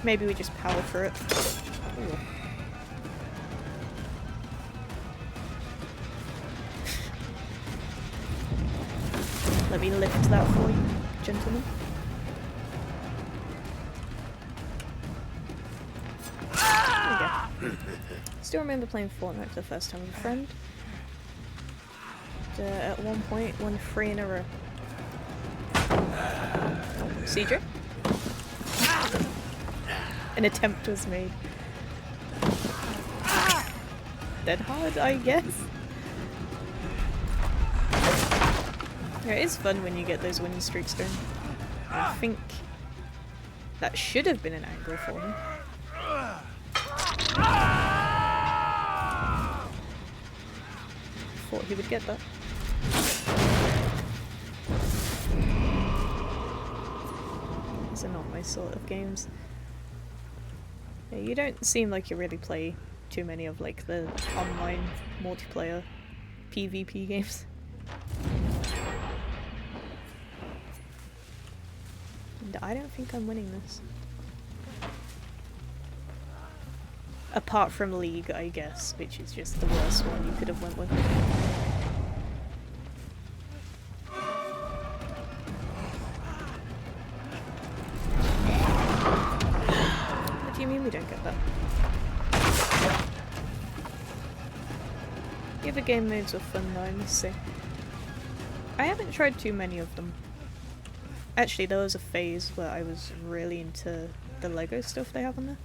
Maybe we just power through it. Ooh. Let me lift that for you, gentlemen. There we go. Still remember playing Fortnite for the first time with a friend. At one point, won 3 in a row. Oh, CJ? An attempt was made. Dead hard, I guess. Yeah, it is fun when you get those winning streaks going. I think that should have been an angle for him. Thought he would get that. These are not my sort of games. Yeah, you don't seem like you really play too many of like the online multiplayer PvP games. And I don't think I'm winning this. Apart from League, I guess, which is just the worst one you could have went with. What do you mean we don't get that? The other game modes are fun though, I must say. I haven't tried too many of them. Actually, there was a phase where I was really into the Lego stuff they have on there.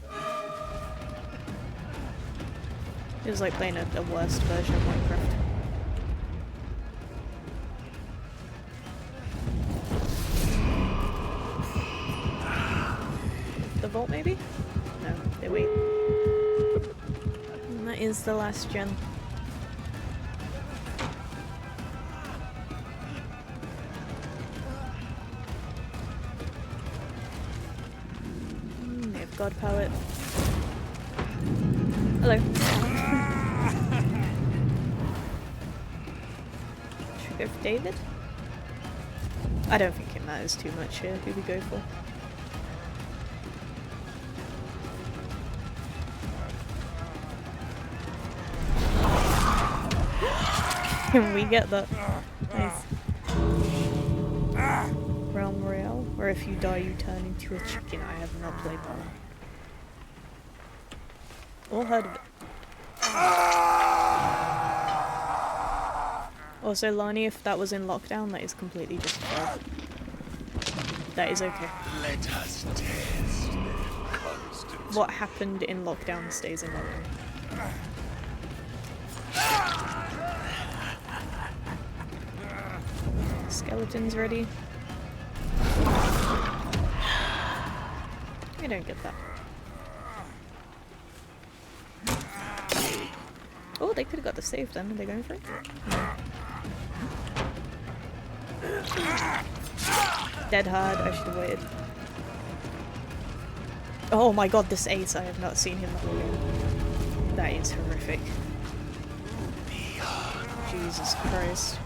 It was like playing a worst version of Minecraft. The vault, maybe? No, they wait. And that is the last gen. They have God palette. Hello. Should we go for David? I don't think it matters too much here who we go for. Can we get that? Nice. Realm Royale, or if you die you turn into a chicken. I have not played that one. Or heard of it. Also, Lani, if that was in lockdown, that is completely justified. That is okay. Let us test their constant. What happened in lockdown stays in lockdown. Skeletons ready. I don't get that. Oh, they could have got the save then. Are they going for it? Dead hard. I should have waited. Oh my god, this ace. I have not seen him the whole game. That is horrific. Jesus Christ.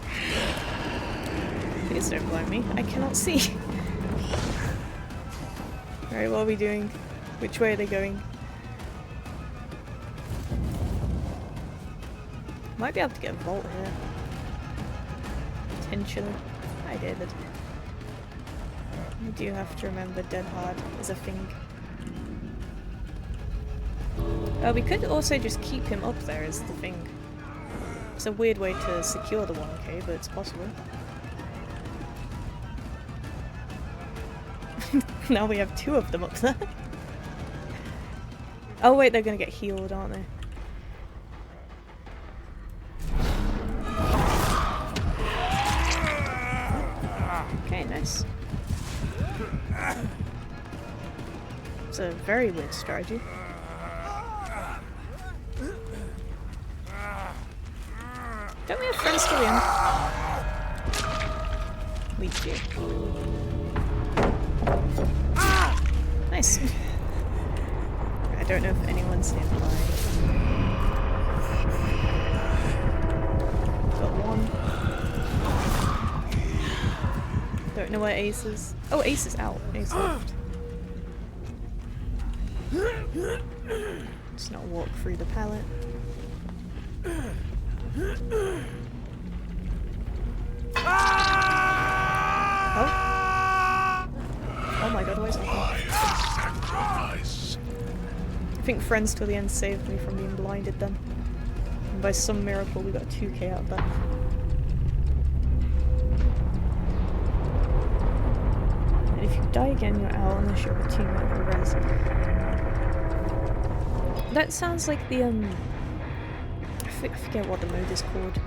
Please don't blind me. I cannot see. Alright, what are we doing? Which way are they going? Might be able to get a vault here. Potentially. Hi, David. I do have to remember Dead Hard is a thing. We could also just keep him up there as the thing. It's a weird way to secure the 1k, but it's possible. Now we have 2 of them up there. Oh wait, they're gonna get healed, aren't they? Okay, nice. It's a very weird strategy. Don't we have friends till the end? We do. Nice. I don't know if anyone's nearby. Got one. Don't know where Ace is. Oh, Ace is out. Ace left. Let's not walk through the pallet. Oh. Oh my god, why is that happening? Sacrifice. I think Friends Till the End saved me from being blinded then. And by some miracle we got 2k out of that. And if you die again, you're out unless you have a teammate who res. That sounds like the I forget what the mode is called.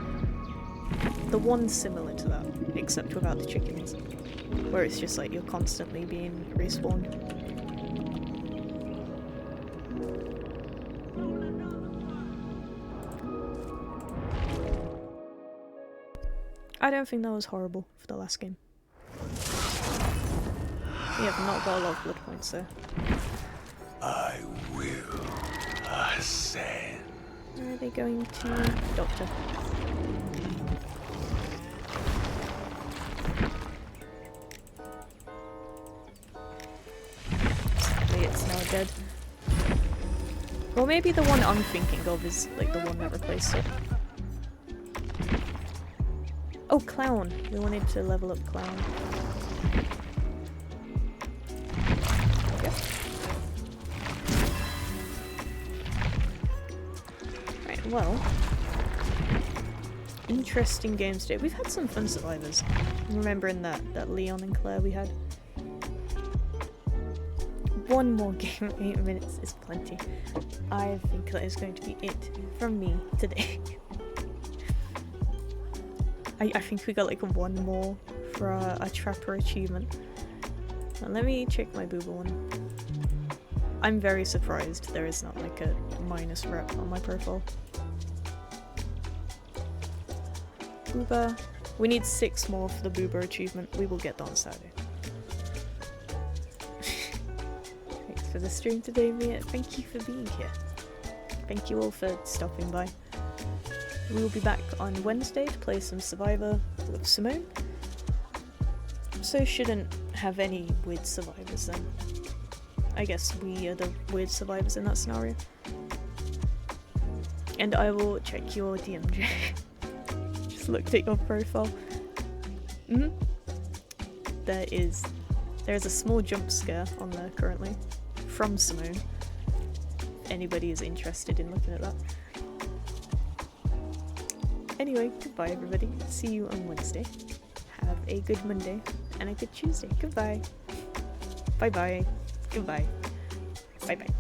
The one similar to that, except without the chickens. Where it's just like you're constantly being respawned. I don't think that was horrible for the last game. We have not got a lot of blood points there. I will ascend. Where are they going to? Doctor. Sadly, it's now dead. Or maybe the one I'm thinking of is like the one that replaced it. Oh, Clown! We wanted to level up Clown. Yep. Right, well. Interesting games today. We've had some fun survivors. I'm remembering that Leon and Claire we had. One more game, 8 minutes is plenty. I think that is going to be it from me today. I think we got like one more for a Trapper achievement. Now, let me check my Booba one. I'm very surprised there is not like a minus rep on my profile. Booba. We need 6 more for the Booba achievement. We will get that on Saturday. Thanks for the stream today, Mia. Thank you for being here. Thank you all for stopping by. We will be back on Wednesday to play some Survivor with Simone. So shouldn't have any weird survivors then. I guess we are the weird survivors in that scenario. And I will check your DMJ. Just looked at your profile. There is a small jump scare on there currently from Simone. If anybody is interested in looking at that. Anyway, goodbye everybody. See you on Wednesday. Have a good Monday and a good Tuesday. Goodbye. Bye bye. Goodbye. Bye bye.